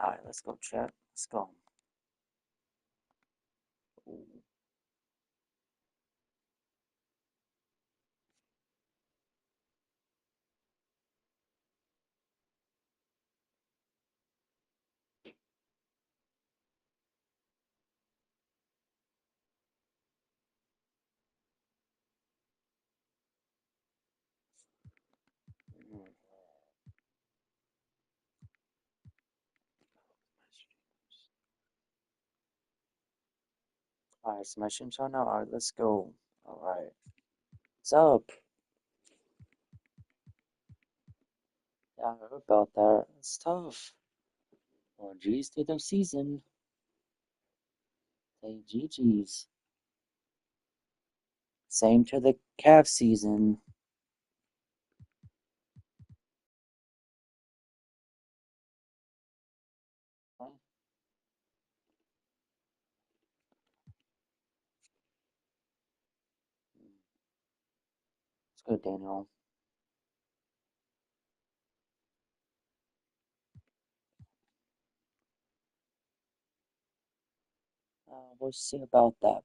Alright, let's go, chat. Let's go. Ooh. Mm. Alright, so my stream's on now. Alright, let's go. Alright. What's up? Yeah, I heard about that. It's tough. Well, G's to them season. Say GG's. Same to the Cavs season. Okay. It's good, Daniel. We'll see about that.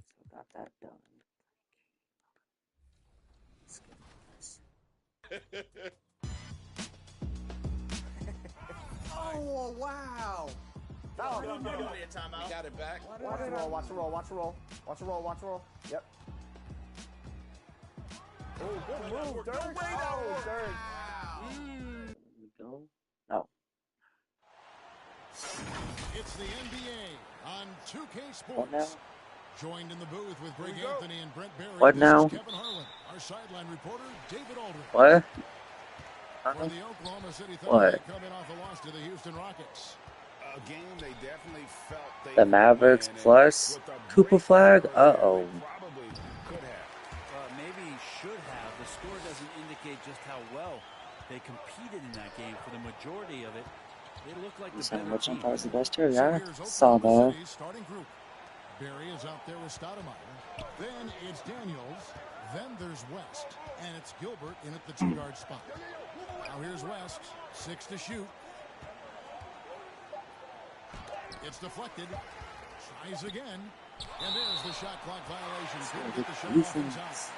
So got that done. Let's get this. Oh, wow. No. You got it back. Watch the roll, watch the roll, watch the roll. Watch the roll, watch the roll. Yep. Oh, good move, Dirk. Oh, Dirk. There we go. No. It's the NBA on 2K Sports. What now? Joined in the booth with Greg Anthony and Brent Barry. What this now? is Kevin Harlan, our sideline reporter, David Aldridge. What? For the Oklahoma City Thunder, What? coming off a loss to the Houston Rockets. A game they definitely felt they The Mavericks plus Cooper flag? Uh-oh. probably could have. Maybe should have. The score doesn't indicate just how well they competed in that game. For the majority of it, they look like the He's saying better which team. umpire is the best here, So yeah? here's Saw Oklahoma that. City's starting group. Barry is out there with Stoudemire. Then it's Daniels. Then there's West. And it's Gilbert in at the two-guard spot. Now here's West. 6 to shoot. It's deflected. Tries again. And there's the shot clock violation. Couldn't get the shot off inside.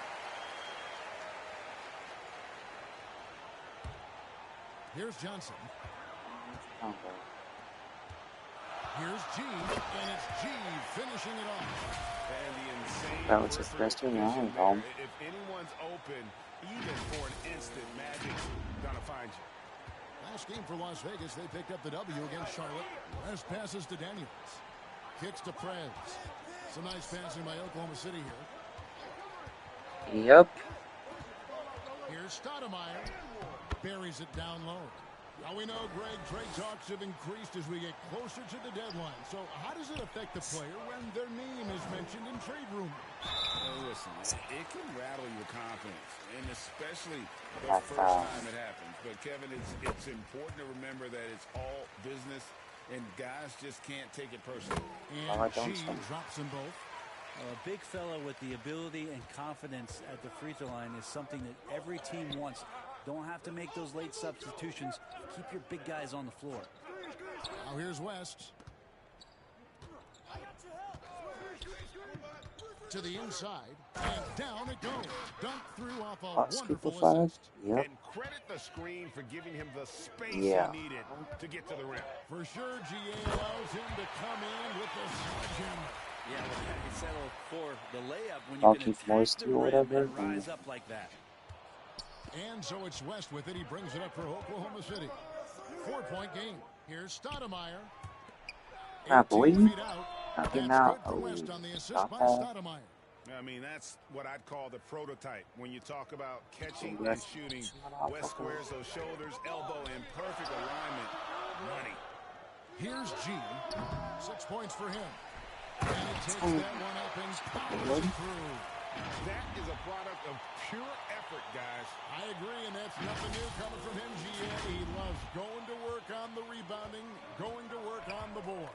Here's Johnson. Here's G, and it's G finishing it off. And the insane That was his best year now, home. If anyone's open, even for an instant, Magic's gonna find you. Last game for Las Vegas, they picked up the W against Charlotte. Last passes to Daniels. Kicks to Prez. Some nice passing by Oklahoma City here. Yep. Here's Stoudemire. Buries it down low. Now we know, Greg, trade talks have increased as we get closer to the deadline. So how does it affect the player when their name is mentioned in trade rumors? Listen, it can rattle your confidence, and especially the first time it happens. But, Kevin, it's important to remember that it's all business, and guys just can't take it personally. And she drops them both. A big fella with the ability and confidence at the free throw line is something that every team wants. Don't have to make those late substitutions. Keep your big guys on the floor. Now here's West. To the inside, and down it goes. Dunk through off a wonderful assist. Yep. And credit the screen for giving him the space he needed to get to the rim. For sure, GA allows him to come in with the sledgehammer. Yeah, well, you settle for the layup when I'll you can keep attack moist the or rim whatever. and rise up like that. And so it's West with it. He brings it up for Oklahoma City. 4-point game. Here's Stoudemire. Ah, boy. 18 feet out. Not getting That's out. good for Oh, West on the assist stop by that. Stoudemire. I mean, that's what I'd call the prototype. When you talk about catching and West. shooting, West squares those shoulders, elbow in perfect alignment. Money. Here's G. 6 points for him. And he takes that one up and powers it through. That is a product of pure effort, guys. I agree, and that's nothing new coming from him, GA. He loves going to work on the rebounding, going to work on the board.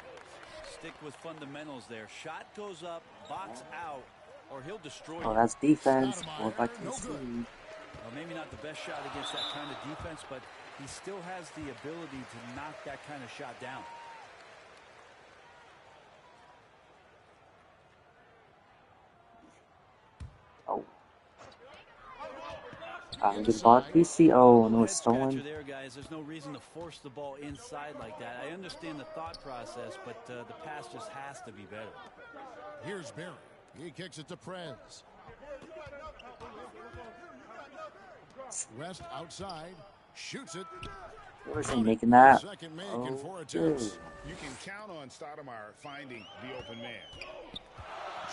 Stick with fundamentals there. Shot goes up, box out, or he'll destroy you. Oh, that's defense. Or if I Stoudemire, can no see. good. Well, maybe not the best shot against that kind of defense, but he still has the ability to knock that kind of shot down. Oh. Good ball, PC. Oh, no, it's Head scratcher stolen. there, guys. There's no reason to force the ball inside like that. I understand the thought process, but the pass just has to be better. Here's Barry. He kicks it to Prez. West outside. Shoots it. Where's he making that? Second make Oh, in 4 attempts. You can count on Stoudemire finding the open man.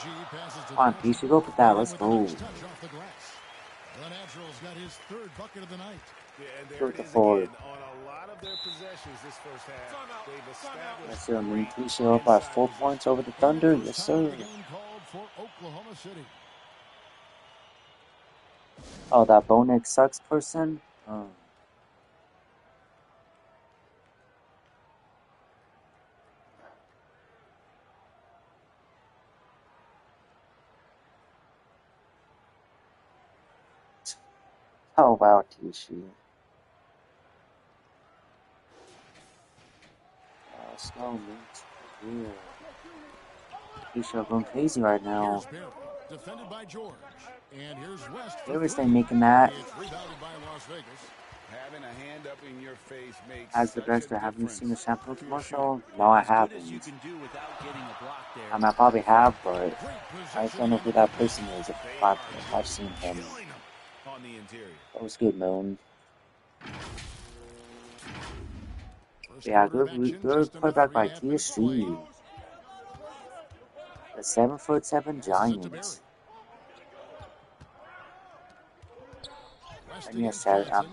G passes to come on, PC. Go for that. Let's go. touch off the glass. The Naturals got his third bucket of the night. Yeah, and Go there with it the is forward. again. On a lot of their possessions this first half, they've established Yes, sir. great PC up by inside 4 position. points over the Thunder. And Yes, first time of sir. the game called for Oklahoma City. Oh, that Bonex sucks person. Oh. Oh, wow, Tishu. Slow, man. Yeah. Tishu going crazy right now. Here's Barry, defended by George. And here's West for Where is they three. making that? It's rebounded by Las Vegas. Having a hand up in your face makes As the such a best, haven't you difference seen the shampoo to a shooter. commercial? No, I As good as you haven't. can do without getting a block there. I mean, I probably have, but Great I just don't know positioning on who the that putback. person is. If They I've, are if I've just seen him. killing them on the interior. That was good, Moon. First Yeah, quarter of good, action, good just under putback by 3.5 minutes to play. TSG. The 7'7" Passes it to Barry. Giants. West And yes, against Johnson.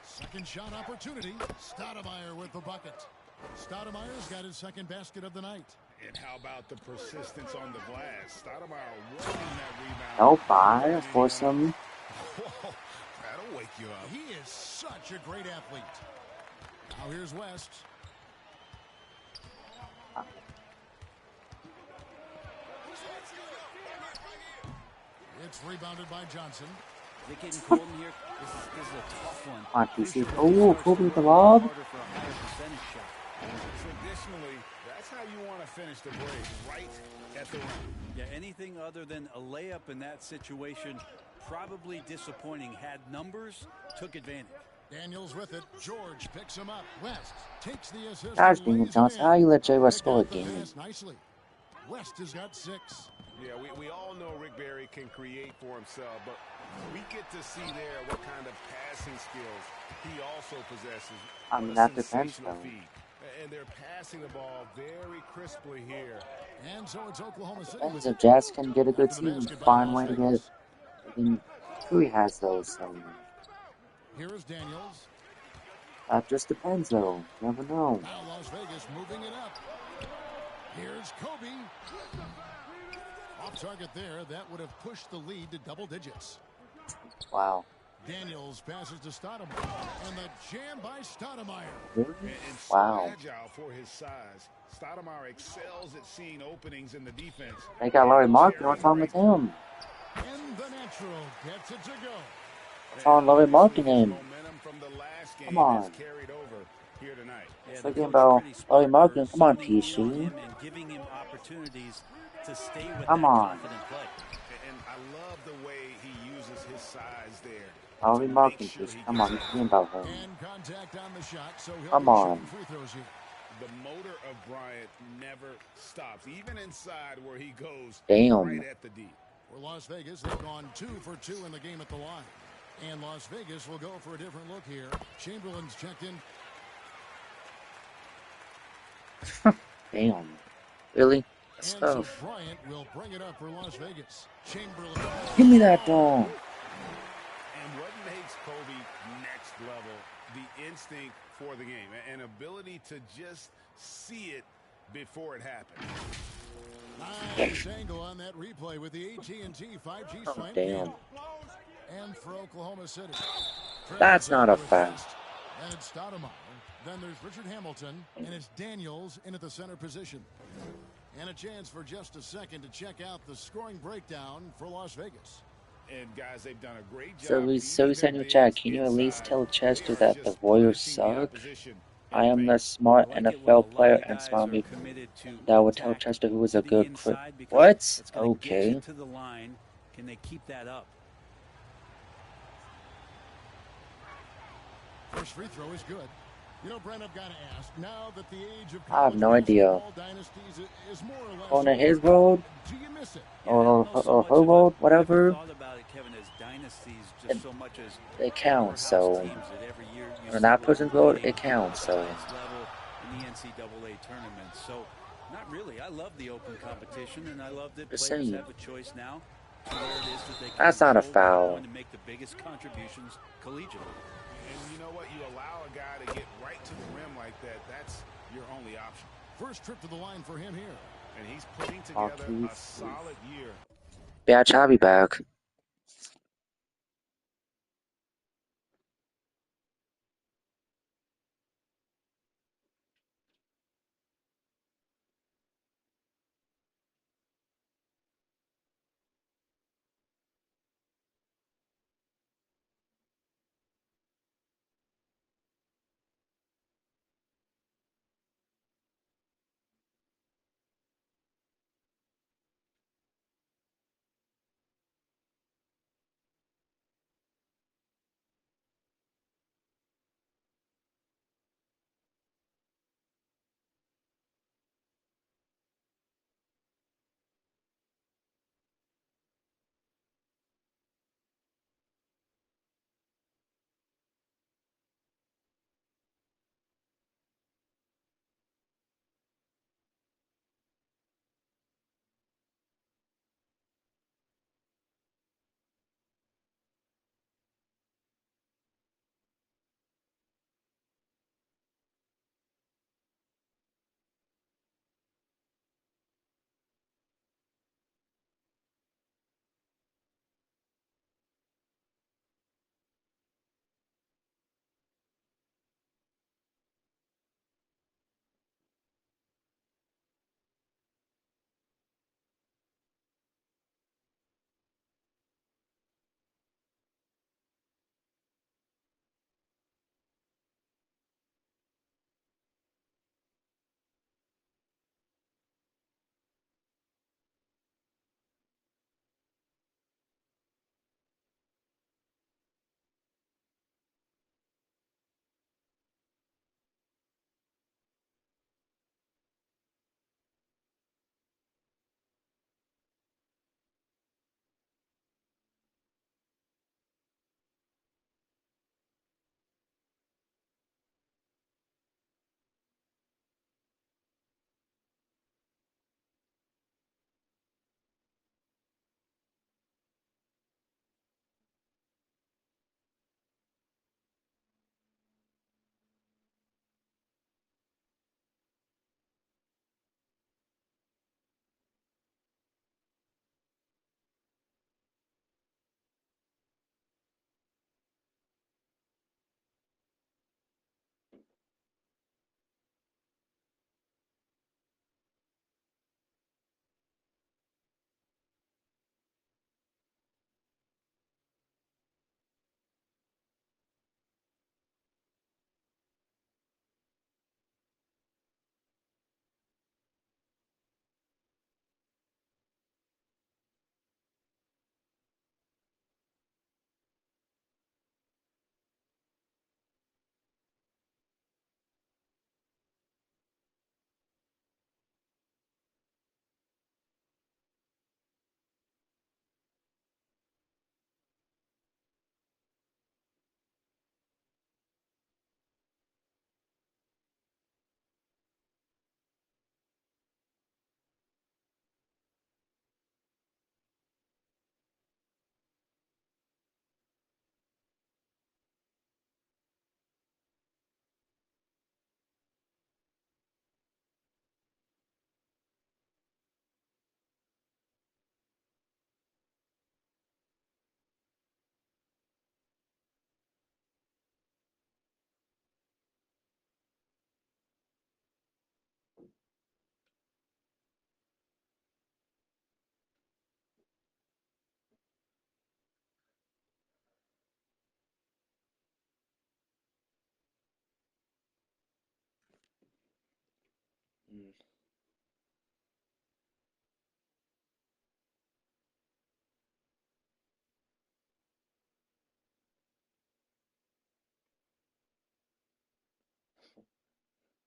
Second shot opportunity. Stoudemire with the bucket. Stoudemire's got his second basket of the night. And how about the persistence on the glass? Stoudemire wanting that rebound. No buy for some. Whoa, that'll wake you up. He is such a great athlete. Now here's West. It's rebounded by Johnson. Is it getting cold in here? This is a tough one. On PC. Crucial as it Oh, starts Kobe to with the look a lot lob. harder for a higher percentage shot. Traditionally, that's how you want to finish the break, right at the rim. Yeah, anything other than a layup in that situation, probably disappointing. Had numbers, took advantage. Daniels with it. George picks him up. West takes the assist. Gosh, and Daniel lays it Johnson, in. how you let J. West Pick score a out the game? pass nicely. West has got 6. Yeah, we all know Rick Barry can create for himself, but we get to see there what kind of passing skills he also possesses. I mean, that depends, though. Feed. And they're passing the ball very crisply here. And so it's Oklahoma City. Depends if Jazz can get a good After the team, basket by find a Las way to get. Vegas. I mean, Curry has those. So Here is Daniels. that just depends, though. You never know. Now Las Vegas moving it up. Here's Kobe. Off target there. That would have pushed the lead to double digits. Wow. Daniels passes to Stoudemire. And the jam by Stoudemire. Really? And so Wow. agile for his size. Stoudemire excels at seeing openings in the defense. They got Larry Markin. What's wrong with him? And the natural gets it to go. What's wrong with Larry Markin him? Momentum from the last game Come on. has carried over here tonight. Yeah, Forget the coach about pretty smart Larry Markin. for Come on, zoning in Tishu. him and giving him opportunities to stay with Come that on. confident play. And I love the way he uses his size there. Larry to Markin, make sure Tishu. he Come gets on, it. you forget about him. And contact on the shot, so he'll Come be on. shooting free throws here. The motor of Bryant never stops, even inside where he goes Damn. right at the D. For Las Vegas, they've gone 2 for 2 in the game at the line. And Las Vegas will go for a different look here. Chamberlain's checked in. Damn. Really? That's And so tough. Bryant will bring it up for Las Vegas. Chamberlain. Give me that ball. And what makes Kobe next level, the instinct for the game, an ability to just see it before it happened. Nice angle on that replay with the AT&T 5G Oh, Slam damn. cam. And for Oklahoma City, That's not a to foul. assist. And it's Stoudemire. Then there's Richard Hamilton, and it's Daniels in at the center position. And a chance for just a second to check out the scoring breakdown for Las Vegas. And guys, they've done a great job. So we beating their said in your chat, bigs can you at least inside. tell They Chester are that the just Warriors punishing the suck? opposition in I the am paint. the smart I like it when a NFL lot player of and guys are Swami committed to that would tell attack Chester who was to a the good crit. inside because What? it's going to get you Okay. to the line. Can they keep that up? First free throw is good. You know, Brent, I've got to ask, now that the age of I have college no idea. basketball dynasties is more or less On his over, road do you miss it? Yeah, I don't know so or much her if road, I've ever whatever, thought about it, Kevin, as dynasties it, just so much as it counts. powerhouse So teams that every year you on see that person's road, rotating it counts. at the So highest level in the NCAA tournament. So not really. I love the open competition, and I love that just players saying, have a choice now to where it is that they can that's not a enroll where they're going foul. to make the biggest contributions collegiately. And you know what? You allow a guy to get right to the rim like that. That's your only option. First trip to the line for him here. And he's putting together Hockey. a solid year. Batch, I'll be back.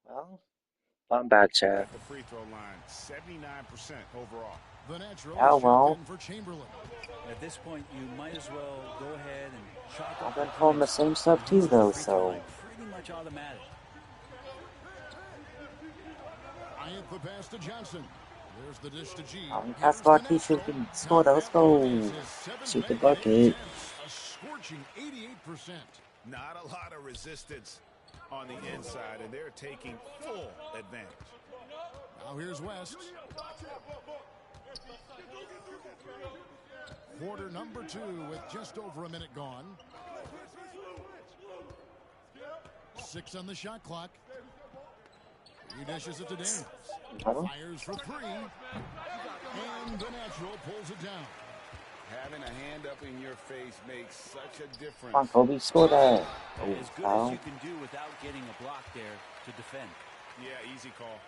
Well, I'm back, chat. At the free throw line, 79% overall. The natural Oh, is checked well. in for Chamberlain. At this point, you might as well go ahead and chalk I've up been the told the points. same stuff He too, hits at the though, free throw so... line pretty much automatic. I hit the pass to Johnson. There's the dish to G. That's why Keisha can score that. Let's go. Shoot the bucket. A scorching 88%. Not a lot of resistance on the inside, and they're taking full advantage. Now here's West. Quarter number 2 with just over a minute gone. 6 on the shot clock. He dishes it to Daniels. Fires for 3. And the natural pulls it down. Having a hand up in your face makes such a difference. Come on, Kobe, score that. Oh, As good as you can do without getting a block there to defend. Yeah, easy call.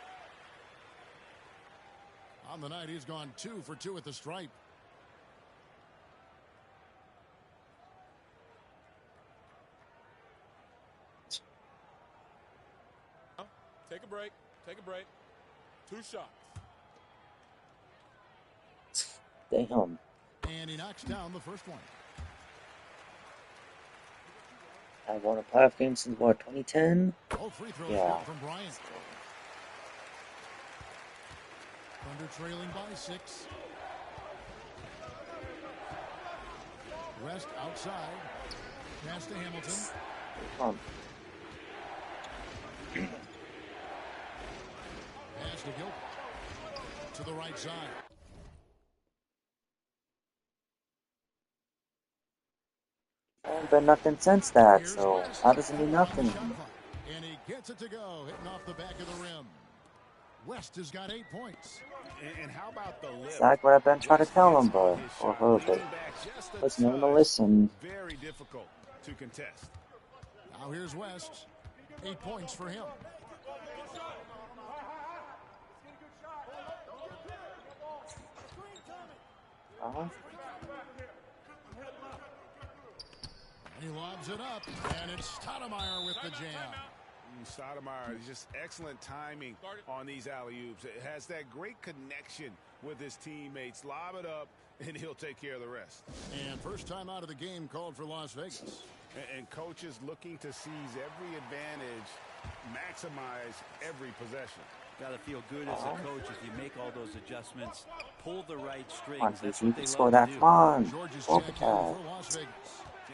On the night, he's gone 2 for 2 at the stripe. Take a break. Take a break. 2 shots. Damn. And he knocks down the first one. I've won a playoff game since, what, 2010? All free throws Yeah. from Bryant. Thunder trailing by 6. West outside. Pass to Hamilton. Come on. Pass to Gilbert. To the right side. Ain't been nothing since that, so how does it mean nothing? And he gets it to go, hitting off the back of the rim. West has got 8 points. And how about the lip? Exactly what I've been trying to tell him, but or her, but wasn't even to listen. Very difficult to contest. Now here's West. 8 points for him. He lobs it up, and it's Stoudemire with the jam. Stoudemire, just excellent timing on these alley-oops. It has that great connection with his teammates. Lob it up, and he'll take care of the rest. And first time out of the game called for Las Vegas. And coaches looking to seize every advantage, maximize every possession. Got to feel good as a coach if you make all those adjustments, pull the right strings. Come on, That's you what can they score love that. to do. Come on. George's Look check at in that. for Las Vegas.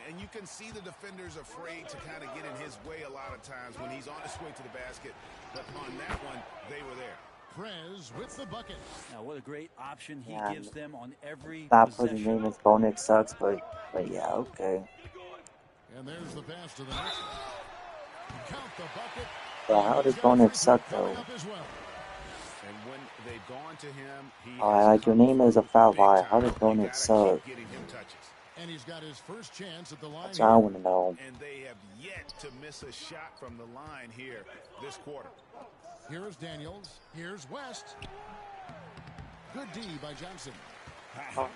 And you can see the defenders afraid to kind of get in his way a lot of times when he's on his way to the basket. But on that one, they were there. Prez with the bucket. Now, what a great option he Yeah, gives them on every Stop for the possession. name is Bonix sucks, but yeah, okay. And there's the pass to the next one. Count the bucket. But how does Bonix suck though? Up as well. And when they've gone to him, he Like your name is a foul lie. How does Bonix suck? getting him touches. And he's got his first chance at the line. That's what I want to know. And they have yet to miss a shot from the line here this quarter. Here's Daniels. Here's West. Good D by Johnson.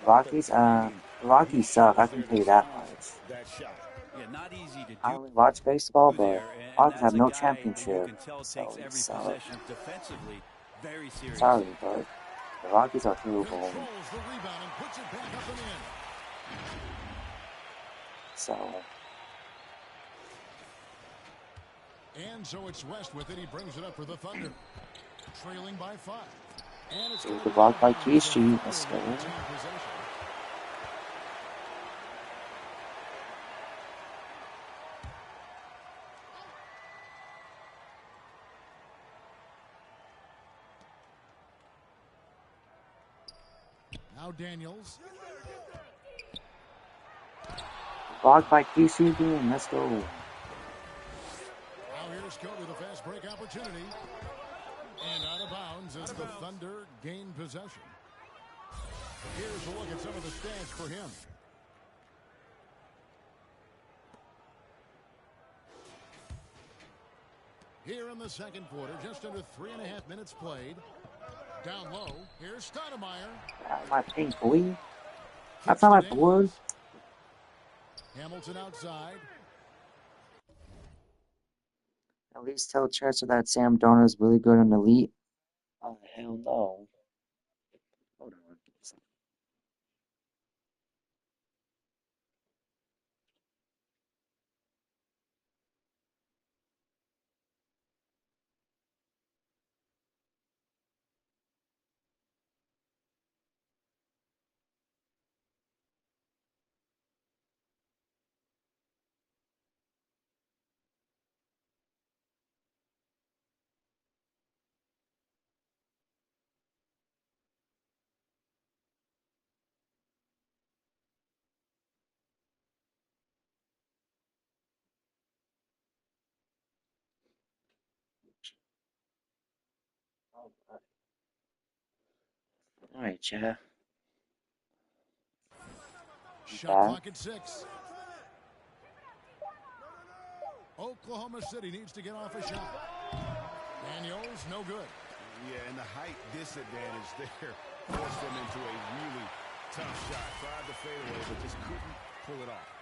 Rockies suck. I can tell you that much. That shot. Yeah, not easy to do. I only watch baseball, but there, Rockies that's have no a guy championship, you can tell so takes it every sucks. possession defensively very serious. Sorry, but the Rockies are terrible. Controls the rebound and puts it back up and in. So And so it's West with it. He brings it up for the Thunder. Trailing by 5. And it's the block by Kishi. Let's go. Now Daniels. Blocked by Kishi again. Let's go. Now here's Coe with a fast break opportunity. And out of bounds as the Thunder gain possession. Here's a look at some of the stats for him. Here in the second quarter, just under 3.5 minutes played. Down low, here's Stoudemire. My pink boy. That's not my board. Hamilton outside. At least tell Chester that Sam Darnold is really good and elite. Oh, hell no. Hold on. All right, Chad. Shot Back. clock at 6. Oklahoma City needs to get off a shot. Daniels, no good. Yeah, and the height disadvantage there forced them into a really tough shot. Tried to fade away, but just couldn't pull it off.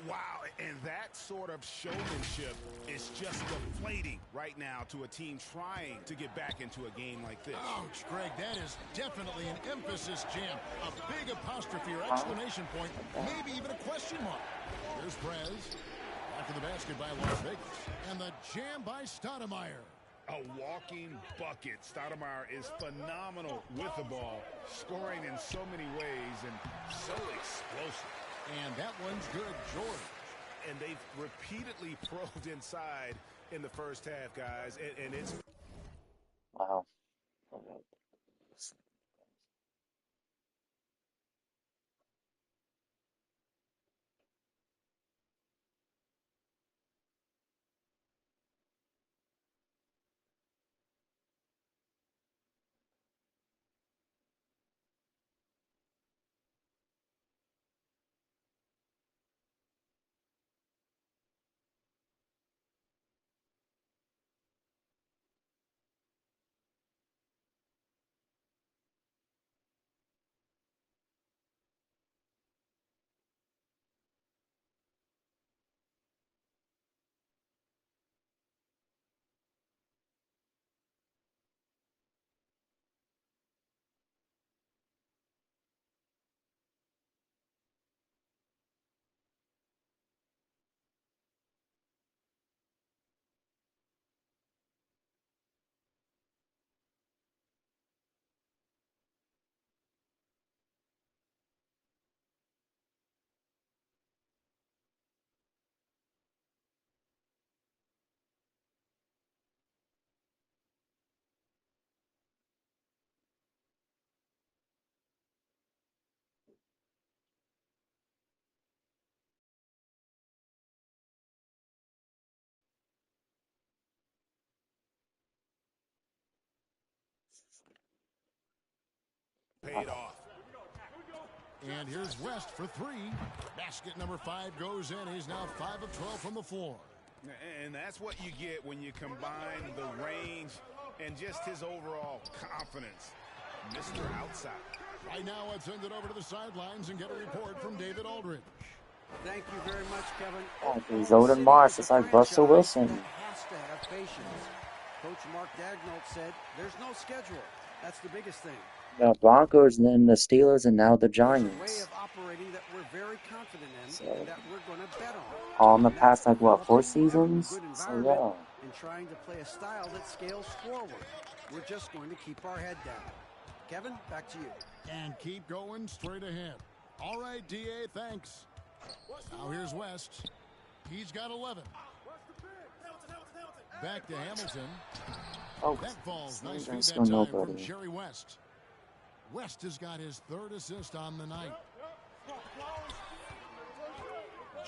Wow, and that sort of showmanship is just deflating right now to a team trying to get back into a game like this. Ouch, Greg, that is definitely an emphasis jam. A big apostrophe or exclamation point, maybe even a question mark. Here's Prez. After the basket by Las Vegas. And the jam by Stoudemire. A walking bucket. Stoudemire is phenomenal with the ball, scoring in so many ways and so explosive. And that one's good, George. And they've repeatedly probed inside in the first half, guys, and it's... Wow. paid off. And here's West for 3. Basket number 5 goes in. He's now 5 of 12 from the floor. And that's what you get when you combine the range and just his overall confidence. Mr. Outside. Right now, let's send it over to the sidelines and get a report from David Aldridge. Thank you very much, Kevin. Oh, he's Odin Mars. It's like Russell Wilson. Has to have patience. Coach Mark Dagnall said there's no schedule. That's the biggest thing. The Broncos, and then the Steelers, and now the It's a way Giants. of operating that we're very confident in So, and that we're going to bet on. all in the And past, that's like, what, 4 developing having a seasons? good So, environment yeah. and trying to play a style that scales forward. We're just going to keep our head down. Kevin, back to you. And keep going straight ahead. All right, D.A., thanks. Now here's West. He's got 11. Back to Hamilton. Oh, That falls. Nice there's feed still that time nobody. from Jerry West. West has got his 3rd assist on the night.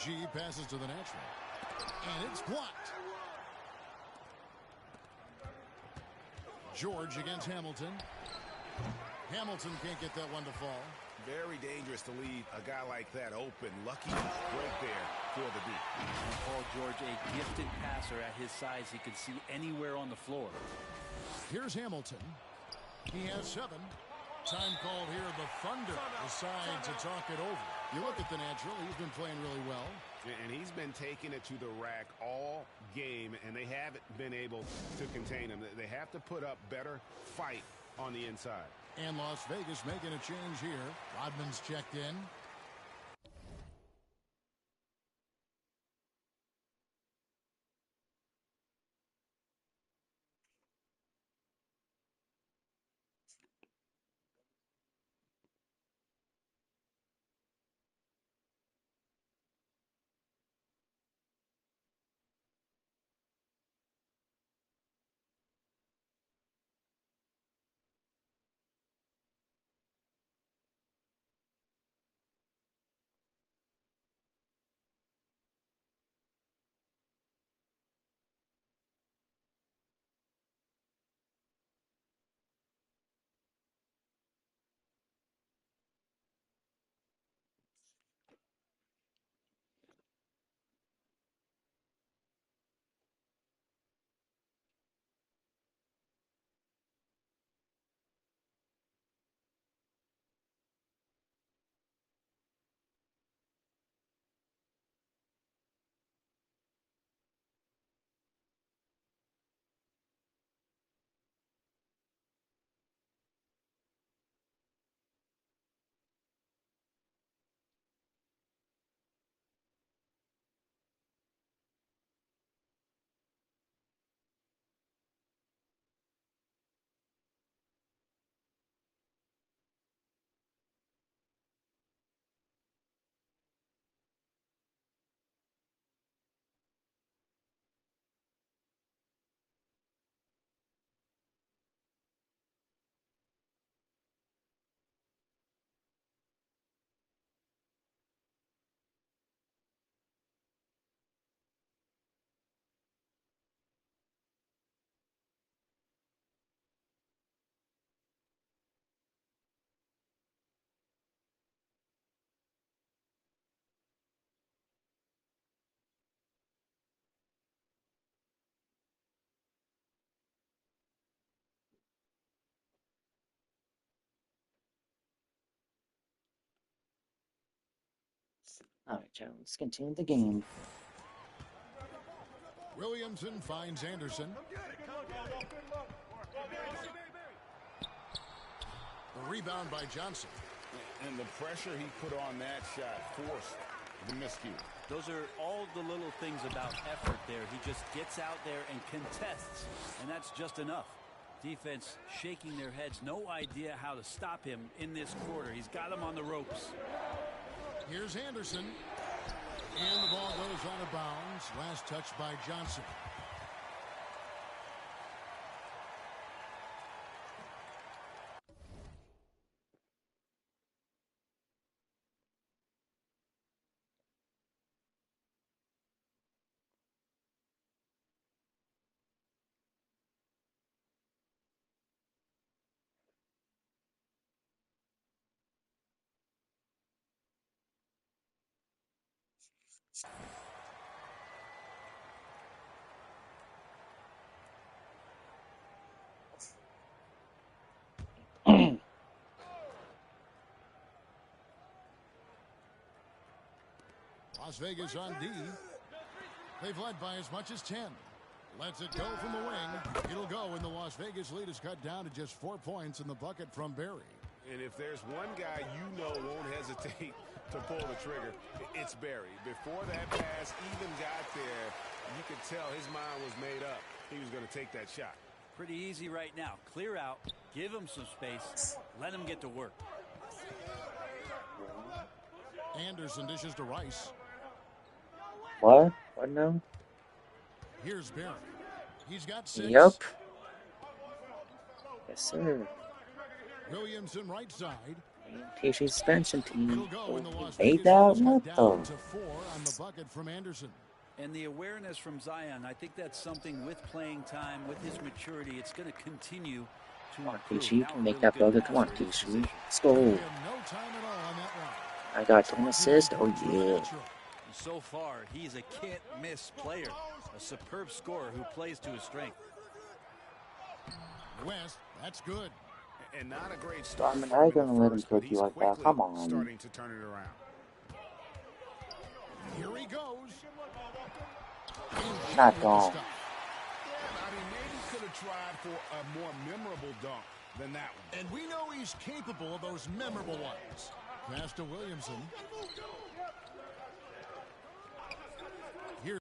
G passes to the natural. And it's blocked. George against Hamilton. Hamilton can't get that one to fall. Very dangerous to leave a guy like that open. Lucky break there for the D. And Paul George, a gifted passer at his size. He could see anywhere on the floor. Here's Hamilton. He has 7. Time called here. The Thunder decide to talk it over. You look at the natural, he's been playing really well. And he's been taking it to the rack all game, and they haven't been able to contain him. They have to put up better fight on the inside. And Las Vegas making a change here. Rodman's checked in. All right, Joe, let's continue the game. Williamson finds Anderson. The rebound by Johnson. And the pressure he put on that shot forced the miscue. Those are all the little things about effort there. He just gets out there and contests, and that's just enough. Defense shaking their heads, no idea how to stop him in this quarter. He's got him on the ropes. Here's Anderson. And the ball goes out of bounds. Last touch by Johnson. Las Vegas on D. They've led by as much as 10. Lets it go from the wing. It'll go, and the Las Vegas lead is cut down to just 4 points in the bucket from Barry. And if there's one guy you know won't hesitate to pull the trigger, it's Barry. Before that pass even got there, you could tell his mind was made up. He was going to take that shot. Pretty easy right now. Clear out, give him some space, let him get to work. Anderson dishes to Rice. What? What now? Here's Barry. He's got 6. Yep. Yes, sir. Williamson right side. TC suspension team. It'll go, and the Las Made Vegas that? lead is What cut down the? to 4 on the bucket from Anderson. And the awareness from Zion, I think that's something with playing time, with his maturity, it's going to continue to Come on, improve. TC, you Now can a make really that good brother. Come on, passer in this TC. position. Let's go. We have no time at all on that run. I got 10 assists. Oh, yeah. So far, he's a can't-miss player, a superb scorer who plays to his strength. West, that's good. And not a great start. I mean, how you from gonna the let him first, but cook you he's like that? quickly Come on. starting to turn it around. Here he goes. Not gone. I mean, maybe could have tried for a more memorable dunk than that one. And we know he's capable of those memorable ones. Pass to Williamson. Here.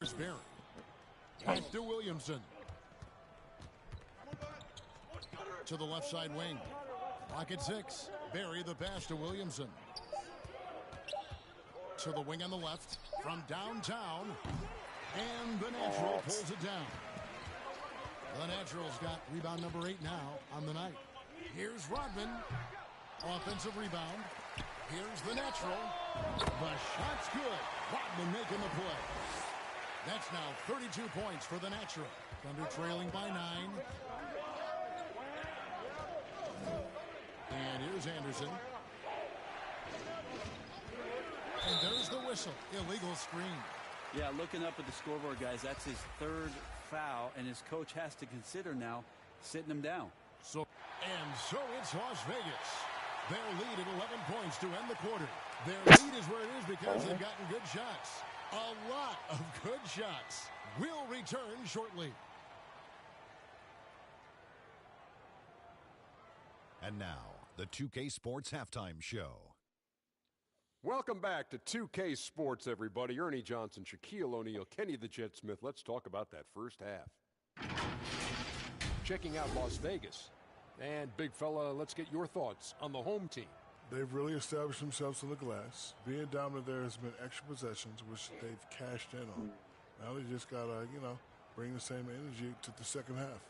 Here's Barry. Back to Williamson. To the left side wing. Lock at 6. Barry the pass to Williamson. To the wing on the left. From downtown. And the Natural pulls it down. The Natural's got rebound number 8 now on the night. Here's Rodman. Offensive rebound. Here's the Natural. The shot's good. Rodman making the play. That's now 32 points for the Natural. Thunder trailing by 9. And here's Anderson. And there's the whistle. Illegal screen. Yeah, looking up at the scoreboard, guys, that's his 3rd foul, and his coach has to consider now sitting him down. So it's Las Vegas. Their lead at 11 points to end the quarter. Their lead is where it is because they've gotten good shots. A lot of good shots. We'll return shortly. And now, the 2K Sports Halftime Show. Welcome back to 2K Sports, everybody. Ernie Johnson, Shaquille O'Neal, Kenny the Jet Smith. Let's talk about that first half. Checking out Las Vegas. And, big fella, let's get your thoughts on the home team. They've really established themselves on the glass. Being dominant there has been extra possessions, which they've cashed in on. Now they just got to, bring the same energy to the second half.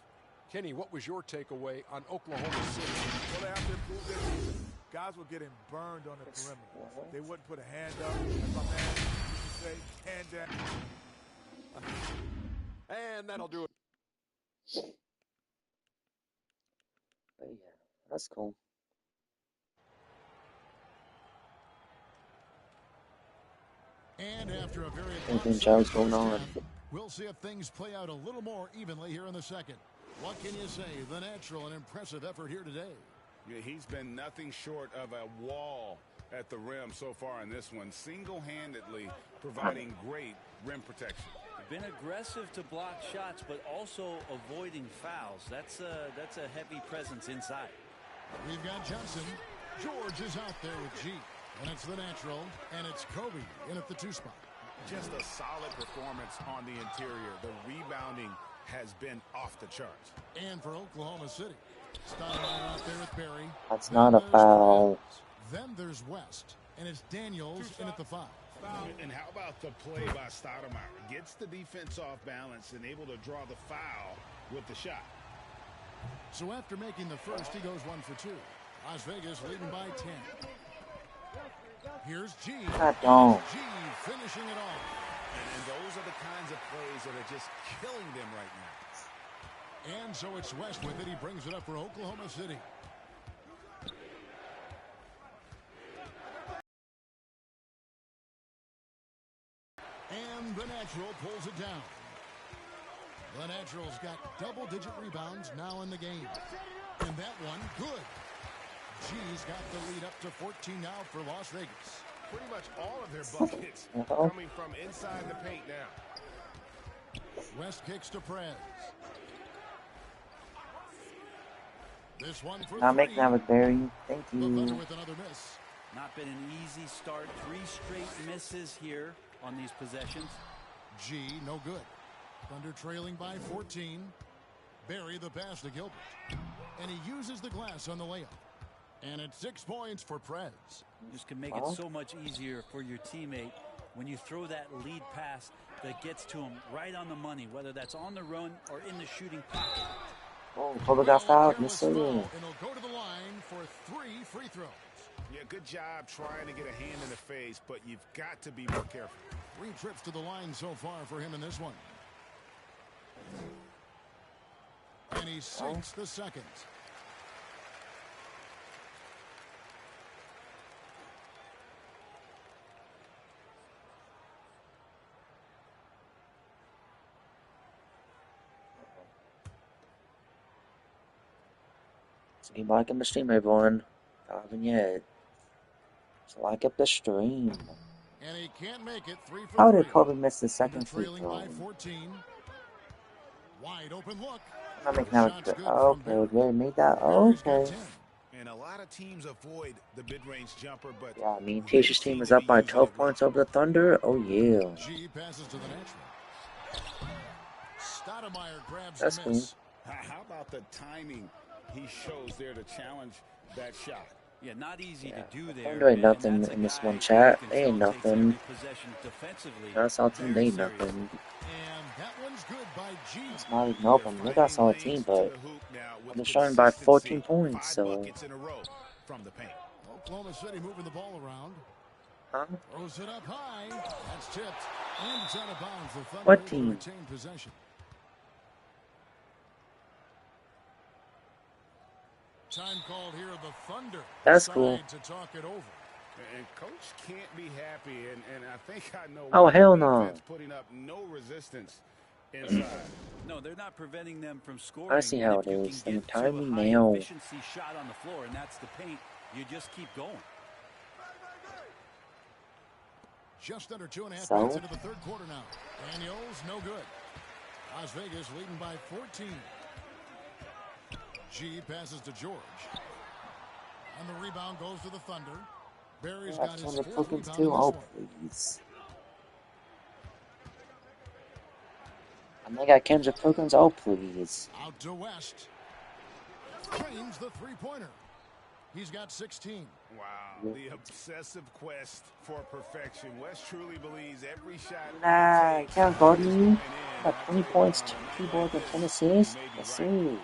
Kenny, what was your takeaway on Oklahoma City? Well, they have to improve their defense. Guys were getting burned on the perimeter. They wouldn't put a hand up, as my man used to say, hand down. And that'll do it. But yeah, that's cool. And after a very Anything Charles going on? We'll see if things play out a little more evenly here in the second. What can you say? The Natural, an impressive effort here today. Yeah, he's been nothing short of a wall at the rim so far in this one, single-handedly providing great rim protection. Been aggressive to block shots, but also avoiding fouls. That's a heavy presence inside. We've got Johnson. George is out there with G. And it's the Natural, and it's Kobe in at the 2 spot. Just a solid performance on the interior. The rebounding has been off the charts. And for Oklahoma City, Stoudemire out there with Barry. That's not a foul. Then there's West, and it's Daniels in at the 5. And how about the play by Stoudemire? Gets the defense off balance and able to draw the foul with the shot. So after making the first, he goes 1 for 2. Las Vegas leading by 10. Here's G. G finishing it off. And those are the kinds of plays that are just killing them right now. And so it's West with it. He brings it up for Oklahoma City. And the Natural pulls it down. The Natural's got double-digit rebounds now in the game. And that one, good. G's got the lead up to 14 now for Las Vegas. Pretty much all of their buckets coming from inside the paint now. West kicks to Prez. This one for Not 3. making that with Barry. Thank The Thunder you. with another miss. Not been an easy start. 3 straight misses here on these possessions. G, no good. Thunder trailing by 14. Barry the pass to Gilbert. And he uses the glass on the layup. And it's 6 points for Prez. Just can make it so much easier for your teammate when you throw that lead pass that gets to him right on the money, whether that's on the run or in the shooting pocket. Oh, Kobe got fouled. Missing. And he'll go to the line for 3 free throws. Yeah, good job trying to get a hand in the face, but you've got to be more careful. 3 trips to the line so far for him in this one. And he sinks the second. So you like up the stream, everyone. If you haven't yet. So like up the stream. And he can't make it. 3 for How 3. did Kobe miss the second free Trailing throw? by 14. Wide open look. I'm not making that good. Okay, Gary made that. Okay. And a lot of teams avoid the mid-range jumper, but Yeah, I mean, Tasha's team is up by 12 points over the Thunder. Oh, yeah. G passes to the natural. Stoudemire grabs That's the miss. How about the timing he shows there to challenge that shot? Yeah, not easy to do there. Thunder ain't nothing in this one chat. They ain't nothing. That's all team, they ain't nothing. And that one's good by G. It's not even open. They got a solid team, but they're showing by 14 points, so. Oklahoma City moving the ball around. Huh? Throws it up high. That's tipped. And it's out of bounds. The Thunder What team? retain possession. Time called here. The Thunder. That's cool. To talk it over. And coach can't be happy, and I think I know. Oh, hell no. Putting up no resistance inside. No, they're not preventing them from scoring. I see how it is. Then timing now. Efficiency shot on the floor, and that's the paint. You just keep going. Just under 2.5 minutes So? into the third quarter now. Daniels, no good. Las Vegas leading by 14. G passes to George. And the rebound goes to the Thunder. Barry's got his fourth rebound in too. Oh, this please. And they got Kendrick Perkins. Oh, please. Out to West. Claims the three-pointer. He's got 16. Wow, the obsessive quest for perfection. West truly believes every shot. Nah, you can't guard me. Got 20 points, 2 boards, and 10 assists. Yes, sir. And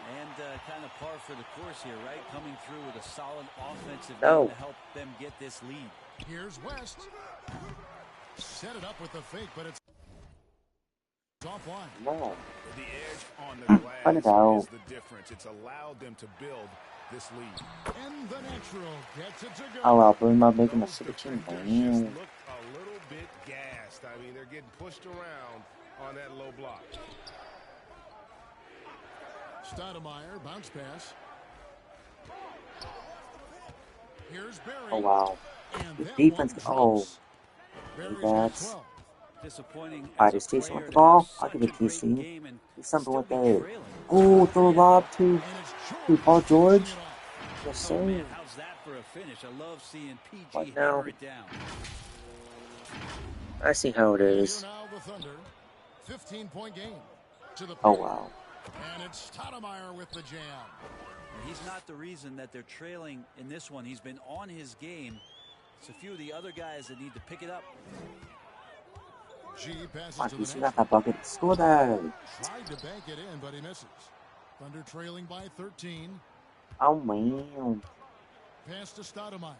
kind of par for the course here, right? Coming through with a solid offensive No. game to help them get this lead. Here's West. Set it up with the fake, but it's offline. No. The edge on the glass is the difference. It's allowed them to build this lead. And the natural gets it to go. Oh, well, bring my making a 17. Just Damn. look a little bit gassed. I mean, they're getting pushed around on that low block. Stoudemire, bounce pass. Here's Barry. Oh, wow. And The that defense. one Oh. drops. Barry's got That's. 12. Disappointing. Alright, is TC with the ball? I'll give it TC. Do something with that. Oh, throw a lob to Paul George. Yes, sir. Oh, man, how's that for a finish? I love seeing PG What now? hammer it down. I see how it is. Here now the Thunder. 15-point game. To the Oh, paint. wow. And it's Stoudemire with the jam. He's not the reason that they're trailing in this one. He's been on his game. It's a few of the other guys that need to pick it up. G passes Fuck, to you the see net. that bucket. Score that. Tried to bank it in, but he misses. Thunder trailing by 13. Oh, man. Pass to Stoudemire.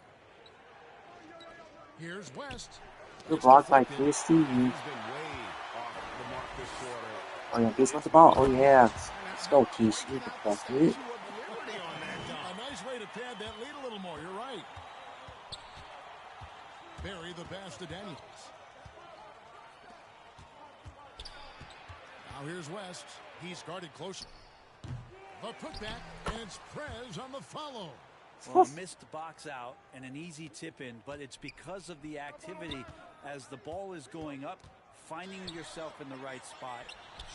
Here's West. Good block by Christie. He's been way off the mark this quarter. Oh, yeah, Beast with the ball. Oh, yeah. Let's go, Keith. You can press it. A nice way to pad that lead a little more. You're right. Barry the pass to Daniels. Now here's West. He's guarded closer. The putback, and it's Prez on the follow. Well, a missed box out and an easy tip in, but it's because of the activity as the ball is going up, finding yourself in the right spot,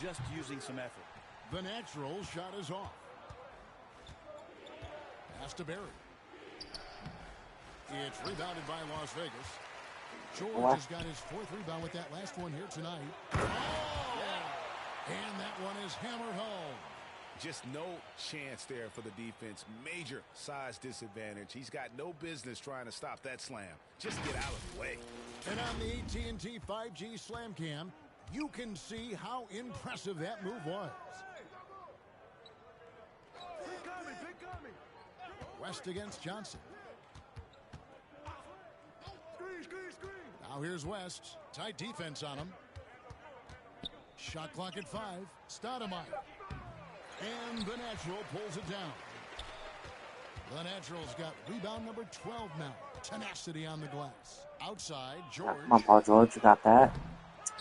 just using some effort. The natural shot is off. Pass to Barry. It's rebounded by Las Vegas. George has got his fourth rebound with that last one here tonight. Oh! And that one is hammered home. Just no chance there for the defense. Major size disadvantage. He's got no business trying to stop that slam. Just get out of the way. And on the AT&T 5G Slam Cam, you can see how impressive that move was. West against Johnson. Now here's West. Tight defense on him. Shot clock at 5. Stoudemire. And the natural pulls it down. The natural's got rebound number 12 now. Tenacity on the glass. Outside, George. Come on, Paul George, you got that.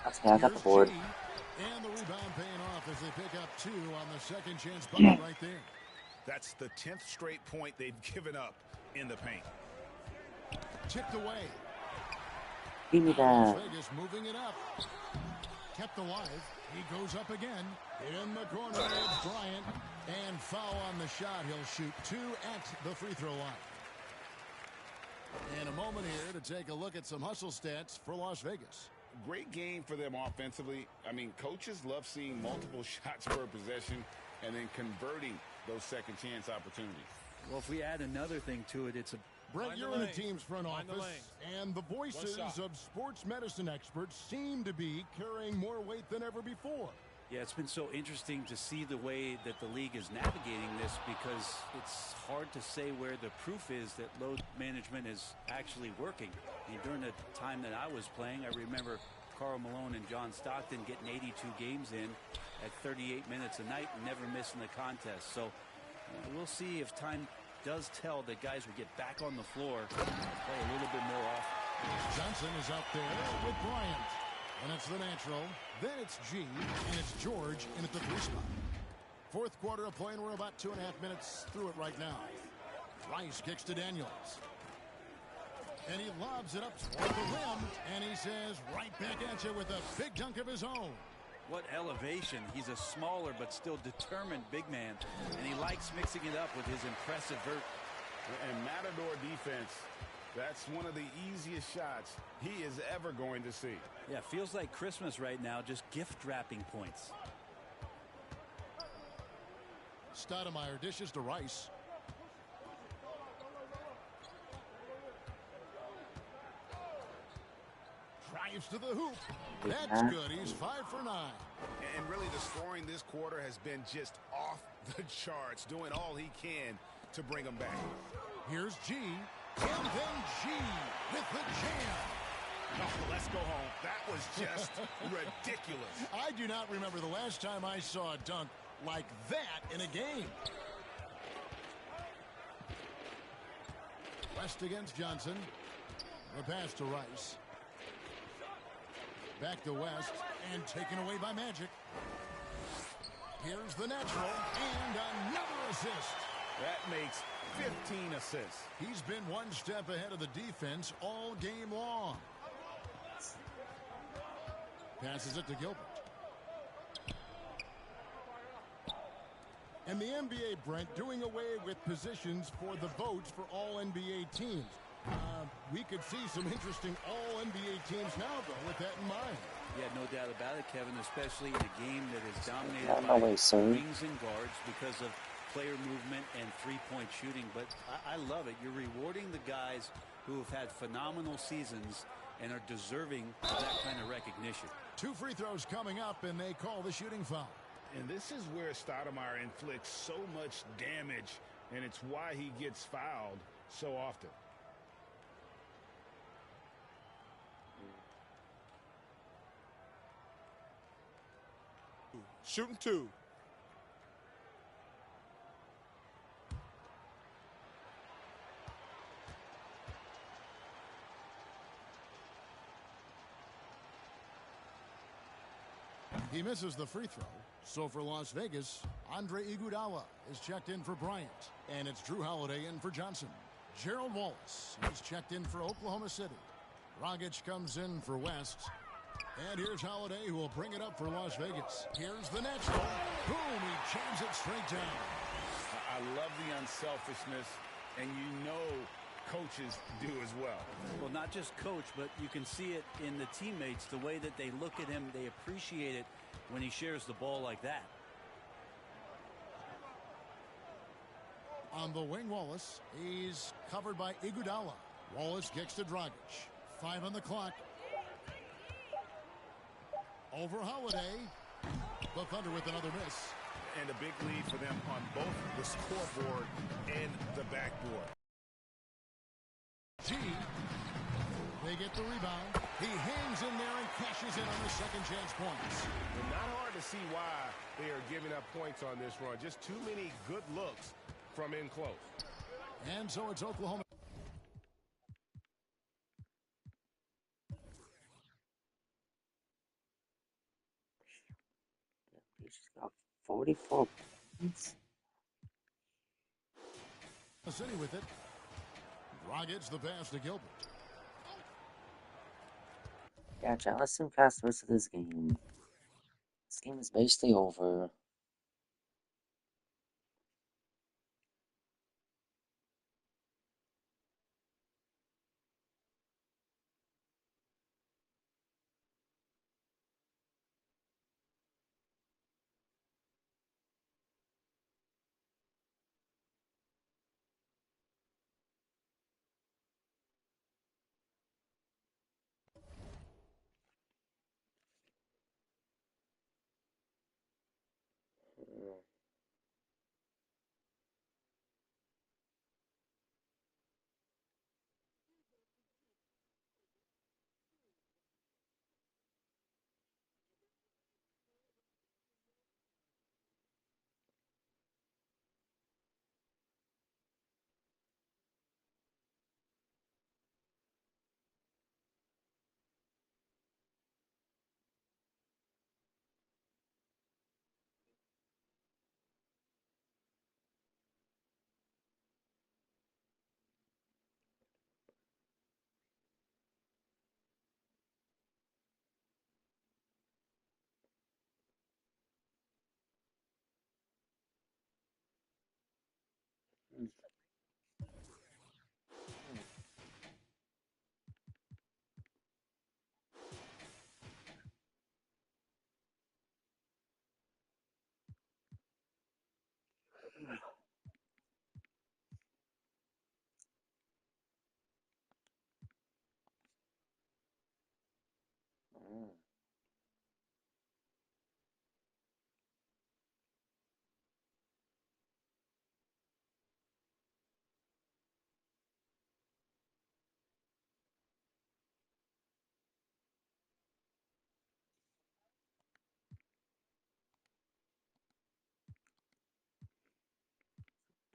Okay, I got the board. And the rebound paying off as they pick up 2 on the second chance bucket right there. That's the 10th straight point they've given up in the paint. Tipped away. Give me that. Vegas moving it up. Kept alive. He goes up again. In the corner, it's Bryant. And foul on the shot. He'll shoot 2 at the free throw line. And a moment here to take a look at some hustle stats for Las Vegas. Great game for them offensively. I mean, coaches love seeing multiple shots per possession and then converting those second chance opportunities. Well, if we add another thing to it, it's a Brett, you're in the team's front office, and the voices of sports medicine experts seem to be carrying more weight than ever before. Yeah, it's been so interesting to see the way that the league is navigating this, because it's hard to say where the proof is that load management is actually working. I mean, during the time that I was playing, I remember Karl Malone and John Stockton getting 82 games in at 38 minutes a night and never missing a contest. So we'll see if time does tell that guys will get back on the floor and play a little bit more off. Johnson is out there with Bryant. And it's the natural. Then it's G. And it's George in at the 3 spot. Fourth quarter of play, and we're about 2.5 minutes through it right now. Rice kicks to Daniels. And he lobs it up toward the rim. And he says right back at you with a big dunk of his own. What elevation. He's a smaller but still determined big man. And he likes mixing it up with his impressive vert. And Matador defense, that's one of the easiest shots he is ever going to see. Yeah, feels like Christmas right now, just gift wrapping points. Stoudemire dishes to Rice. Drives to the hoop. That's good. He's 5 for 9. And really the scoring this quarter has been just off the charts, doing all he can to bring them back. Here's G. And then G with the jam. Oh, let's go home. That was just ridiculous. I do not remember the last time I saw a dunk like that in a game. West against Johnson. The pass to Rice. Back to West, and taken away by Magic. Here's the natural, and another assist. That makes 15 assists. He's been one step ahead of the defense all game long. Passes it to Gilbert. And the NBA, Brent, doing away with positions for the votes for all NBA teams. We could see some interesting all-NBA teams now, though, with that in mind. Yeah, no doubt about it, Kevin, especially in a game that is dominated by wings and guards because of player movement and three-point shooting. But I love it. You're rewarding the guys who have had phenomenal seasons and are deserving of that kind of recognition. 2 free throws coming up, and they call the shooting foul. And this is where Stoudemire inflicts so much damage, and it's why he gets fouled so often. Shooting 2. He misses the free throw. So for Las Vegas, Andre Iguodala is checked in for Bryant. And it's Drew Holiday in for Johnson. Gerald Wallace is checked in for Oklahoma City. Dragic comes in for West. And here's Holiday, who will bring it up for Las Vegas. Here's the natural. Boom, he jams it straight down. I love the unselfishness, and you know coaches do as well. Well, not just coach, but you can see it in the teammates, the way that they look at him. They appreciate it when he shares the ball like that. On the wing, Wallace. He's covered by Iguodala. Wallace kicks to Dragic. 5 on the clock. Over Holiday. The Thunder with another miss. And a big lead for them on both the scoreboard and the backboard. G. They get the rebound. He hangs in there and cashes in on the second chance points. And not hard to see why they are giving up points on this run. Just too many good looks from in close. And so it's Oklahoma. He's just got 44 points. City with it. Dragic the pass to Gilbert. Yeah, chat, let's zoom past the rest of this game. This game is basically over.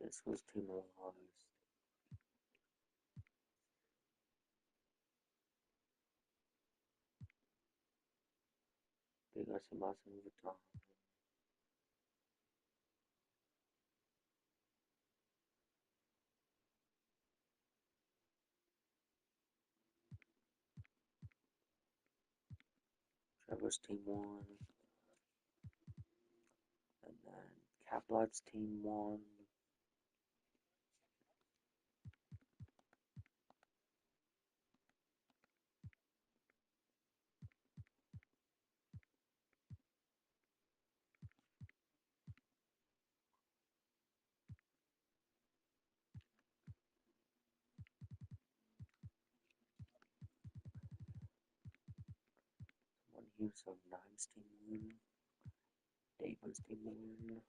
This was demoralized. They got some awesome overtime. Trevor's team won. And then Caplot's team won. One here, so Nine's team won. David's team won.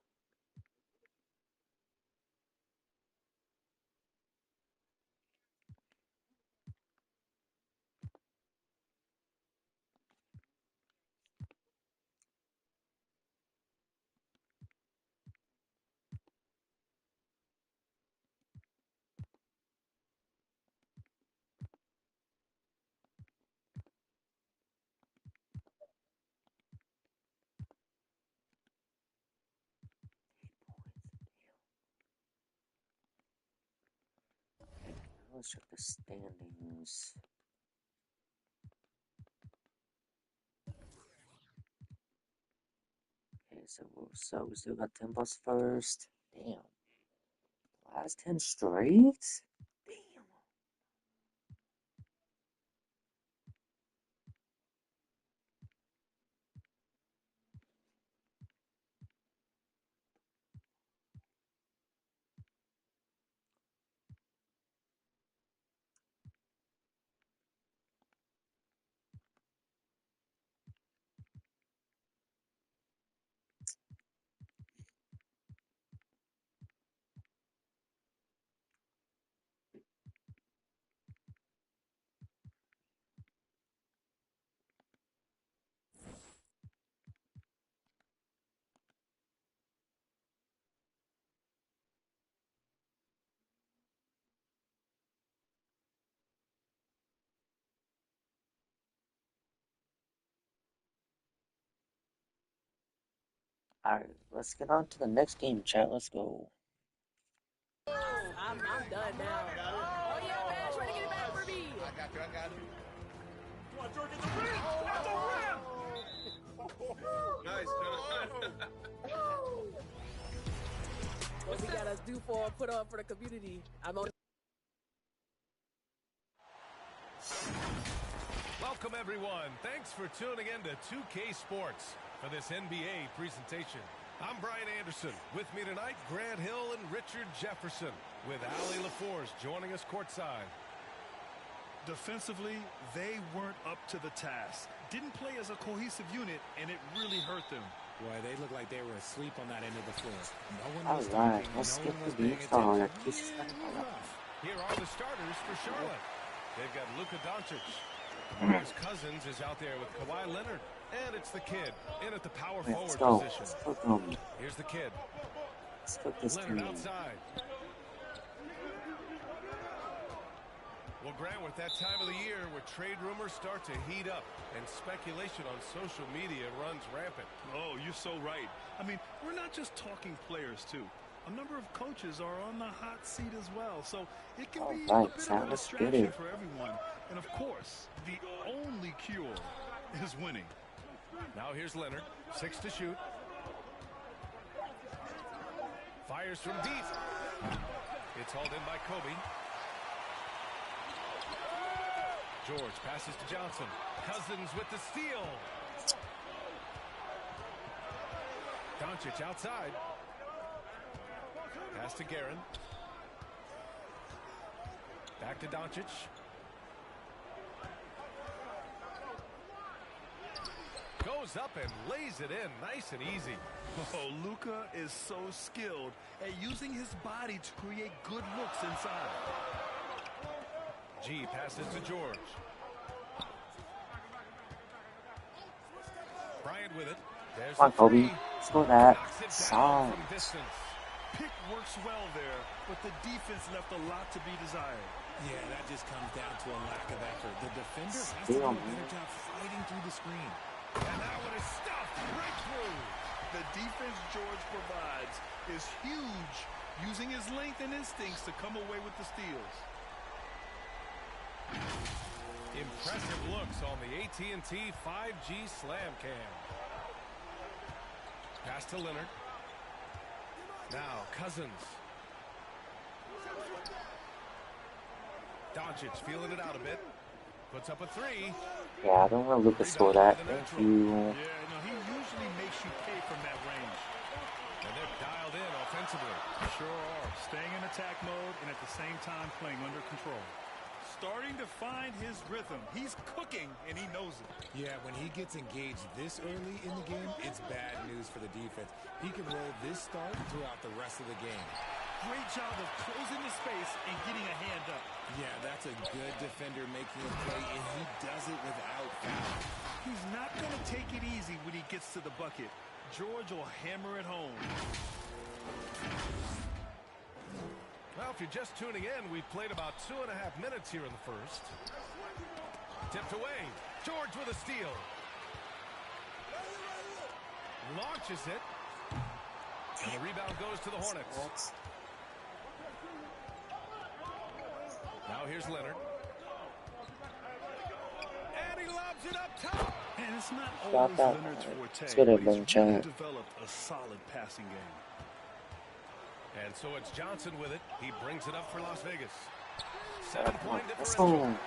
Let's check the standings. Okay, so we still got 10 plus first. Damn. Last 10 straight? Damn. Alright, let's get on to the next game, chat. Let's go. I'm done now. Oh, yeah, man. Try to get it back for me. I got you. Come on, George, at the rim! At the rim! Nice, What we gotta do put on for the community. I'm on. Welcome, everyone. Thanks for tuning in to 2K Sports for this NBA presentation. I'm Brian Anderson. With me tonight, Grant Hill and Richard Jefferson, with Allie LaForce joining us courtside. Defensively, they weren't up to the task. Didn't play as a cohesive unit, and it really hurt them. Boy, they looked like they were asleep on that end of the floor. No one was Alright, talking, let's no get one the was paying beats on. attention. Really rough. Here are the starters for Charlotte. They've got Luka Doncic. Marcus Cousins is out there with Kawhi Leonard. And it's the kid in at the power forward position. Let's cook them. Here's the kid. Let's cook this Leonard team. outside. Well, Grant, we're at that time of the year where trade rumors start to heat up and speculation on social media runs rampant. Oh, you're so right. I mean, we're not just talking players, too. A number of coaches are on the hot seat as well, so it can be a bit of a distraction for everyone. And, of course, the only cure is winning. Now here's Leonard, 6 to shoot. Fires from deep. It's hauled in by Kobe. George passes to Johnson. Cousins with the steal. Doncic outside. Pass to Guerin. Back to Doncic. Goes up and lays it in nice and easy. Oh, Luka is so skilled at using his body to create good looks inside. G passes to George. Bryant with it. There's Come on, Kobe. Score that. Solid. Pick works well there, but the defense left a lot to be desired. Yeah, that just comes down to a lack of effort. The defender has to do a better job fighting through the screen. And that one is stuffed right through. The defense George provides is huge, using his length and instincts to come away with the steals. Impressive looks on the AT&T 5G Slam Cam. Pass to Leonard. Now Cousins. Doncic feeling it out a bit. Puts up a 3. Yeah, I don't want Luka to score that. Thank you. Yeah, no, he usually makes you pay from that range. And they're dialed in offensively. Sure are. Staying in attack mode and at the same time playing under control. Starting to find his rhythm. He's cooking, and he knows it. Yeah, when he gets engaged this early in the game, it's bad news for the defense. He can roll this start throughout the rest of the game. Great job of closing the space and getting a hand up. Yeah, that's a good defender making a play, and he does it without foul. He's not going to take it easy when he gets to the bucket. George will hammer it home. Well, if you're just tuning in, we've played about 2.5 minutes here in the first. Tipped away. George with a steal. Launches it. And the rebound goes to the Hornets. Now here's Leonard. And he lobs it up top. And it's not always Leonard's forte, It's good but at he's chat. really developed a solid passing game. And so it's Johnson with it. He brings it up for Las Vegas. 7-point Let's differential. go.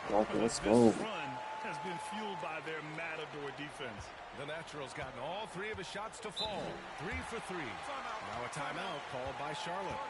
Good. Okay, let's go. This run has been fueled by their matador defense. The Naturals gotten all 3 of his shots to fall. 3 for 3. Now a timeout called by Charlotte.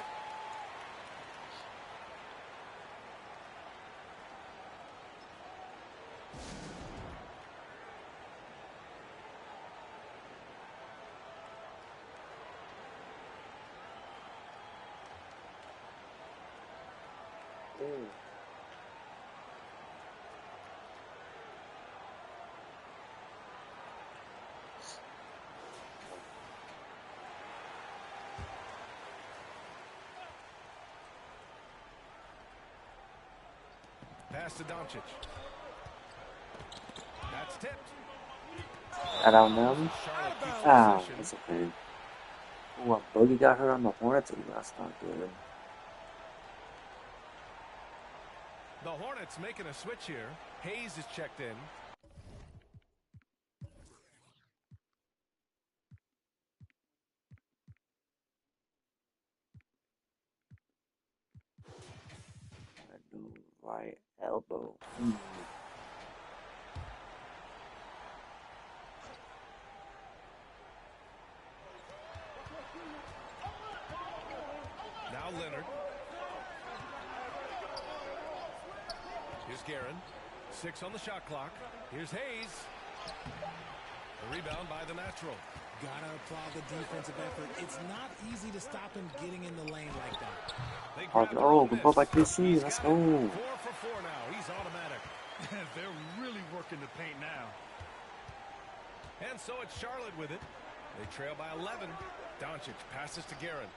Pass to Doncic. That's tipped. I don't know. Charlotte rebound Ah, position. that's okay. Oh, Boogie got hurt on the Hornets. Ooh, that's not good. The Hornets making a switch here. Hayes is checked in. Right elbow. Now Leonard. Here's Guerin. 6 on the shot clock. Here's Hayes. The rebound by the natural. Gotta applaud the defensive effort. It's not easy to stop him getting in the lane like that. Oh, good ball by KC. Let's go. 4 for 4 now. He's automatic. They're really working the paint now. And so it's Charlotte with it. They trail by 11. Doncic passes to Guerin.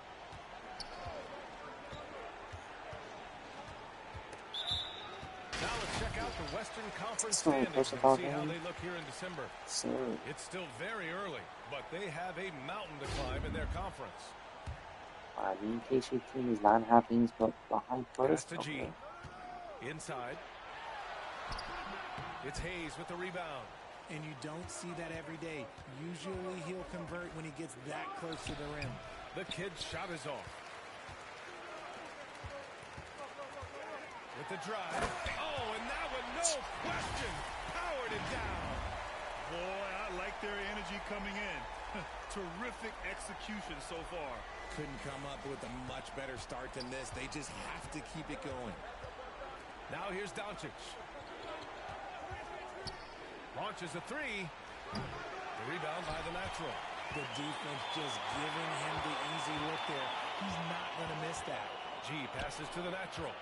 Now let's check out the Western Conference standings and see how they look here in December. It's still very early, but they have a mountain to climb in their conference. I mean, KC team is 9.5 games but behind first. Pass to G. Inside. It's Hayes with the rebound. And you don't see that every day. Usually he'll convert when he gets that close to the rim. The kid's shot is off. With the drive. Oh, and that one, no question, powered it down. Boy, I like their energy coming in. Terrific execution so far. Couldn't come up with a much better start than this. They just have to keep it going. Now here's Doncic. Launches a 3. The rebound by the natural. The defense just giving him the easy look there. He's not going to miss that. G passes to the natural.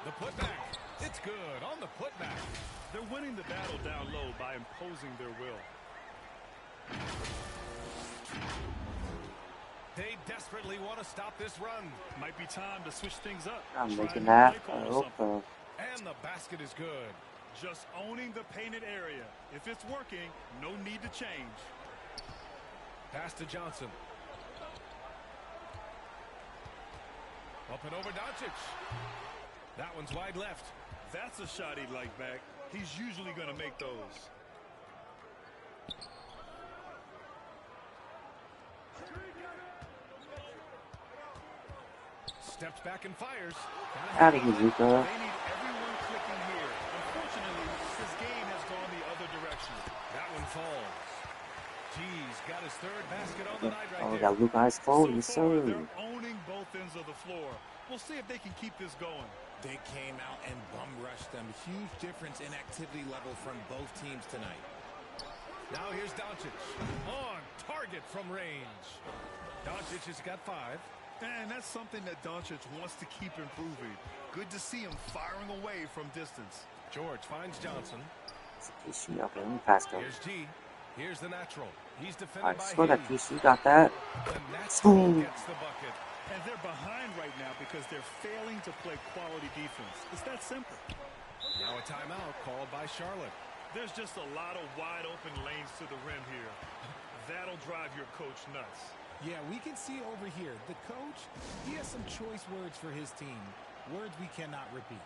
The putback. It's good on the putback. They're winning the battle down low by imposing their will. They desperately want to stop this run. Might be time to switch things up. I'm making that. And the basket is good. Just owning the painted area. If it's working, no need to change. Pass to Johnson. Up and over Doncic. That one's wide left. That's a shot he'd like back. He's usually going to make those. Steps back and fires. Out of here, Luka. They need everyone clicking here. Unfortunately, this game has gone the other direction. That one falls. G's got his third basket on the night right there. Oh, got Luka Ice Cold, yes sir. They're owning both ends of the floor. We'll see if they can keep this going. They came out and bum rushed them. Huge difference in activity level from both teams tonight. Now here's Doncic. On target from range. Doncic has got 5. And that's something that Doncic wants to keep improving. Good to see him firing away from distance. George finds Johnson. KC, okay, let me pass him. Here's G. Here's the natural. He's defended by score that KC, got that. The natural gets the bucket. And they're behind right now because they're failing to play quality defense. It's that simple. Now a timeout called by Charlotte. There's just a lot of wide open lanes to the rim here. That'll drive your coach nuts. Yeah, we can see over here, the coach, he has some choice words for his team. Words we cannot repeat.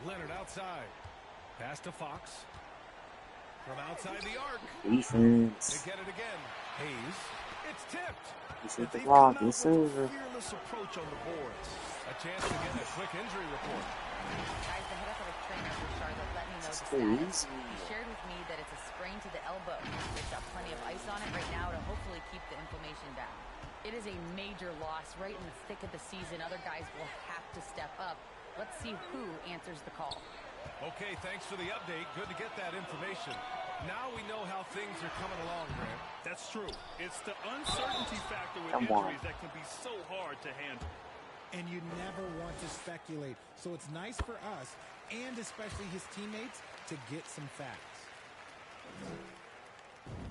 Leonard outside. Pass to Fox. From outside the arc. Defense. They get it again. Hayes It's tipped. You shoot the block, yes sir. Fearless approach on the boards. A chance to get a quick injury report. Guys, the head athletic trainer for Charlotte let me know the status. He shared with me that it's a sprain to the elbow. They've got plenty of ice on it right now to hopefully keep the inflammation down. It is a major loss right in the thick of the season. Other guys will have to step up. Let's see who answers the call. Okay, thanks for the update. Good to get that information. Now we know how things are coming along, Grant. That's true. It's the uncertainty factor with injuries that can be so hard to handle. And you never want to speculate. So it's nice for us, and especially his teammates, to get some facts.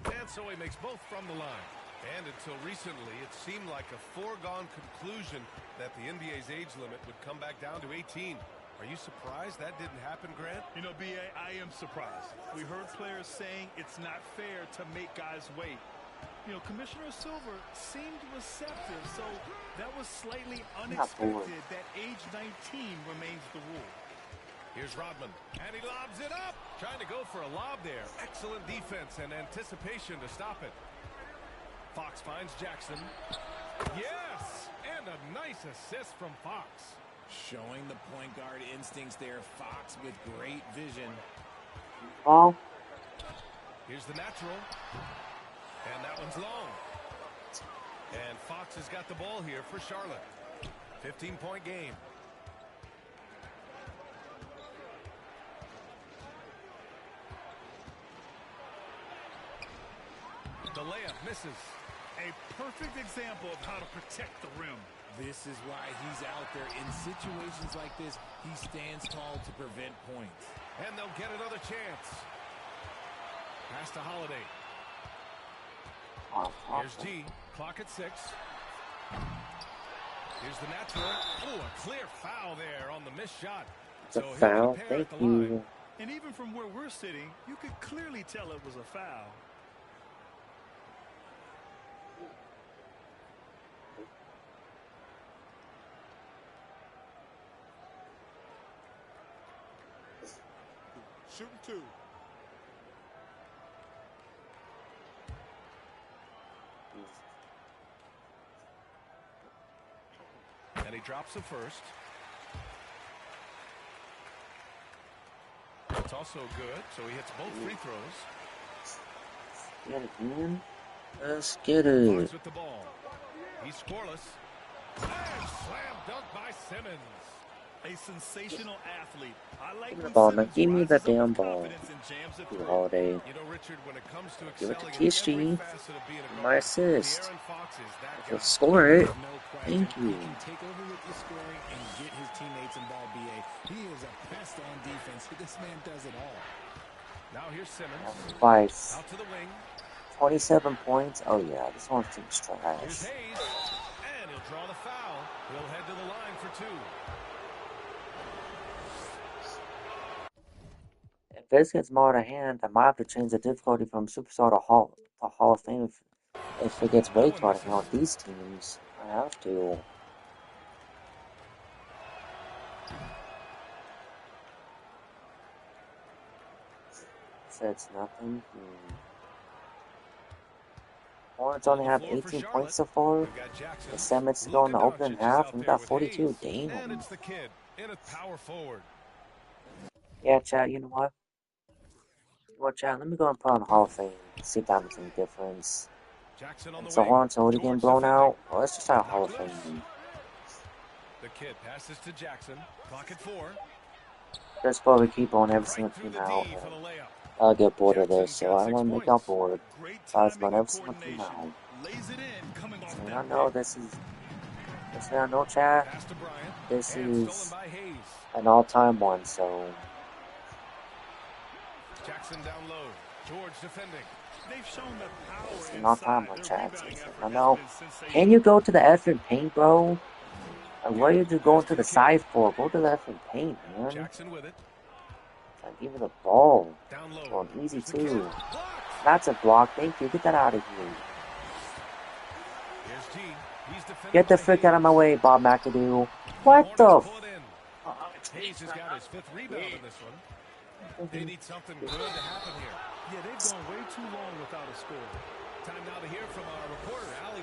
And so he makes both from the line. And until recently, it seemed like a foregone conclusion that the NBA's age limit would come back down to 18. Are you surprised that didn't happen, Grant? You know, B.A., I am surprised. We heard players saying it's not fair to make guys wait. You know, Commissioner Silver seemed receptive, so that was slightly unexpected that age 19 remains the rule. Here's Rodman, and he lobs it up. Trying to go for a lob there. Excellent defense and anticipation to stop it. Fox finds Jackson. Yes! And a nice assist from Fox. Showing the point guard instincts there. Fox with great vision. Ball. Here's the natural. And that one's long. And Fox has got the ball here for Charlotte. 15-point game. The layup misses. A perfect example of how to protect the rim. This is why he's out there. In situations like this, he stands tall to prevent points. And they'll get another chance. Pass to Holiday. Here's G. Clock at 6. Here's the natural. Oh, a clear foul there on the missed shot. It's a foul. Thank you. And even from where we're sitting, you could clearly tell it was a foul. Shooting 2. And he drops the first. It's also good, so he hits both free throws. Get it, man. Let's get it. Fox with the ball. He's scoreless. And slam dunk by Simmons. A sensational athlete. I like give me the ball, man. Give me the damn ball. Holiday. You know, Richard, when it comes to give it to TSG. My assist. He'll score it. Thank you. He can take over with the scoring and get his teammates involved, B.A. He is a pest on defense. This man does it all. Now here's Simmons. Twice. Out to the wing. 27 points. Oh yeah, this one seems trash. Here's Hayes. And he'll draw the foul. He'll head to the line for 2. If this gets more out of hand, I might have to change the difficulty from Superstar to Hall of Fame. If it gets way too out of hand with these teams, I have to. Says nothing. Hornets only have 18 points so far. The 7 minutes to go in the opening half, and we got 42. Damn. And it's the kid in a power forward. Yeah, chat, you know what? Well, chat, let me go and put on Hall of Fame. See if that makes any difference. So Hornets already getting blown out. Well, let's just try Hall of Fame. The kid passes to Jackson. Clock at 4. Just probably keep on every single team out. I'll get bored of this, so I don't want to make up bored. So I was about every single team out. And I know this is I know, chat. This is an all-time one, so. Jackson down low. George defending. They've shown the power. It's an all-time one, chat. I know. Can you go to the effing paint, bro? And what are you just going to the side for? Go to the effing paint, man. Jackson with it. I give you the ball. Down low. Going easy too. That's a block. Thank you. Get that out of here. Here's G. He's get the frick out of my way, Bob McAdoo. What the? Hayes has got his 5th rebound in this one. They need something good to happen here. Yeah, they've gone way too long without a score. Time now to hear from our reporter, Alex.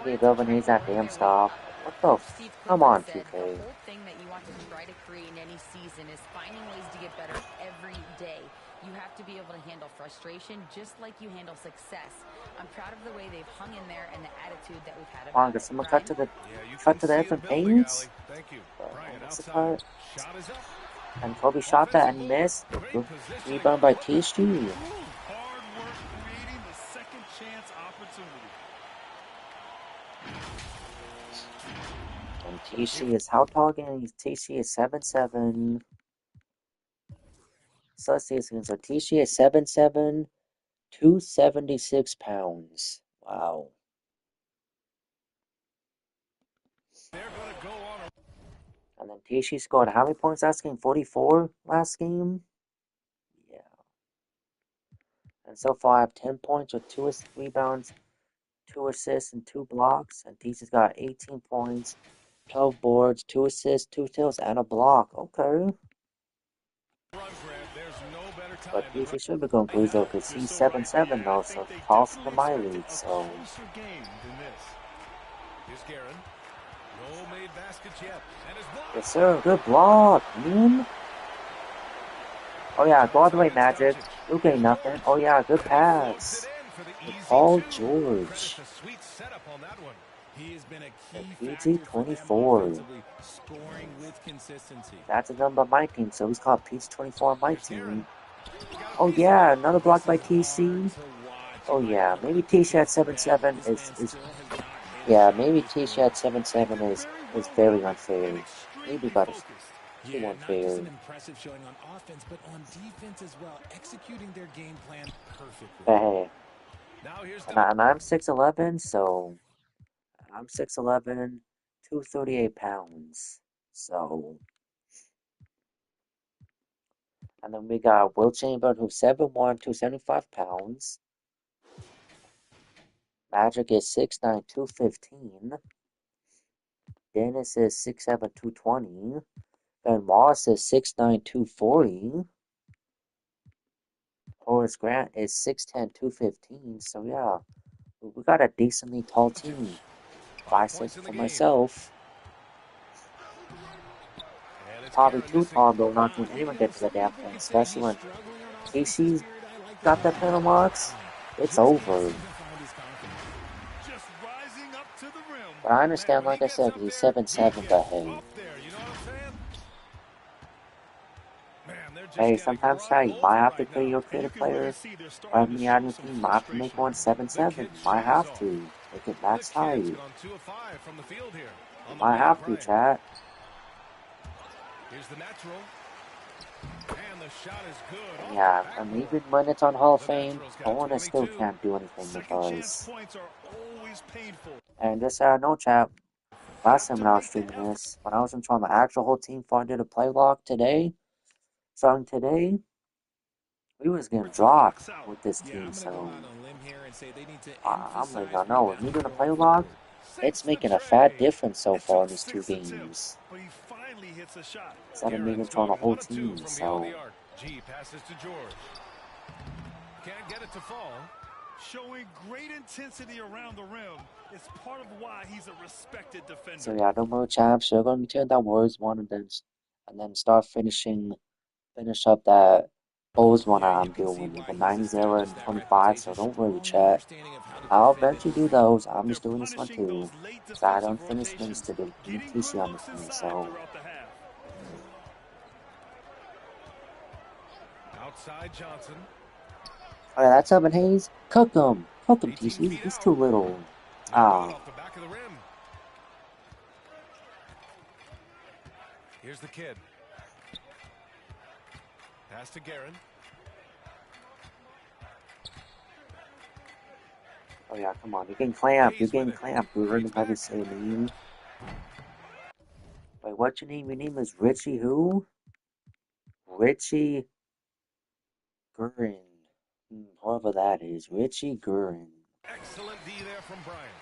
gave Elvin Hayes that damn stop. What the f? Come on, 2K. The whole thing that you want to try to create in any season is finding ways to get better every day. You have to be able to handle frustration just like you handle success. I'm proud of the way they've hung in there and the attitude that we've had about it. Someone cut to the Evan Hayes. Thank you. What's the cut? And Kobe shot that and missed. Good rebound by TSG. Hard work creating the second chance opportunity. And TC is how tall again? TC is 7'7". So let's see this again. So TC is 7'7", 276 pounds. Wow. And then TC scored how many points last game? 44 last game? Yeah. And so far I have 10 points with 2 rebounds, 2 assists, and 2 blocks. And TC's got 18 points, 12 boards, 2 assists, 2 steals, and a block. Okay. But TC should be going bruised though, because he's 7'7" though, so tallest in my league, so. Yes, sir. Good block, man. Oh, yeah. Go all the way, Magic. Luke ain't nothing. Oh, yeah. Good pass. Paul George. He has been a key PG24. scoring with consistency. That's a number on my team, so he's called PG24 on my team. Oh, yeah. Another block by TC. Oh, yeah. Maybe TC at 7'7" is yeah, maybe TC at 7'7" is very unfair. Maybe about too unfair. An impressive showing on offense, but on defense as well, executing their game plan perfectly. Hey, and I'm 6'11", so I'm 6'11", 238 pounds. So, and then we got Will Chamberlain, who's 7'1", 275 pounds. Magic is 6'9", 215. Dennis is 6'7", 220. Ben Wallace is 6'9", 240. Horace Grant is 6'10", 215. So yeah, we got a decently tall team. 5'6" for myself. Probably too tall, though, not to even get to the damn thing, especially when KC's got that penalty marks. It's over. But I understand, like I said, because he's 7'7", but hey. Hey, sometimes you might have to play your creative player. Or have me out of your team, might have to make one 7'7". Might have to. Make it max height. You might have to, chat. Here's the natural. And the shot is good. Yeah, and even when it's on Hall of Fame, Owen still can't do anything with us. And just no chat. Last time when I was streaming this, when I was in trying the actual whole team funded a play lock today, starting today, we was getting dropped with this team, so I'm letting y'all know, with me doing a play lock, it's making a fat difference so far in these 2 games. Instead of me controlling the whole team, so. G passes to George. Can't get it to fall. Showing great intensity around the rim. It's part of why he's a respected defender. So yeah, no more champs. So we're going to be tearing down Warriors 1 and then start finish up that Bulls one I'm doing with the 90s era and 25. So don't worry, chat. I'll eventually do those. I'm just doing this one too. So I don't finish things to do TC on the team. So. Outside Johnson. Oh yeah, that's Evan Hayes. Cook him, TC. He's too little. Off the back of the rim. Here's the kid. Pass to Guerin. Oh yeah, come on. You're getting clamped. You're getting clamped. We're going to say name. Wait, what's your name? Your name is Richie who? Richie Guerin. Whoever that is. Richie Guerin. Excellent D there from Bryant.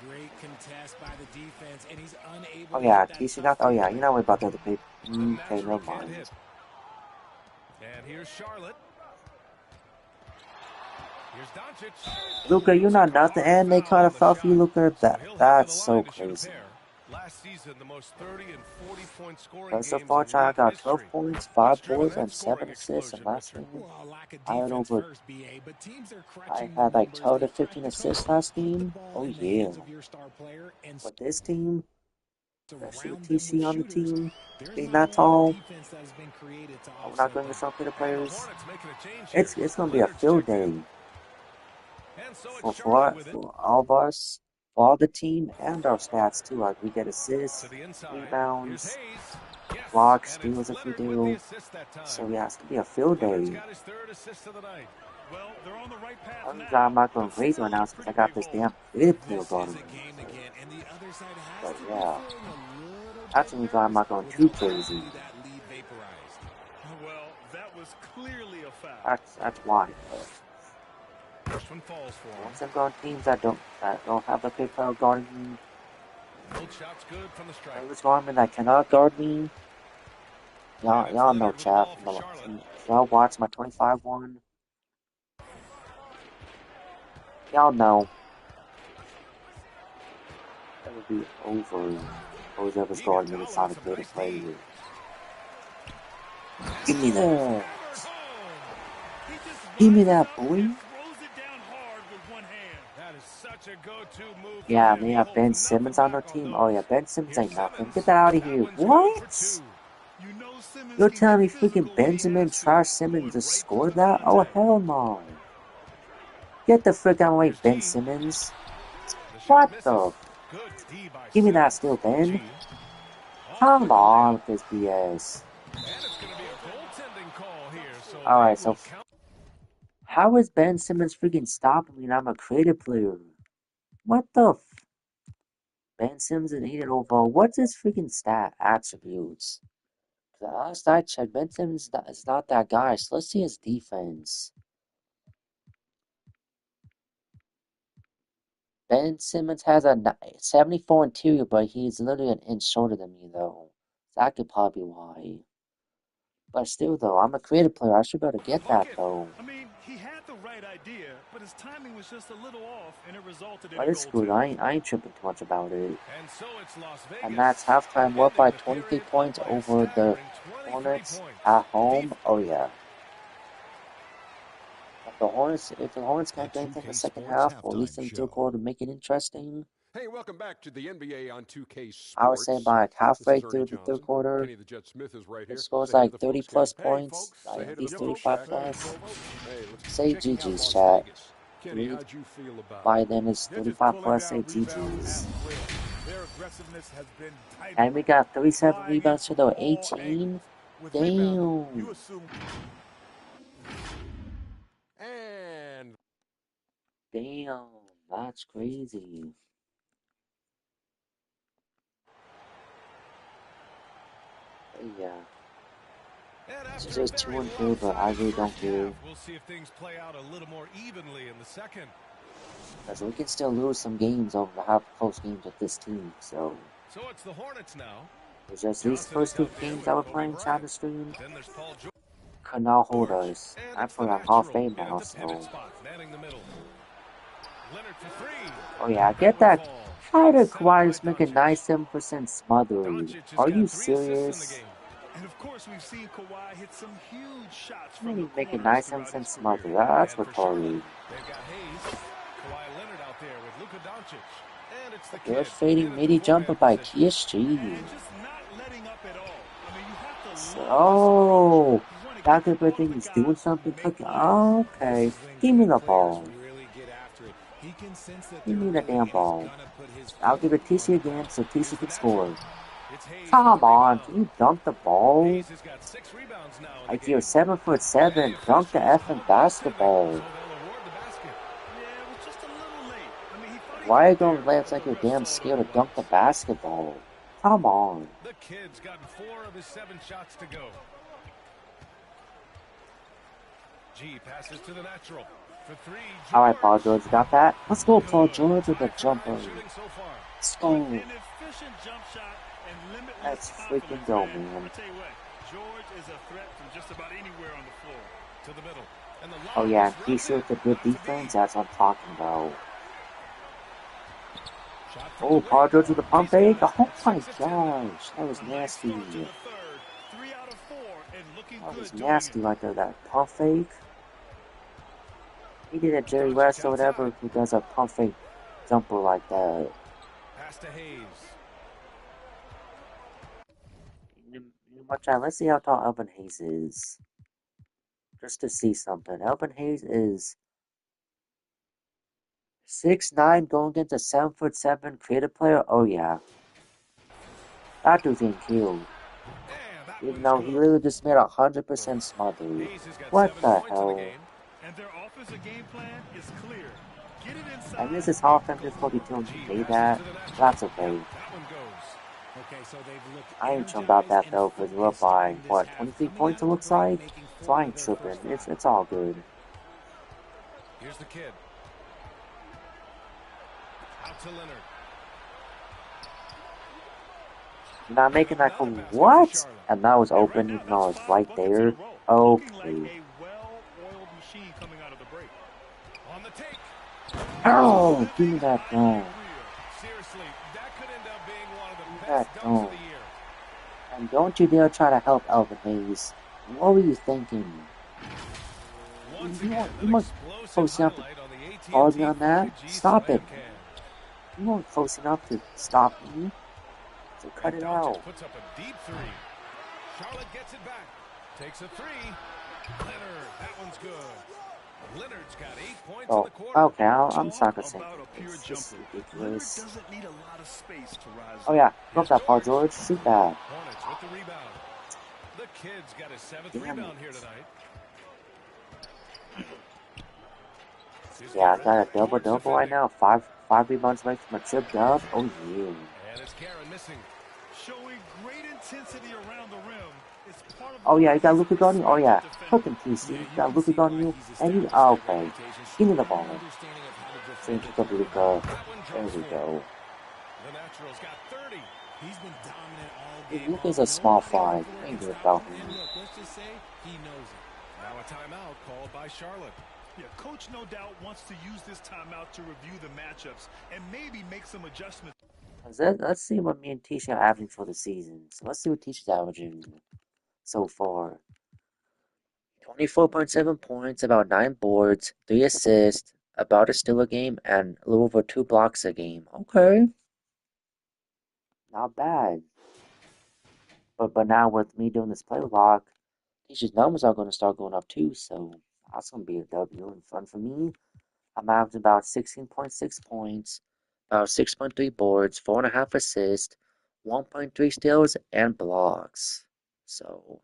Great contest by the defense, and he's unable to yeah, TC got. Oh yeah, you know what about the other pick. Okay, never mind. And here's Charlotte. Luka, you're not nothing, and they caught a foul for you, Luka. That's so crazy. Last season, the most 30 and 40-point scoring games So far, I in got league 12 history. points, 5 Driven boards, that and 7 scoring assists in explosion, last Richard. game. Well, lack of I had defense over. first, BA, but teams are I crunching the had like numbers. 12 They to 15 practically assists last put the game. ball Oh in the yeah. hands of your star player and With this team, especially with surround them with TC on the shooters. team, There's being not a that lot of tall, defense that has been created to we're not offset going to that. some the And the players. Hornets making a change here. It's gonna be a Leonard's field checked day in. And so it's for Charlotte with it. all of us, for all the team, and our stats too. Like we get assists, To the inside. Here's rebounds, Hayes. Yes. blocks, And it's steals if we Leonard with the do. assist that time. So yeah, it's gonna be a field Leonard's day. got his third assist of the night. Well, they're on the right path Only now, guy I'm not going but crazy still right now in a is because I pretty got big this hole. damn creative player This guarding is a me. game again, and the other side has But to be yeah, feeling a little that's bit the reason I'm nervous not going with too how crazy. quickly that lead vaporized. Well, that was clearly a foul. That's why. First one falls for him. Once I'm going teams that don't have the creative player guarding me, Both shots good from the strike. players guarding me that cannot guard me. Y'all know, chat. Y'all watch my 25 one. Y'all know. That would be over. Whoever's guarding me, it's not a creative player. Give me that. Give me that, boy. Yeah, and they have Ben Simmons on their team. Oh yeah, Ben Simmons ain't nothing. Get that out of here. What? You're telling me freaking Benjamin Trash Simmons just scored that? Oh hell no. Get the frick out of the way, Ben Simmons. What the? Give me that still, Ben. Come on with this BS. Alright, so how is Ben Simmons freaking stopping me and I'm a creative player? What the f? Ben Simmons an 8 overall. What's his freaking stat attributes? Last I checked, Ben Simmons is not that guy, so let's see his defense. Ben Simmons has a 74 interior, but he's literally an inch shorter than me, though. So that could probably be why. But still, though, I'm a creative player. I should be able to get that, though. I mean, he had the right idea, but his timing was just a little off, and it resulted in But a it's goal good. too. I ain't tripping too much about it. And so it's Las Vegas. And that's halftime. We're up by 23 points over the Hornets at home. Oh, yeah. If the Hornets can't do anything in the second half, or at least in the third quarter to make it interesting, Hey, welcome back to the NBA on 2K Sports. I would say by like halfway through the third quarter, Kenny the Jet Smith is right here. it scores Say hey like to the 30 folks, plus Kenny. points, Hey, like say at hey least to the 35 folks, plus. Hey, let's Say checking out GG's, Las chat. Vegas. Kenny, how'd you feel about By it? then it's They're just 35 pulling plus. Say down rebounds GG's. at will. Their aggressiveness has been And we got 37 flying in rebounds to from the all 18. angles. With rebounding, you Damn. assume. And Damn. That's crazy. Yeah. This is just 2 and 3, but I really don't care. We'll see if things play out a little more evenly in the second. Because we can still lose some games over the half close games with this team, so. So it's the Hornets now. It's just these first 2 games that we're playing China stream could not hold us. I put on half fame now, so. Oh yeah, get that. How did Kawhi just make a 97% smothery? Are you serious? And of course, we've seen Kawhi hit some huge shots How from did the he make a corners throughout 97% his smothery? career. That's And for Charlotte, retarded. they've got Hayes, Kawhi Leonard out there with Luka Doncic. And it's the Good kid fading in at midi the jumper forehand by position. PSG. And just not letting up at all. I mean, you have to love this Oh, approach. You want to that get the good ball to thing the he's guys doing who something. make plays. Oh, This okay. is when Give me good the players ball. really get after it. He can sense that Give they're me the ready damn and he's ball. gonna put his I'll foot give it on TC the again pedal. so Here's TC the can natural. score. It's Hayes Come with the on, rebound. can you dunk the ball? Hayes has got 6 rebounds now in the Like game. you're 7'7", And the dunk the officials effing called the extending, basketball. so they'll award the basket. Yeah, it was just a little late. I mean, he thought he Why are got you there, going layups but like the you're ref damn saw it scared to dunk the otherwise. basketball? Come on. The kid's gotten 4 of his 7 shots to go. G passes to the natural. For 3, George. Alright, Paul George, you got that? Let's go, Paul George, with the Tie for jumper. nine shooting so far. Let's With go. an efficient jump shot and limitless Let's confidence, freaking go, man. man. I tell you what, George is a threat from just about anywhere on the floor. To the middle. Oh yeah, TC with the good defense, that's what I'm talking about. Oh, Paul George with the pump fake? Oh my gosh, that was nasty. That was nasty right there, that pump fake. He did a Jerry West or whatever who does a pump fake jumper like that. Pass to Hayes. Let's see how tall Elvin Hayes is. Just to see something. Elvin Hayes is 6'9", going against a 7'7" creative player. Oh yeah. That dude's getting killed. Even though he literally just made 100% smothered. What the hell? And their offensive game plan is clear. Get it inside. And this is half-time just 42 and you made that. That's okay. I ain't tripping about that though, because we're up by, what, 23 points it looks like? So I ain't tripping. It's all good. Here's the kid. Out to Leonard. Not making that call. What? And that was open, even though it's right there. Okay. Oh, give me that dome. Give me that dome. And don't you dare try to help Elvin Hayes. What were you thinking? You must close enough to follow me on that? Stop it. You weren't close enough to stop me. So cut it out. Puts up a deep three. Charlotte gets it back. Takes a three. Leonard, that one's good. Leonard's got 8 points in the quarter. Okay, I'm just not gonna say it's just ridiculous. Oh yeah, drop that ball, George. Shoot that. Hornets with the rebound. The kid's got his 7th rebound here tonight. Yeah, I got a double-double right now. Five rebounds away from a trip dub. Oh yeah. And it's Karen missing. Showing great intensity around the rim. It's part of Oh yeah, you got Luka on you? Oh yeah. Cooking TC. You got Luka on you? And you okay. Give me the ball. So you pick up Luka. There we go. The Naturals got 30. He's been dominant all game. Luka's a small fry. Ain't good about him. Let's just say he knows it. Now a timeout called by Charlotte. Yeah, coach no doubt wants to use this timeout to review the matchups and maybe make some adjustments. Let's see what me and Tisha are averaging for the season. So let's see what Tisha's averaging so far. 24.7 points, about 9 boards, 3 assists, about a steal a game, and a little over 2 blocks a game. Okay. Not bad. But now with me doing this play lock, Tisha's numbers are going to start going up too, so that's going to be a W and fun for me. I'm averaging about 16.6 points, about 6.3 boards, 4.5 assists, 1.3 steals, and blocks. So,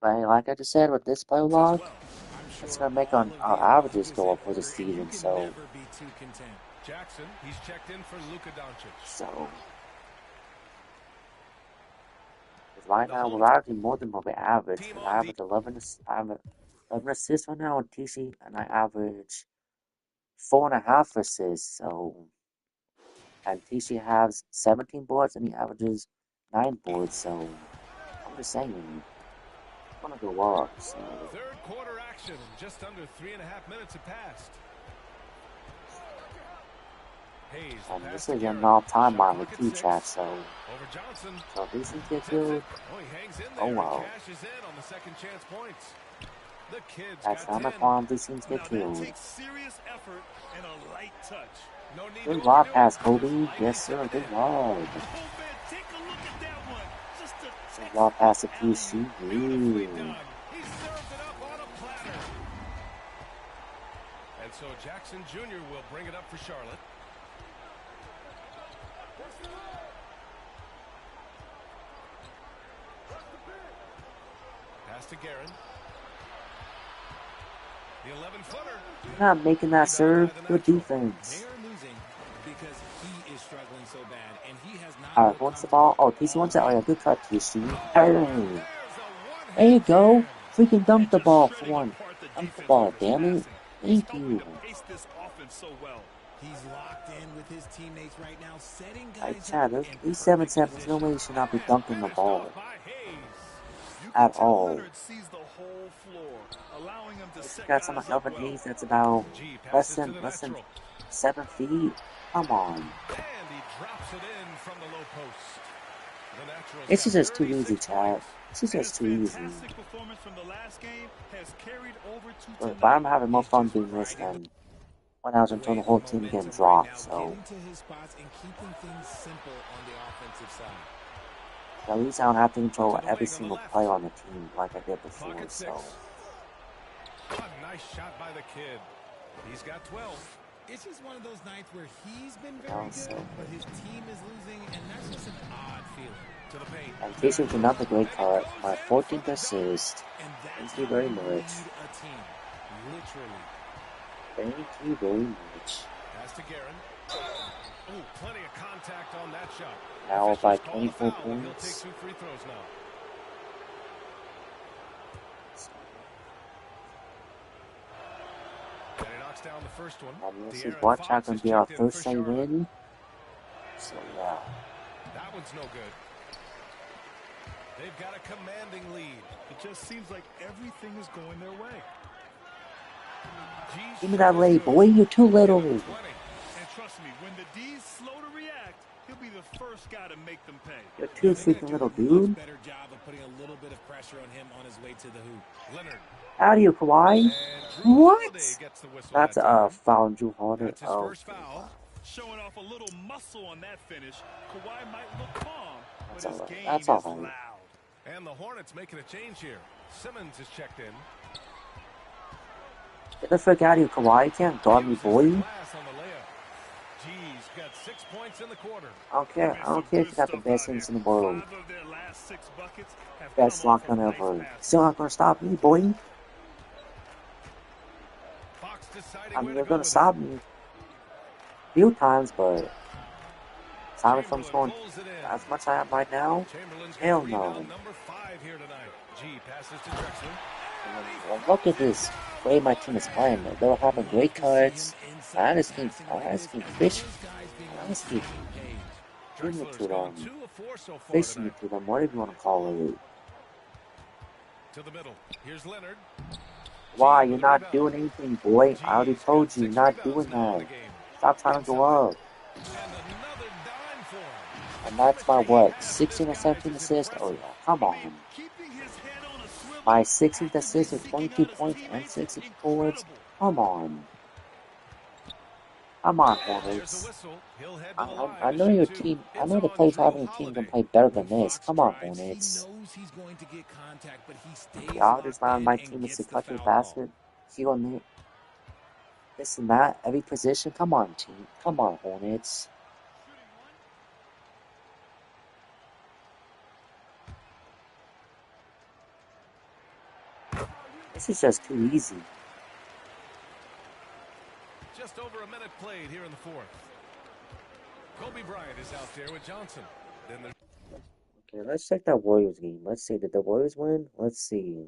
like I just said, with this play log, it's going to make our averages go up for the season. So, Jackson, he's checked in for Luka Doncic. So, right now we're averaging more than what we average. I average 11 assists right now on TC, and I average 4.5 assists. So, and TC has 17 boards, and he averages 9 boards. So, I'm just saying, it's gonna go up. So. Third quarter action, just under 3.5 minutes have passed. Hayes, and this is an all-time mine with two chats, so these things get good. Oh wow. That's not my farm, these things get killed. Good lob pass, Kobe. Yes, sir, good lob. Good lob pass to PC. And so Jackson Jr. will bring it up for Charlotte. Pass to Guerin. The 11-footer. Not making that serve. Good defense. Alright, wants the ball. Oh, TC wants it. Oh yeah, good cut, TC. Hey. There you go. Freaking dump the ball for one. Dump the ball, damn it. Thank you. He's locked in with his teammates right now, setting I guys chat, these 7-7s, no way you should not be dunking the ball. at all. Sees the whole floor, allowing him to If you set got guys someone up Elvin well. Hayes that's about less than 7 feet, come on. And he drops it in from the low post. The Naturals This is got just too easy, 36 chat. points. This is just too easy. Performance from the last game has carried over to But I'm having more fun doing this than when I was until the whole team getting dropped, so. Getting to his spots and keeping things simple on the offensive side. At least I don't have to control every single player on the team like I did before, so. A nice shot by the kid. He's got 12. It's just one of those nights where he's been very good, but his team is losing, and that's just an odd feeling. To the paint. And Casey with another great cut, my 14th assist. Thank you very much. Literally. Thank you very much. Pass to Guerin. Oh, plenty of contact on that shot. Now by Officials call 24 a foul, and he'll points. take 2 free throws now. And he knocks down the first one. And this is watch out gonna be our first straight win. So yeah. That one's no good. They've got a commanding lead. It just seems like everything is going their way. Give me that late, boy. You're too little. And trust me, when the D's slow to react, he'll be the first guy to make them pay. You're too freaking little, dude. Better job of putting a little bit of pressure on him on his way to the hoop. Leonard. How do you, Kawhi? What? That's a foul on Drew Holiday. That's his first foul. Showing off a little muscle on that finish. Kawhi might look calm, but his game is loud. And the Hornets making a change here. Simmons is checked in. Get the frick out of here, Kawhi. You can't guard me, boy. G's got 6 points in the quarter. I don't care. I don't care if you got the best things in the world. Best lockdown ever. Still not gonna stop me, boy. I mean, they're gonna stop me a few times, but Simon from scoring as much as I am right now. Hell no. Look at this way my team is playing. They were having great cuts. I just keep fishing. I just keep doing it to them. Fishing it to them, whatever you want to call it. To the middle. Here's Leonard. Why? You're not doing anything, boy. I already told you, you're not doing that. Stop trying to go up. And that's my what? 16 or 17 assists? Oh yeah, come on. My 16th assist with 22 points and 6 boards? Come on. Come on, Hornets. I know your team, I know the players having a team can play better than this. Come on, Hornets. Y'all just allowing my team to cut the basket, heal on it. This and that, every position. Come on, team. Come on, Hornets. This is just too easy. Just over a minute played here in the fourth. Kobe Bryant is out there with Johnson. Then there's Okay, let's check that Warriors game. Let's see, did the Warriors win? Let's see.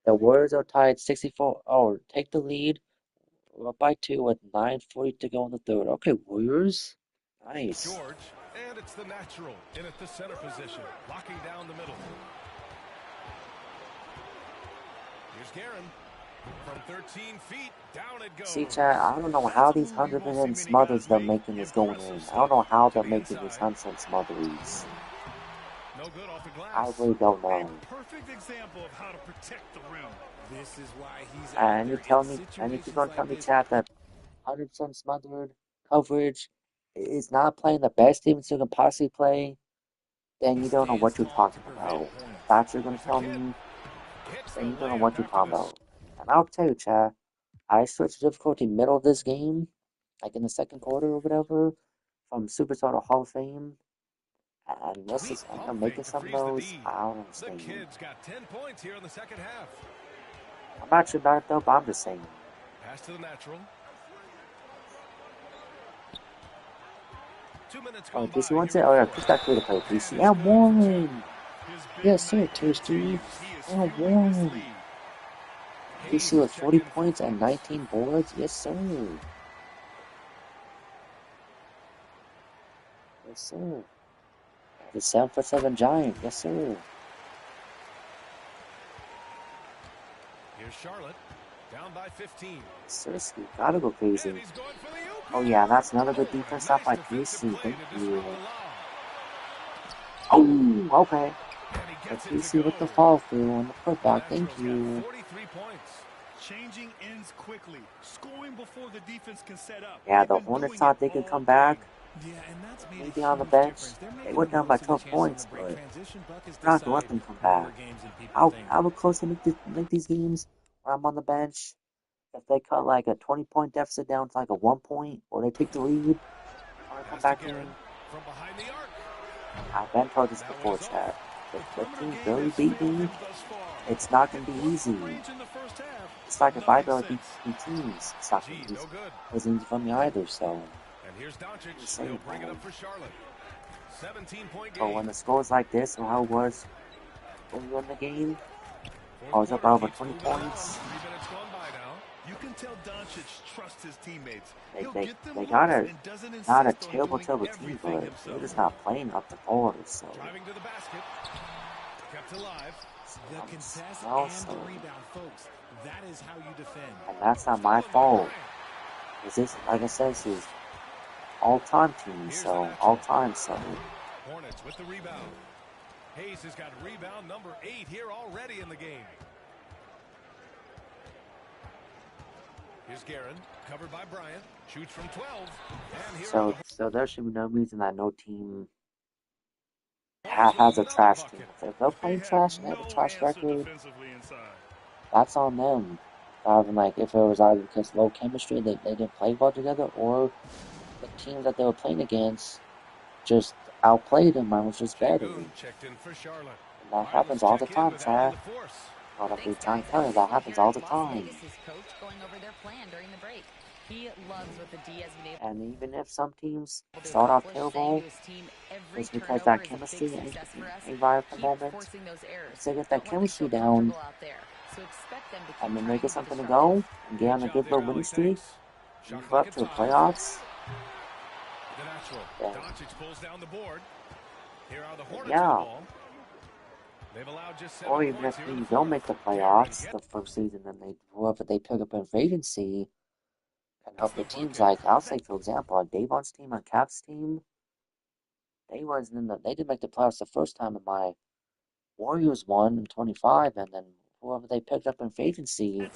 The Warriors are tied 64. Oh, take the lead. We're up by 2 with 9:40 to go in the third. Okay, Warriors. Nice. George, and it's the natural in at the center position, locking down the middle. Here's Guerin. From 13 feet, down it goes. See, chat, I don't know how these 100% smothers they're making this going in. I don't know how they're making these 100% smothers. No good off the glass. I really don't know. Perfect example of how to protect the rim. This is why he's And you're telling me, and if you're going to tell me, chat, that 100% smothered coverage is not playing the best defense you can possibly play, then you don't know what you're talking about. That's what you're going to tell me, then you don't know what you're talking about. And I'll tell you, chat, I switched difficulty middle of this game, like in the second quarter or whatever, from Superstar to Hall of Fame. And this is, I'm making some of those. I don't understand. The kid's got 10 points here in the second half. I'm not sure about it though, but I'm just saying. Pass to the natural. 2 minutes Oh, gone DC by. wants it? Oh yeah, push that through the play, DC. And one! Yes, sir, Toasty. And one! DC with 40 points and 19 boards? Yes, sir. Yes, sir. The 7'7" giant. Yes, sir. Here's Charlotte, down by 15. Seriously, gotta go crazy. Oh yeah, that's another good defense stop by Casey. Thank you. Oh, okay. But Casey with the fall through on the putback. Thank you. 43 points. Changing ends quickly, scoring before the defense can set up. Yeah, the Hornets thought they could come back. Yeah, and that's made Maybe a on the huge bench. difference. They're They making were the down by most of the 12 chances on points, the break. but Transition buckets we're not gonna let decide them come more back. games than people How think. close to make these games where I'm on the bench? If they cut like a 20-point deficit down to like a 1 point, or they take the lead, or come back in. From behind the arc. I've been told this before, chat. If the team really beat me, it's not gonna be easy. It's like if I go beat teams, it's not gonna be easy. It wasn't easy for me either, so. And here's Doncic. He'll bring it up for Charlotte. 17-point game. But when the score's like this, or how it was earlier in the game, I was up by over 20 points. 3 minutes gone by now. You can tell Doncic trusts his teammates. They got not a terrible team, but they're just not playing up the board, so. Driving to the basket. Kept alive. The contest and the rebound, folks. That is how you defend. And that's not my fault. This, like I said, this is all-time team, so all-time, so. Hornets with the rebound. Hayes has got rebound number 8 here already in the game. Here's Guerin, covered by Bryant. Shoots from 12. And So there should be no reason that no team has a trash team. If they're playing trash and they have a trash record, that's on them. Like if it was either because low chemistry, they didn't play well together, or the teams that they were playing against just outplayed them and was just better. And that happens all the time, Chad. Not every time, that happens all the time. He loves what the D has been able. And even if some teams start off terrible, it's because that chemistry ain't right at the moment. Once they get that chemistry down, and then they get something to go, and get on a good little winning streak, move up to the playoffs. Yeah. Yeah. Or even if you don't make the playoffs the first season, then whoever they pick up in free agency can help the teams. Like I'll say, for example, like Davon's team and Cap's team, they didn't make the playoffs the first time, and my Warriors won in 25, and then whoever they picked up in free agency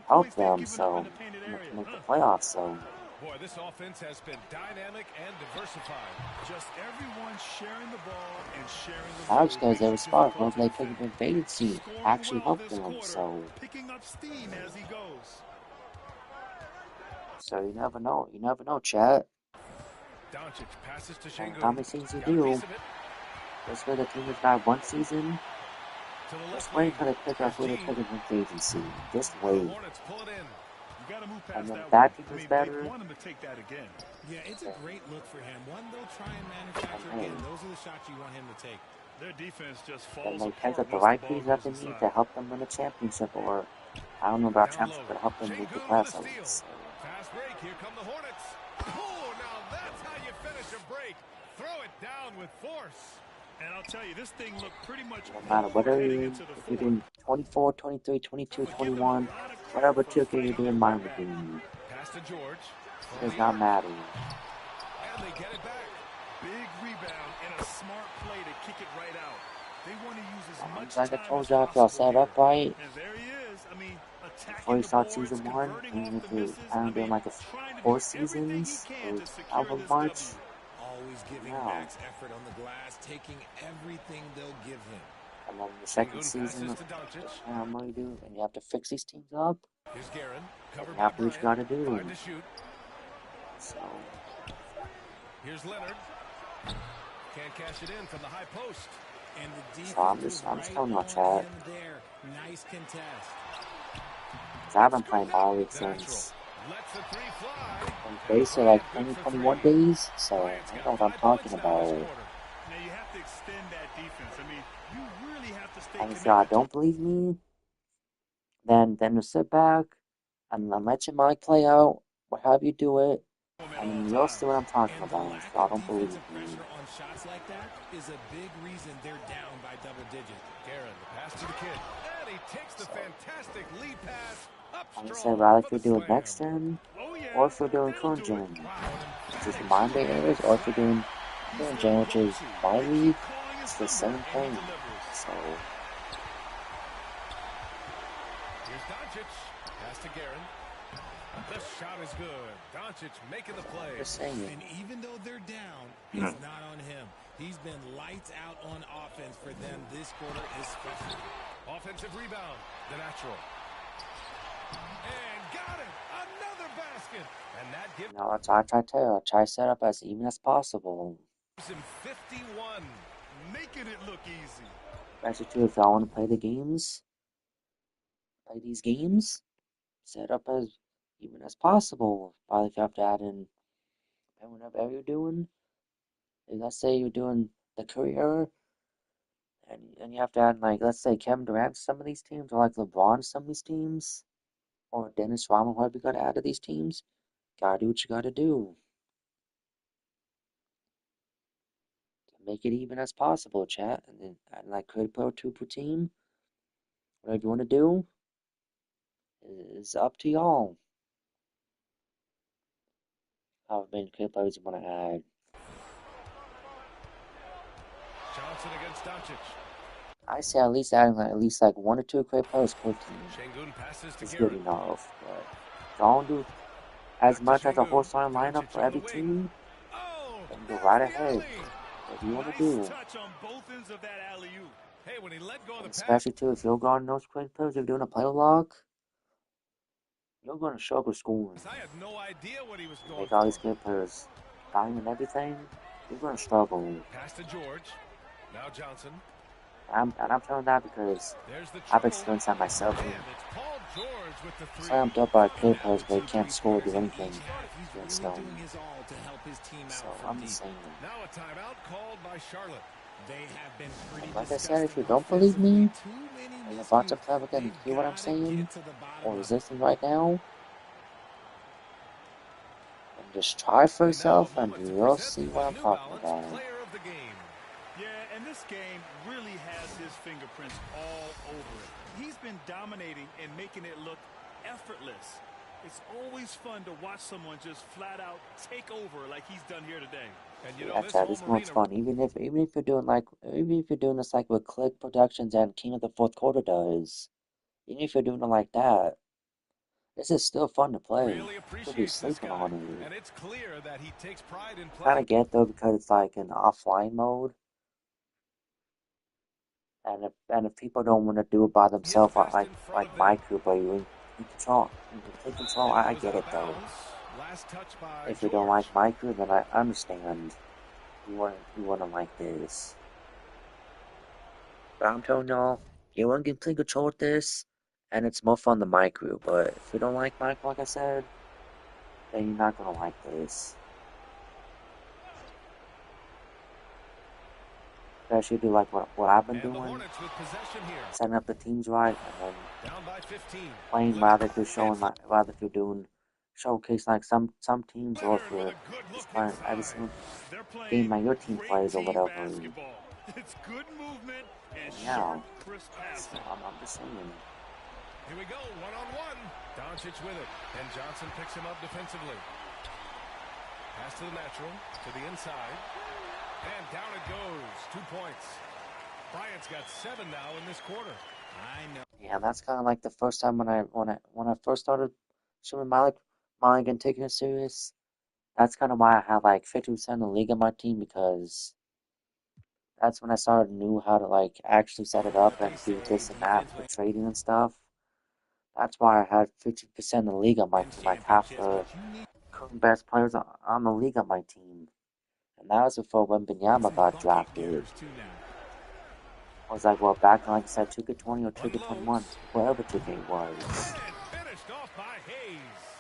helped them, so to make the playoffs. So. Boy, this offense has been dynamic and diversified. Just everyone sharing the ball and sharing the ball. That's because they were smart. Whoever they picked up in free agency actually helped them. So. Picking up steam as he goes. So you never know. You never know, chat. Doncic passes to Şengün. How many seasons you do? This way the team has got one season. Just wait until they pick up who they pick up in free agency. Just wait. And then that team is better. Yeah, it's a great look for him. One, they'll try and manufacture again. Those are the shots you want him to take. Their defense just And falls they pick apart. up the right pieces that they need to help them win a championship, or I don't know about championship, but help them move the class at least. Fast break. Here come the Hornets. Oh, now that's how you finish a break. Throw it down with force. And I'll tell you, this thing looked pretty much No matter whether if you're doing 24, 23, 22, 21, whatever 2K you're doing, mind the game. Pass to George. It does not matter. And they get it back. Big rebound and a smart play to kick it right out. They want to use as much Like I time told as y'all, if y'all possible set up here. right, And there he is. I mean, before you start season 1, and if you kind of doing like a 4 seasons, or however much, Always giving max effort on the glass, taking everything they'll give him. And then the second season, how much you do, and you have to fix these teams up. Here's Guerin, covered You have to do what you gotta do. 5 to shoot. So. Here's Leonard. Can't cash it in from the high post. And the So I'm just telling y'all, chat. Nice contest. I've been playing my league since basically like 2021 days, so I know what I'm talking about. Now you have to extend that defense. I mean, you really have to stay And if y'all don't believe me, then just sit back and let your mind play out, or have you do it, I mean, you'll see what I'm talking about, so I don't believe me. Pressure on shots like that is a big reason they're down by double digits. Guerin, the pass to the kid. And he takes the fantastic lead pass up I'm gonna say strong rather if for you're the doing slam. next gen, Oh, yeah, or if you're doing that'll current do it. gen, Wow, which is the an modern day emphatic areas, or if you're slam. doing He's current their gen, which is go-to. my They keep league, calling his it's the number, same and he thing. delivers. So, Here's Doncic. Pass to Guerin. The shot is good. Doncic making the play. just saying. And even though they're down, it's not on him. He's been lights out on offense for them this quarter especially. Offensive rebound. The natural. And got it. Another basket. And that gives No, that's what I try to tell you. I try to set up as even as possible. him 51. Making it look easy. Especially too, if y'all want to play the games, play these games, set up as even as possible. Probably if you have to add in whatever you're doing. Let's say you're doing the career, and you have to add, like, let's say Kevin Durant to some of these teams, or like LeBron to some of these teams, or Dennis Rodman, whoever you got to add to these teams. Gotta do what you gotta do to make it even as possible, chat. And then add like create player two per team. Whatever you want to do is up to y'all. However many create players you want to add. Johnson against Doncic. I say at least adding like, at least like 1 or 2 create players per team Şengün passes to is good Guerin. enough. But don't do as Back much to as a Şengün. whole starting lineup Doncic for on every the wing. team. Oh, And go there's right the ahead. alley. Whatever you want to Nice do. touch on both ends of that alley-oop. Hey, when he let go of And the pass. especially too, if you're guarding those create players, if you're doing a play lock, you're going to struggle scoring. I had no idea what he was You going make all for. these create players dying and everything, you're going to struggle. Pass to George. Now Johnson. I'm telling that because There's the I've trouble. experienced that myself. And it's Paul George with the three. Slammed up by create Now players with where 2 they can't score or do three-pointers in anything each half, he's against really them. doing his all to help his team So out from I'm deep. saying. Now a timeout called by Charlotte. They have been pretty Like I said, if you disgusting don't believe me, offensively. Too many and you're about to miscues. play again and They've hear what I'm got to saying, get to the bottom or of is it. listening right now, and just try for And now yourself, a and moment to you'll present see the what I'm New talking Balance about. player of the game. Yeah, and this game really has his fingerprints all over it. He's been dominating and making it look effortless. It's always fun to watch someone just flat out take over like he's done here today. And you know, Yeah, this Chad, home this one's arena. fun. Even if you're doing like, even if you're doing this like with Click Productions and King of the Fourth Quarter does, even if you're doing it like that, this is still fun to play. Really You'll be appreciates this sleeping guy. on it. And it's clear that he takes pride in Kind playing. of get though because it's like an offline mode, and if people don't want to do it by themselves, like my group, where you in control, in complete control, I get it though. Last touch by If you don't like my group, then I understand. You want to like this, but I'm telling y'all, you want to get complete control with this, and it's more fun than my group. But if you don't like my, like I said, then you're not gonna like this. Especially do like what I've been doing, setting up the teams right, and then playing rather if you're showing like rather if you're doing showcase like some teams, or if you're just playing every single game that your team plays or whatever. It's good movement and Yeah, sharp, crisp so passing. I'm just saying. Here we go, one-on-one. Doncic with it, and Johnson picks him up defensively. Pass to the natural, to the inside, and down it goes. 2 points. Bryant's got 7 now in this quarter. I know. Yeah, that's kind of like the first time when I first started showing my league and taking it serious. That's kind of why I had like 50% of the league on my team, because that's when I started knew how to like actually set it up and do this and that with trading and stuff. That's why I had 50% of the league on my team, like half the current best players on the league on my team. And that was before when Benyama got drafted. I was like, well, back in, like I said, 2K20 or 2K21, whatever 2K was.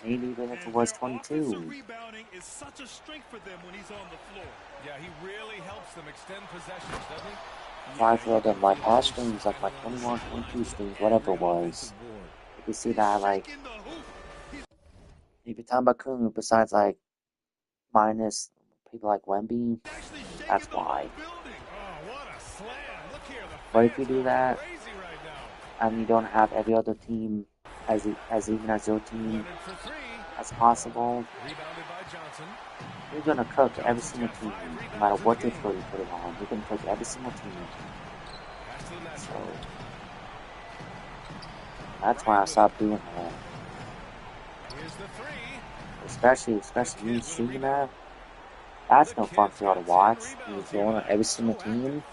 Maybe even if it was 22. Rebounding is such a strength for them when he's on the floor. Yeah, he really helps them extend possessions, doesn't he? Try for them, my past streams, like my 21, 22 streams, whatever it was. You can see that, like, if you're talking about Kung, besides, like, minus people like Wemby. That's why. But if you do that, and you don't have every other team as even as your team as possible, you're gonna cook every single team, no matter what difficulty you put it on. You're gonna cook every single team. So that's why I stopped doing that. Especially me seeing that. That's no fun for y'all to watch. You're going on every single team.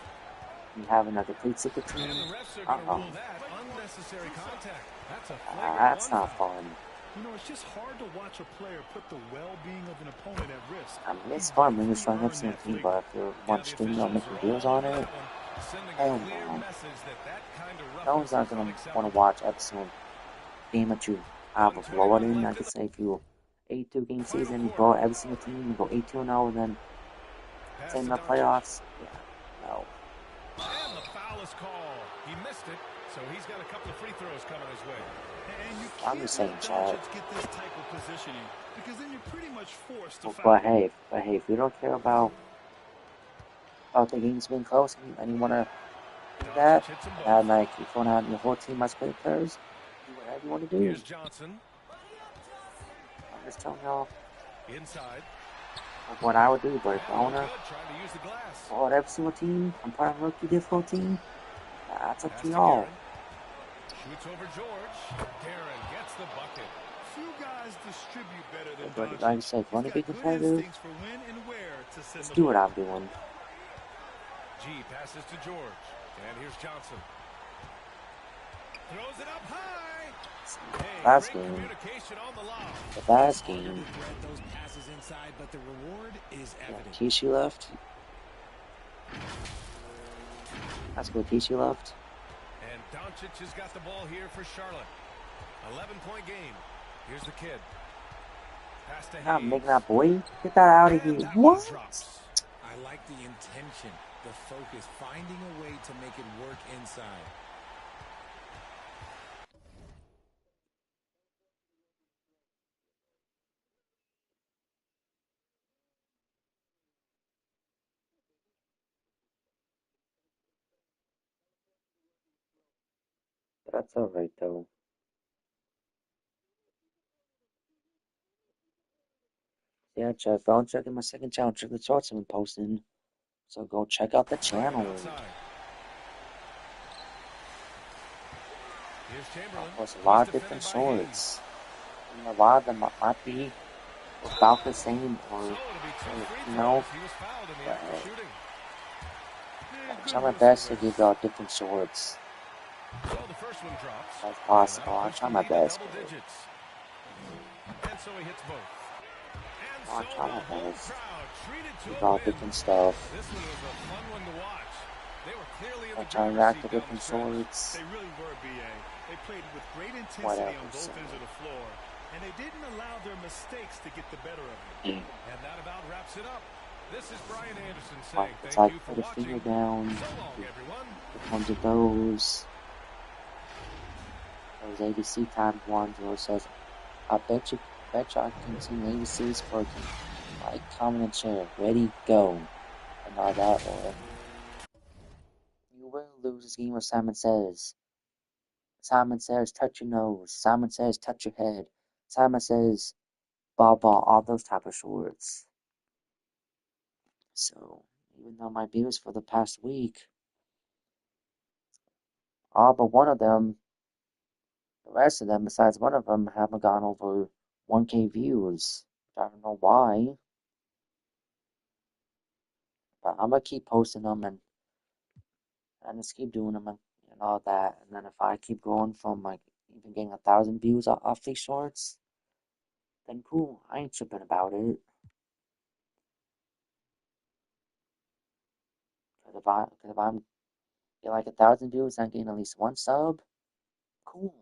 You having a complete secret team. That's not fun. You know, it's just hard to watch a player put the well-being of an opponent at risk. I mean, it's fun when you're showing every single team, but if you're one streaming or making videos on it, hell no. No one's not gonna want to watch every single game that you have a blowout in. I could say if you 82 game season, you blow out every single team, you go 8-0, and then same in the playoffs. Yeah, no. And the foul is called. He missed it, so he's got a couple of free throws coming his way. And you I'm just saying, Chad. Get this type of positioning because then you're pretty much forced to but hey, if you don't care about the games being close and you want to do that, and like if you want to have your whole team as great players, do whatever you want to do. Here's Johnson. I'm just telling y'all. Inside. What I would do, but if I want to blow out every single team, I'm part of a rookie difficult team, that's up to y'all. Shoots over George. Darren gets the bucket. Few guys distribute better than But like I said, if you want to be competitive, just do what I'm doing. G passes to George. And here's Johnson. Throws it up high. Last game. The last game. Those passes inside, but the reward is evident. Tishu left. That's good. Tishu left. And Doncic has got the ball here for Charlotte. 11-point game. Here's the kid. Pass to Not making that boy. Get that out of here. What? I like the intention, the focus, finding a way to make it work inside. That's alright though. Yeah, Jeff, I'm checking my second channel. Check the shorts I've been posting. So go check out the channel. There's a lot of different shorts. And a lot of them might be about the same or, you know, I try my best to give out different shorts as possible. I try my best. I try my best. Give out different stuff. I try to react to different shorts. They really were, B.A. They played with great intensity Whatever, on both ends of the floor, and they didn't allow their mistakes to get the better of them. And that about wraps it up. This is Brian Anderson Like, saying it's thank like you for put a watching. finger down. So long, everyone. It comes with those ABC timed ones where it says, I bet you I can see ABCs for like, comment and share, ready, go, and all that, or you will lose this game where Simon says, touch your nose, Simon says, touch your head, Simon says, blah, blah, all those type of shorts. So, even though my views for the past week, all but one of them, the rest of them, besides one of them, haven't gone over 1K views. I don't know why. But I'm gonna keep posting them and just keep doing them and all that. And then if I keep going from like even getting 1,000 views off these shorts, then cool. I ain't tripping about it. Cause if I'm get like 1,000 views and getting at least one sub, cool.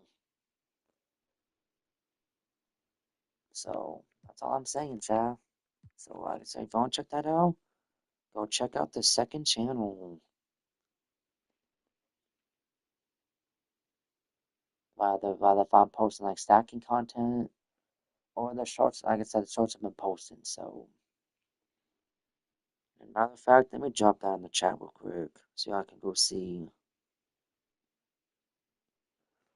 So that's all I'm saying, chat. So like I say, if you want to check that out, go check out the second channel. Whether if I'm posting like stacking content or the shorts, like I said, the shorts have been posting. So Matter of fact, let me drop that in the chat real quick so y'all can go see.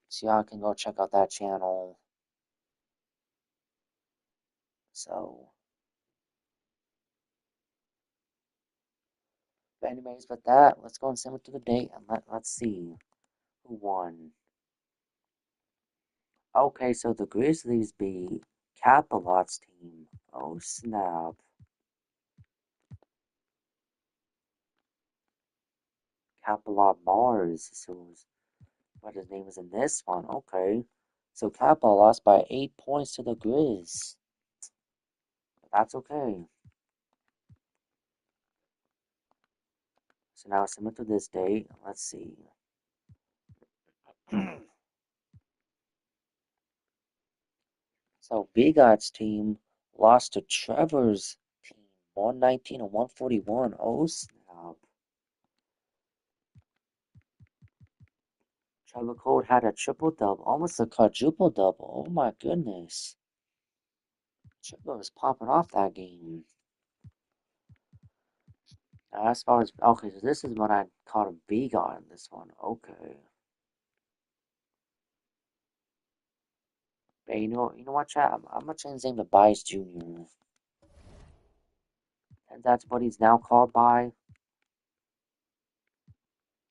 So y'all can go check out that channel. So, but anyways, with that, let's go and send it to the date and let's see who won. Okay, so the Grizzlies beat Capalot's team. Oh snap. Capalot Mars. So what his name is in this one. Okay. So Kappa lost by 8 points to the Grizz. But that's okay. So now submit to this date. Let's see. So Bigot's team lost to Trevor's team 119 and 141. Oh snap. Trevor Cole had a triple double, almost a quadruple double. Oh my goodness. Trevor was popping off that game. Now, as far as okay, so this is what I called a Bigot in this one. Okay. But you know what, chat? I'm gonna change his name to Bias Jr. And that's what he's now called by.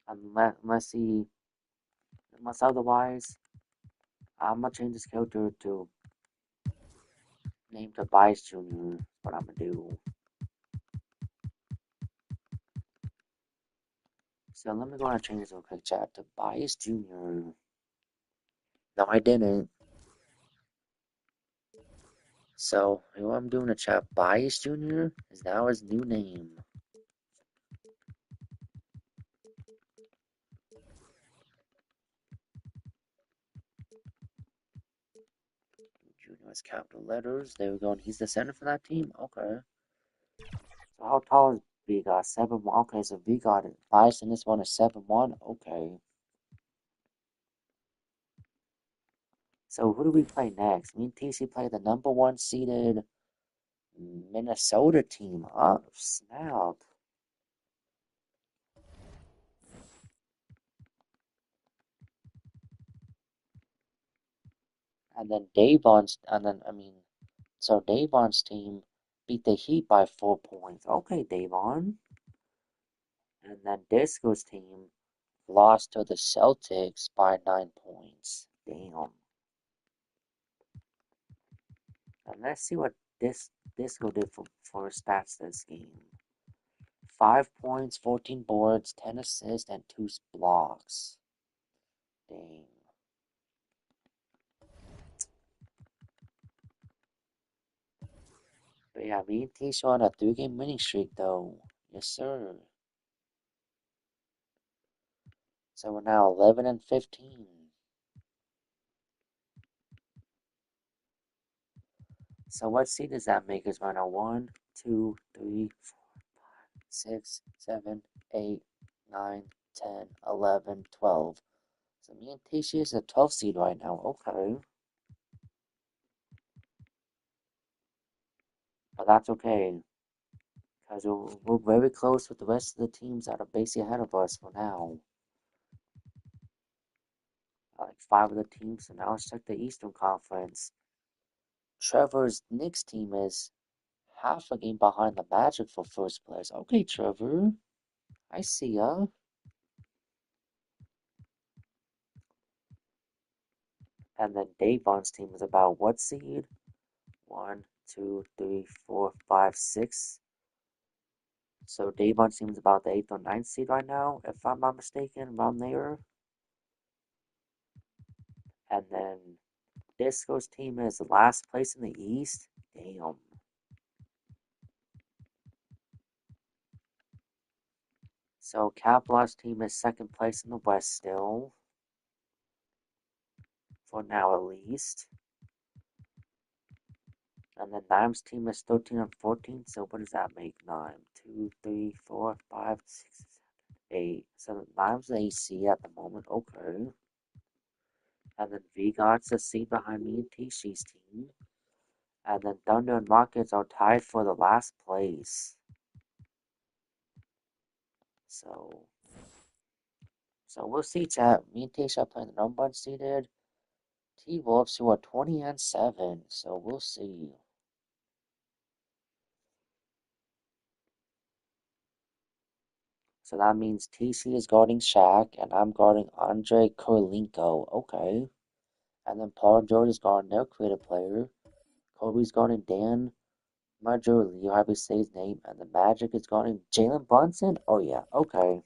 Unless otherwise, I'm gonna change his character to name to Bias Jr. That's what I'm gonna do. So let me go and change this real quick, chat, to Bias Jr. No, I didn't. So what I'm doing to chat, Bias Jr. is now his new name. Jr. is capital letters. There we go. And he's the center for that team. Okay. So how tall is Bigot? 7'1". Okay, so Bigot Bias in this one is 7'1". Okay. So who do we play next? Me and TC play the number 1 seeded Minnesota team. Oh, snap. And then so Davon's team beat the Heat by 4 points. Okay, Davon. And then Disco's team lost to the Celtics by 9 points. Damn. And let's see what Disco did for stats this game. 5 points, 14 boards, 10 assists, and 2 blocks. Dang. But yeah, me and Tisha on a 3-game winning streak though. Yes, sir. So we're now 11 and 15. So what seed does that make us right now? 1, 2, 3, 4, 5, 6, 7, 8, 9, 10, 11, 12. So me and Tisha is a 12 seed right now. Okay. But that's okay. Because we're very close with the rest of the teams that are basically ahead of us for now. Like 5 of the teams. So now let's check the Eastern Conference. Trevor's Knicks team is half a game behind the Magic for first place. Okay, Trevor. I see ya. And then Davon's team is about what seed? 1, 2, 3, 4, 5, 6. So Davon's team is about the 8th or 9th seed right now, if I'm not mistaken, around there. And then Disco's team is last place in the East. Damn. So Caplot's team is second place in the West still. For now at least. And then Nime's team is 13 and 14, so what does that make Nime? 2, 3, 4, 5, 6, 7, 8. So Nime's AC at the moment, okay. And then Vigot's a seed behind me and Tishi's team. And then Thunder and Rockets are tied for the last place. So we'll see, chat. Me and Tasha playing the number one seeded T-Wolves, who are 20-7. So we'll see. So that means TC is guarding Shaq, and I'm guarding Andre Kirilenko. Okay. And then Paul George is guarding their creative player. Kobe's guarding Dan Marjorie, you have to say his name. And the Magic is guarding Jalen Brunson? Oh, yeah. Okay.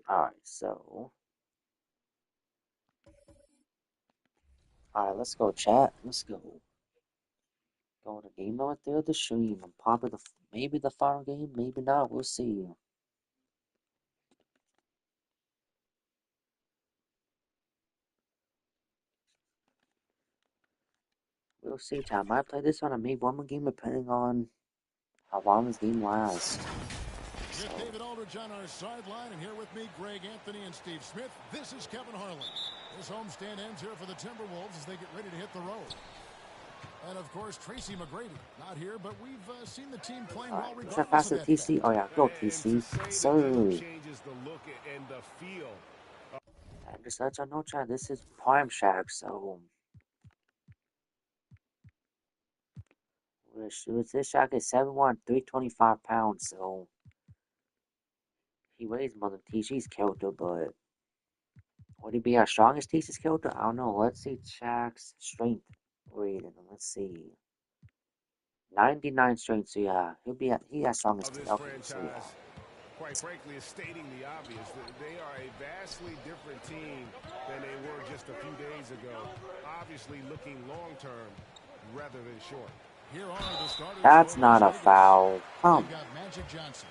Alright, so. Alright, let's go, chat. Let's go. Going to game number 3 of the stream. And probably maybe the final game, maybe not. We'll see. We'll see, chat. I might play this on a maybe one more game depending on how long this game lasts. With David Aldridge on our sideline, and here with me, Greg Anthony and Steve Smith. This is Kevin Harlan. This homestand ends here for the Timberwolves as they get ready to hit the road. And, of course, Tracy McGrady, not here, but we've seen the team playing well regardless of faster that TC? fact. Oh, yeah. Go, TC. Sir. Changes the look and the feel. And just let y'all know, chat, this is Prime Shack, so. This Shack is 7'1", 325 pounds, so. He weighs more than TC's character, but. Would he be our strongest TC's character? I don't know. Let's see Shaq's strength rating. Let's see. 99 strength, so yeah. He has strongest. Okay, so yeah. Quite frankly, is stating the obvious. They are a vastly different team than they were just a few days ago. Obviously looking long-term rather than short. Here are the starters. That's not a foul. They've got Magic Johnson.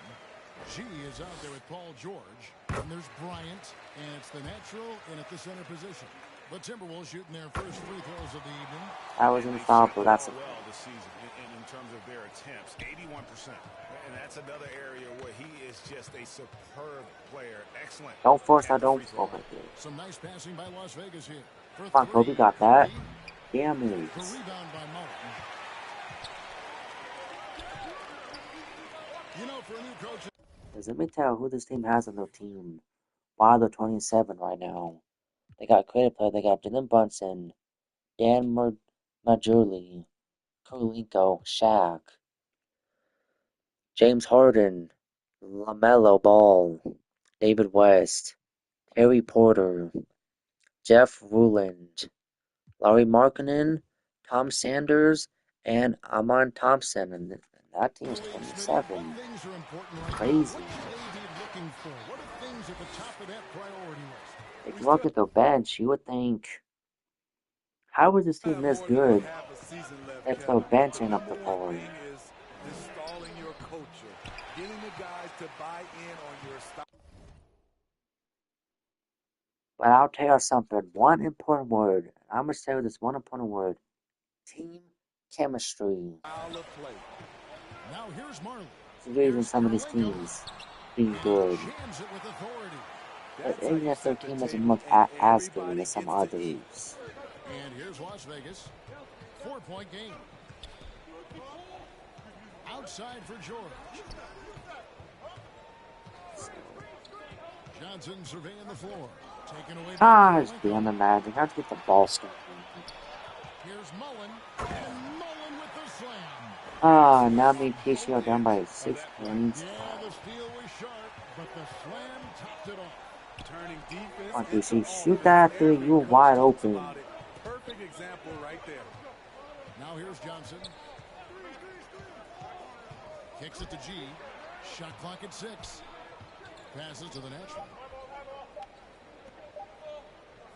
G is out there with Paul George. And there's Bryant. And it's the natural in at the center position. The Timberwolves shooting their first free throws of the evening. That wasn't a foul, but that's a well this season in terms of their attempts, 81%. And that's another area where he is just a superb player. Excellent. Don't force that. Don't. Okay, good. Some nice passing by Las Vegas here. Come on, Kobe got that. Damn it. The rebound by Mullen. You know, for a new coach. Let me tell who this team has on their team. Why they're 27 right now. They got creative player. They got Jalen Brunson, Dan Majuli, Kirilenko, Shaq, James Harden, LaMelo Ball, David West, Harry Porter, Jeff Ruland, Larry Markkinen, Tom Sanders, and Amon Thompson. And that team's 27. Crazy. If you look at the bench, you would think, how was this team this good if the bench ain't up to par? But I'll tell you something, one important word. I'm going to say this one important word. Team chemistry. Now here's Marley. It's the reason some of these teams being good. But even if their team doesn't look as good as some others. And here's Las Vegas. 4-point game. Outside for George. Johnson surveying the floor. Taken away by Gosh, damn the Magic. I have to get the ball stopped. Here's Mullen. And Mullen with the slam. Ah, now me and TCO down by 6 points. Yeah, the steal was sharp, but the slam topped it off. Turning defense. Come on, TC, shoot that three. You're wide open. Perfect example right there. Now here's Johnson. Kicks it to G. Shot clock at 6. Passes to the natural.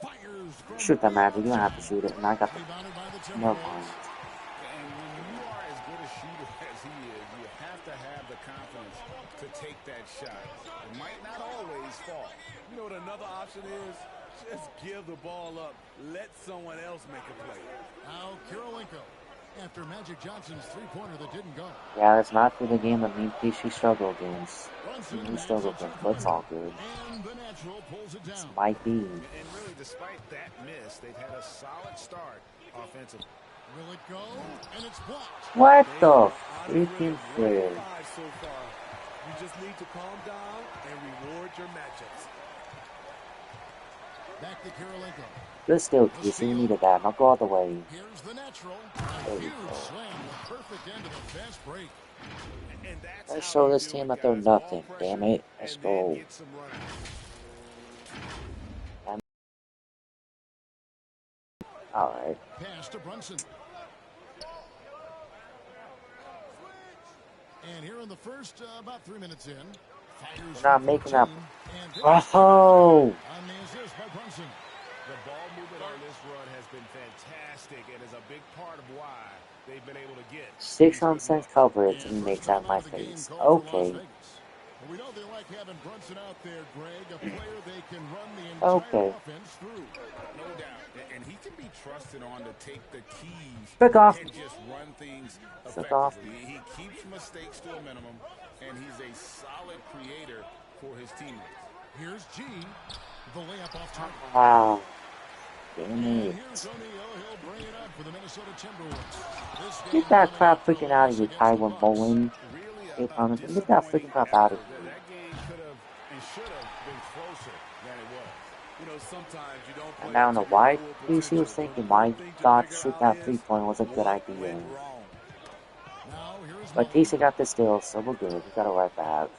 Fires from Shoot that Magic. You don't have to shoot it. And I got the... Never mind. And when you are as good a shooter as he is, you have to have the confidence to take that shot. It might not always fall. You know what another option is? Just give the ball up. Let someone else make a play. Now Kirilenko. after Magic Johnson's three-pointer that didn't go. Yeah, it's not through the game that me and PC struggle against. We struggle against, but it's all good. This might be. And really, despite that miss, they've had a solid start offensively. Will it go? And it's blocked. What the freaking frick? So far. You just need to calm down and reward your matchups. Back to Karolinko. Good still, TC. We needed that. Now go all the way. Here's the natural. A huge slam. Perfect end of the fast break. Let's show this team that they're nothing. Damn it. Let's go. Alright. Pass to Brunson. And here in the first, about 3 minutes in, We're not making up. Oh! On the assist by Brunson. The ball movement on this run has been fantastic and is a big part of why they've been able to get 6 on sense coverage and he makes out my face. Okay. We know they like having Brunson out there, Greg, a player they can run the entire offense through. No doubt. And he can be trusted on to take the keys Frick off. and just run things Frick off. effectively. He keeps mistakes to a minimum, and he's a solid creator for his teammates. Here's G, the layup off target. Wow. Damn it. He'll bring it up for the Minnesota Timberwolves. Get that crap freaking out of here, Tywin Bowen. Get that freaking crap out of here. That game could have and should have been closer than it was. You know, sometimes you don't And I don't know why DC was thinking my thought shoot that 3-point was a good idea. But DC got the steal, so we're good. We got it right back.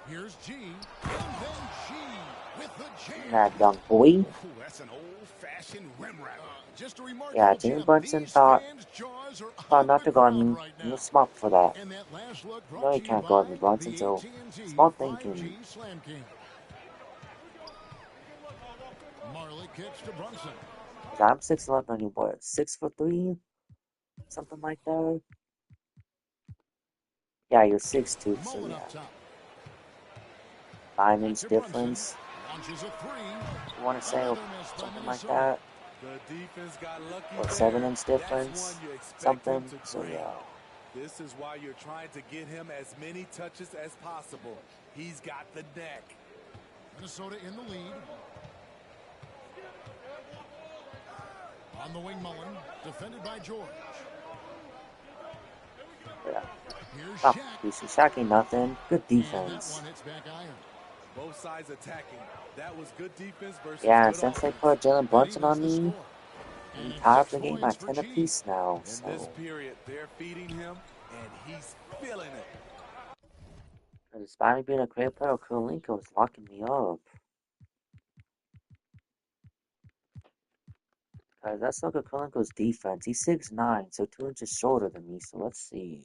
Here's G, and then G with the jam. That young boy. That's an old-fashioned rim wrap. Yeah, James Brunson thought not to guard me. He was smart for that. No, he can't guard me, Brunson, so smart thinking. Marley kicks to Brunson. I'm 6'11", and you what, 6'3", something like that. Yeah, you're 6'2", so yeah. 9 inch difference. You want to say something like that? The defense got lucky. Or 7 inch difference, something. So yeah. This is why you're trying to get him as many touches as possible. He's got the neck. Minnesota in the lead. On the wing, Mullen, defended by George. Yeah. Oh, Shaq ain't nothing. Good defense. Both sides attacking. That was good defense versus yeah, and since they put Jalen Brunson on me, we tied up the game by 10 apiece now. So. In this period, they're feeding him, and he's feeling it. Despite me being a great player, Karolinko is locking me up. Guys, let's look at Karolinko's defense. He's 6'9", so 2 inches shorter than me. So let's see.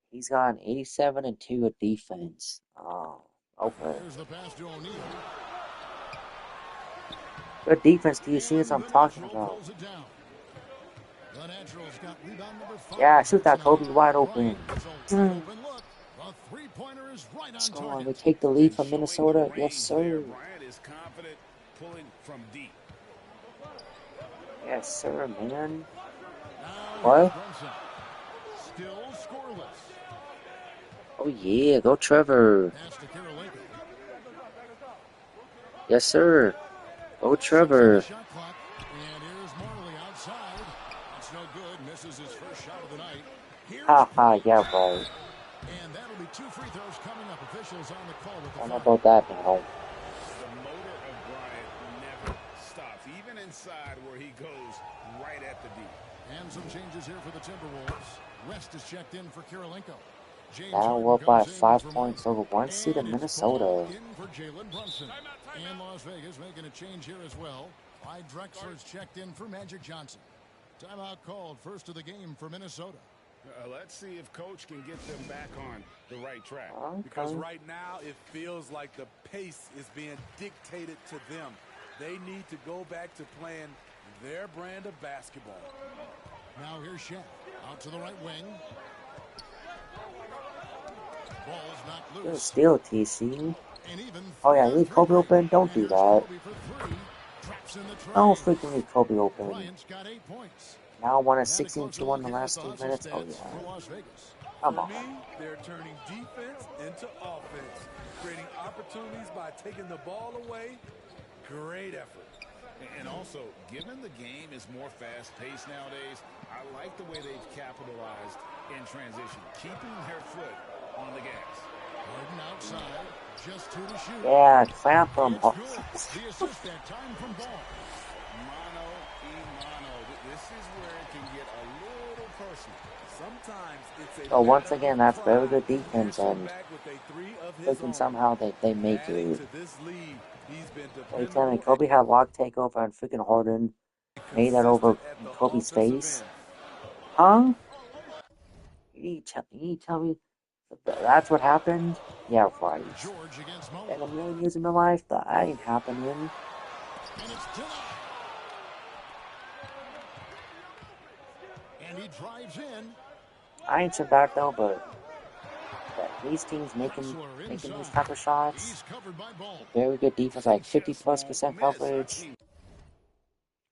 He's got an 87 and 2 at defense. Oh, okay. Good defense, do you see what I'm talking about? Yeah, shoot that, Kobe, wide open. Let's go on, we take the lead from Minnesota. Yes, sir. Pulling from deep. Yes, sir, man. What? Still scoreless. Oh yeah, go Trevor. Yes, sir. Go Trevor. And here's Marley outside. That's no good. Misses his first shot of the night. Haha, yeah, right. And that'll be 2 free throws coming up. Officials on the call with the I don't know about that now. The motor of Bryant never stops, even inside where he goes right at the D. And some changes here for the Timberwolves. Rest is checked in for Karolinko. Now we're up by 5 points over 1 seed in Minnesota. In for Jalen Brunson. And Las Vegas making a change here as well. Clyde Drexler's checked in for Magic Johnson. Timeout called, first of the game for Minnesota. Let's see if Coach can get them back on the right track. Okay. Because right now it feels like the pace is being dictated to them. They need to go back to playing their brand of basketball. Now here's Shaq out to the right wing. Ball's not loose. Good steal, TC. Oh yeah, leave Kobe open. Don't do that. Oh, freaking Kobe open. Bryant's got 8 points. Now I want a And a closer 16-2 in look the at last the 2 hustle minutes. Oh stats yeah. for Las Vegas. Come For on. me, they're turning defense into offense, creating opportunities by taking the ball away. Great effort. And also, given the game is more fast-paced nowadays, I like the way they've capitalized in transition, keeping their foot on the gas. Harden outside, just 2 to shoot. Yeah, clamp them. It's good. The assist that time from Ball. Mano. This is where it can get a little personal. Sometimes it's a So once again, that's very good defense, and freaking own. somehow they make Adding it. to this lead, he's been Are you telling me dependable Kobe had lock takeover and freaking Harden made that over at the Kobe's offensive face? end. Huh? You tell me that's what happened? Yeah, right. George against Mo. In a million years in my life, that ain't happening. And it's denied. And he drives in. I ain't so bad though, but these teams making these type of shots, He's covered by Ball. very good defense, like 50+% coverage,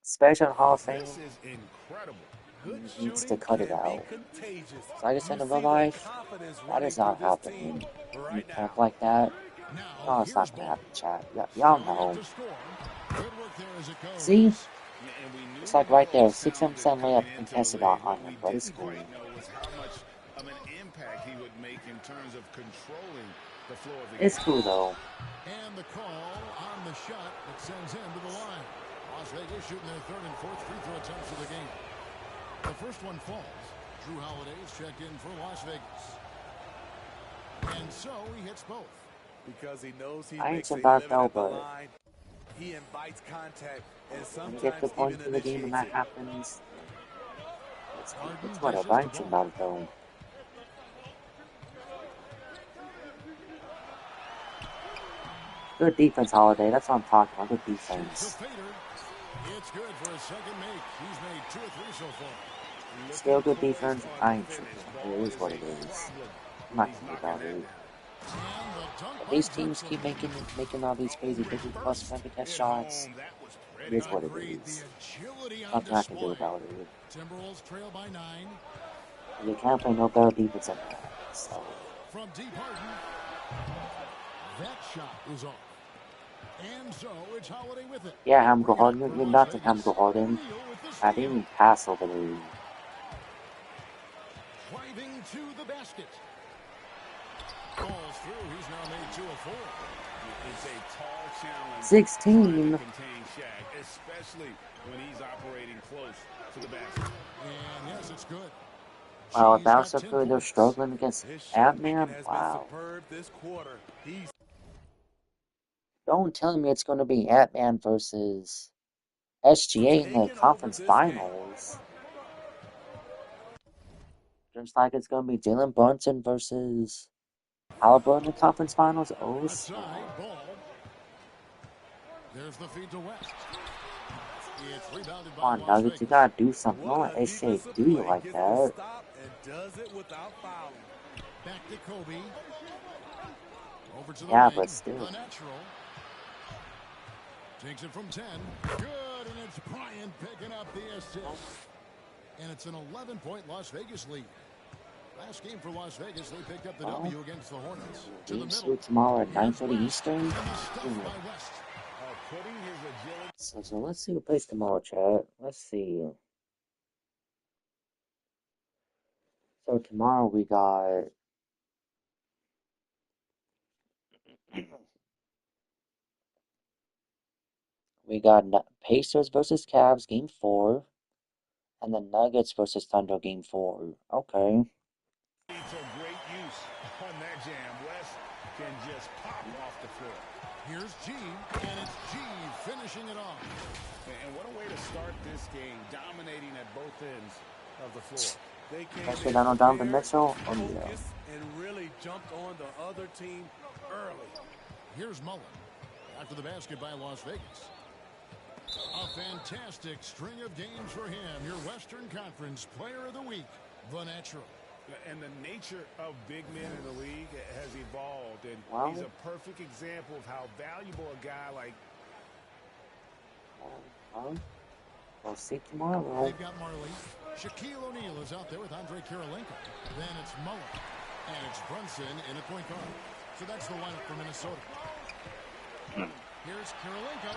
especially on Hall of Fame. This is incredible. He needs to cut it out. So like I said in real life, that is not happening. You camp like that, no, it's not gonna happen, chat. Y'all know. See? It's like right there, 6% layup contested on him, but it's cool. Of an impact he would make in terms of controlling the floor of the It's game. cool though. And the call on the shot that sends him to the line. Las Vegas shooting their 3rd and 4th free throw attempts of the game. The first one falls. Drew Holiday is checked in for Las Vegas. And so he hits both. Because he knows he I ain't makes so a bad living though, at the but line. He invites contact and when you get to sometimes the point even in the game when that initiates it. happens, it's whatever. I ain't so bad though. Good defense, Holiday. That's what I'm talking about. Good defense. It's good for a second make. He's made 2 or 3 so far. Still good defense. I ain't tripping. It is what it is. I'm not thinking about it. But these teams keep making all these crazy 50+% contest shots. It is what it is. Nothing I can do about it. Timberwolves trail by 9. And you can't play no better defense than that. So. From deep Harden. That shot is off. And so it's Holiday with it. Yeah, Hamgo Harden. You're nothing, Hamgo Harden. I didn't even pass over there. Driving to the basket. Falls through. He's now made 2 of 4. It's a tall challenge. 16. Trying to contain Shaq, especially when he's operating close to the basket. And yes, it's good. Wow, if that was so good, they're struggling against Ant-Man. Wow. This quarter. Don't tell me it's going to be Ant-Man versus SGA in the conference finals. Just like it's going to be Jalen Brunson versus Halliburton in the conference finals. Oh, snap. There's the feed to West. It's rebounded by Come on, Nuggets, you gotta do something. Don't let SGA do you like that. Does it without fouling. Back to Kobe. Over to the yeah, wing. but still. The natural. Takes it from 10. Good, and it's Bryant picking up the assist. And it's an 11-point Las Vegas lead. Last game for Las Vegas, they picked up the W against the Hornets. To the middle. Tomorrow at 9:30 Eastern. So let's see who plays tomorrow, chat. Let's see. So tomorrow we got Pacers versus Cavs game 4, and then Nuggets versus Thunder game 4. Okay. So great use on that jam. West can just pop off the floor. Here's G, and it's G finishing it off. And what a way to start this game, dominating at both ends of the floor. They Especially down Donovan Mitchell. Oh yeah. And really jumped on the other team early. Here's Mullen. After the basket by Las Vegas. A fantastic string of games for him. Your Western Conference Player of the Week, the natural. And the nature of big men in the league has evolved, and he's a perfect example of how valuable a guy like We'll see tomorrow. They've got Marley. Shaquille O'Neal is out there with Andre Kirilenko. Then it's Muller. And it's Brunson in at point guard. So that's the lineup for Minnesota. Here's Kirilenko.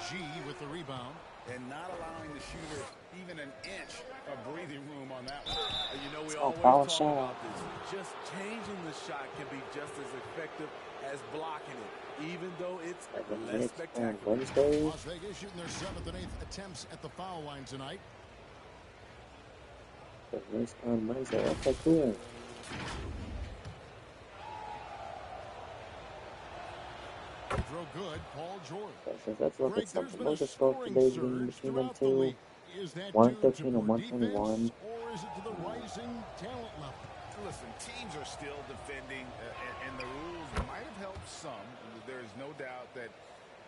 G with the rebound. And not allowing the shooter even an inch of breathing room on that one. You know, we always talk about this. Just changing the shot can be just as effective as blocking it, even though it's less spectacular. Las Vegas shooting their 7th and 8th attempts at the foul line tonight. On Wednesday, okay, cool. Throw good, Paul George. Let's look at something. What's the score today between them two? 113 and 121. Or is it to the rising talent level? Listen, teams are still defending, and the rules might have helped some. There's no doubt that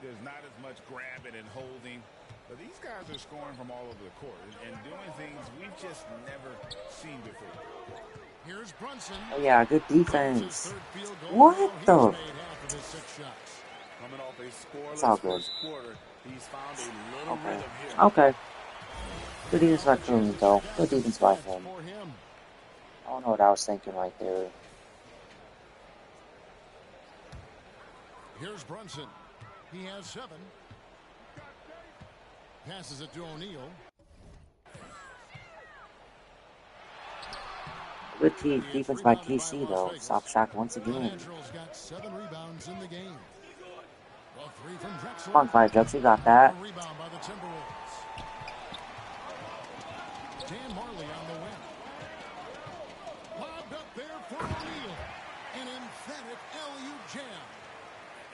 there's not as much grabbing and holding. But these guys are scoring from all over the court and doing things we've just never seen before. Here's Brunson. Oh yeah, good defense. What the? Coming off a scoreless all good. first quarter, he's found a little Okay. rhythm here. Okay. Good defense by Coons, though. Good defense by him. I don't know what I was thinking right there. Here's Brunson. He has 7. Passes it to O'Neal. Good defense by TC, though. Stop shot once again. Got 7 rebounds in the game. Well, 3 from Drexler. Come on, Clyde Drexler, you got that. A rebound by the Timberwolves. Dan Marley on the win. Lobbed up there for O'Neal. An emphatic LU jam.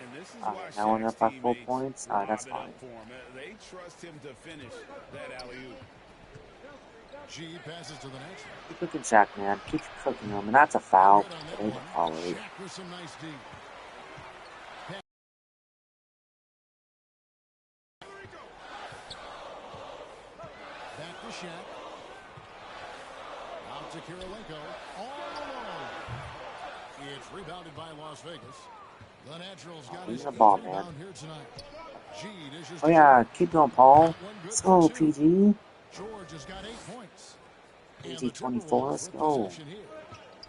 And this is why now we're up by 4 teammates points. That's lob it fine. up for him. They trust him to finish that alley-oop. G passes to the next. Keep cooking Shaq, man. Keep cooking him. And that's a foul. They don't call it. Shaq with some nice D. Back to Shaq. Out to Kirilenko. All alone. It's rebounded by Las Vegas. The Naturals got his the ball, man. rebound here tonight. G dishes Oh yeah, keep going, Paul. Let's go, PG. George has got 8 points. PG-24, let's go.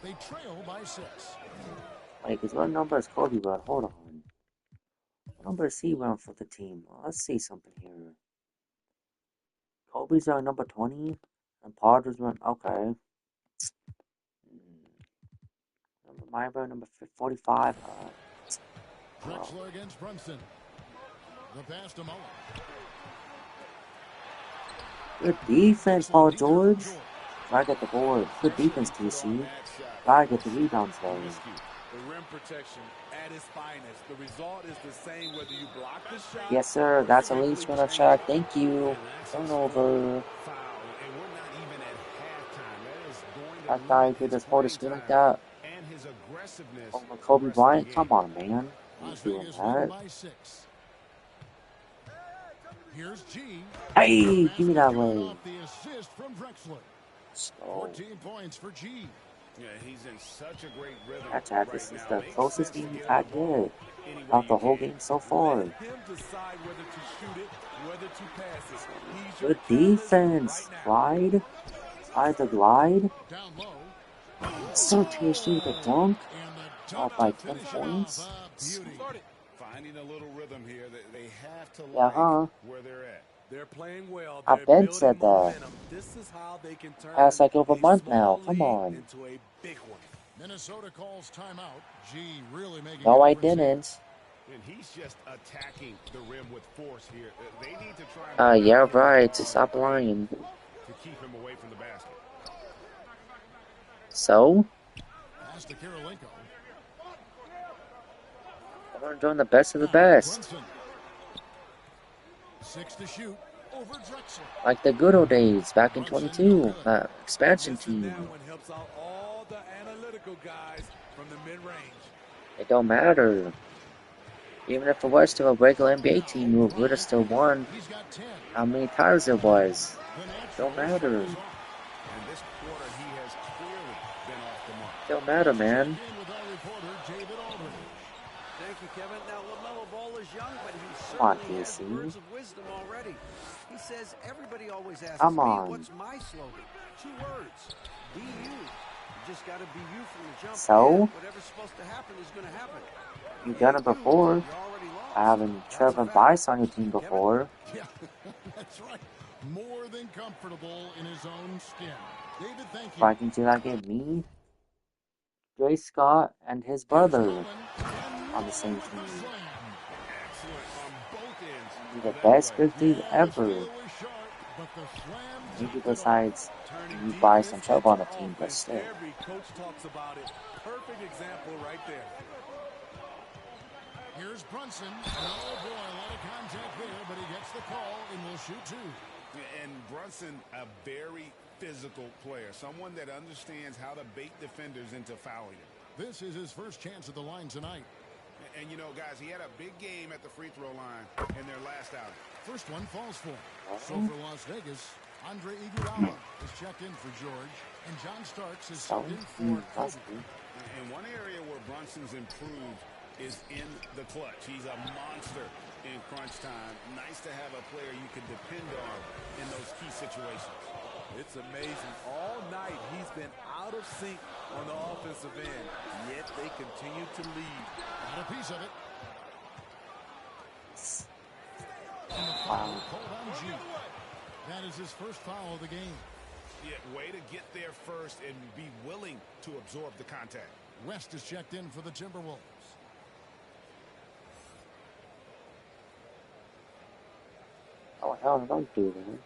They trail by 6. Wait, because what number is Kobe run? Hold on. What number is he run for the team? Well, let's see something here. Kobe's on number 20, and Potter's run. Okay. My run number 45. Drexler against Brunson. The pass to Muller. Good defense, Paul George. Try to get the board. Good defense, TC. Try to get the rebounds though. The rim protection at its finest. The result is the same whether you block the shot. Yes, sir. That's a lead winner shot. Thank you. Turnover. I thought he could just hold his screen like that. Over Kobe Bryant. Come on, man. I'm doing that. Here's G. Hey, give me that way. The assist from Drexler. 14 points for G. Yeah, he's in such a great rhythm. That's it. This is the closest game we've had yet. Out the whole game so far. Good defense. Glide. Glide the glide. So TSG with a dunk. Up by 10 points. Finding a little rhythm here. They have to like where they're at. They're playing well. I Ben said that. This is how they can turn Past like over a month now. Come on. into a big one. Minnesota calls timeout. G really making No, I didn't. And he's just attacking the rim with force here. They need to try. Yeah, right. To stop lying. To keep him away from the basket. So? Pass to Kirilenko. We're doing the best of the best. 6 to shoot over Drexler. Like the good old days back in 22. Expansion team. That one helps out all the analytical guys from the mid-range. It don't matter. Even if it was to a regular NBA team, we would have still won. How many times it was. Don't matter. Don't matter, man. Thank you, Kevin. Now, LaMelo Ball is young, but he's certainly on, has DC. words of wisdom already. He says everybody always asks Come me, on. what's my slogan? 2 words. Be you. You just got to be you from the jump. So? And whatever's supposed to happen is going to happen. You've done it before. Having Trevor Bice on your team before. Yeah, that's right. More than comfortable in his own skin. David, thank you. Vikings do not get me, Dre Scott, and his brother on the same team. The best big league ever. Maybe besides you buy some Trevor on the team, but still. Every coach talks about it. Perfect example right there. Here's Brunson. Oh boy, a lot of contact there, but he gets the call and will shoot 2. And Brunson, a very physical player, someone that understands how to bait defenders into fouling him. This is his first chance at the line tonight. And you know, guys, he had a big game at the free throw line in their last outing. First one falls for him. So for Las Vegas, Andre Iguodala is checked in for George, and John Starks is subbed in for Kobe. And one area where Brunson's improved is in the clutch. He's a monster in crunch time. Nice to have a player you can depend on in those key situations. It's amazing. All night he's been out of sync on the offensive end, yet they continue to lead. Got a piece of it. And the foul called on G. That is his first foul of the game. Yeah, way to get there first and be willing to absorb the contact. West is checked in for the Timberwolves. Oh, hell, don't do that.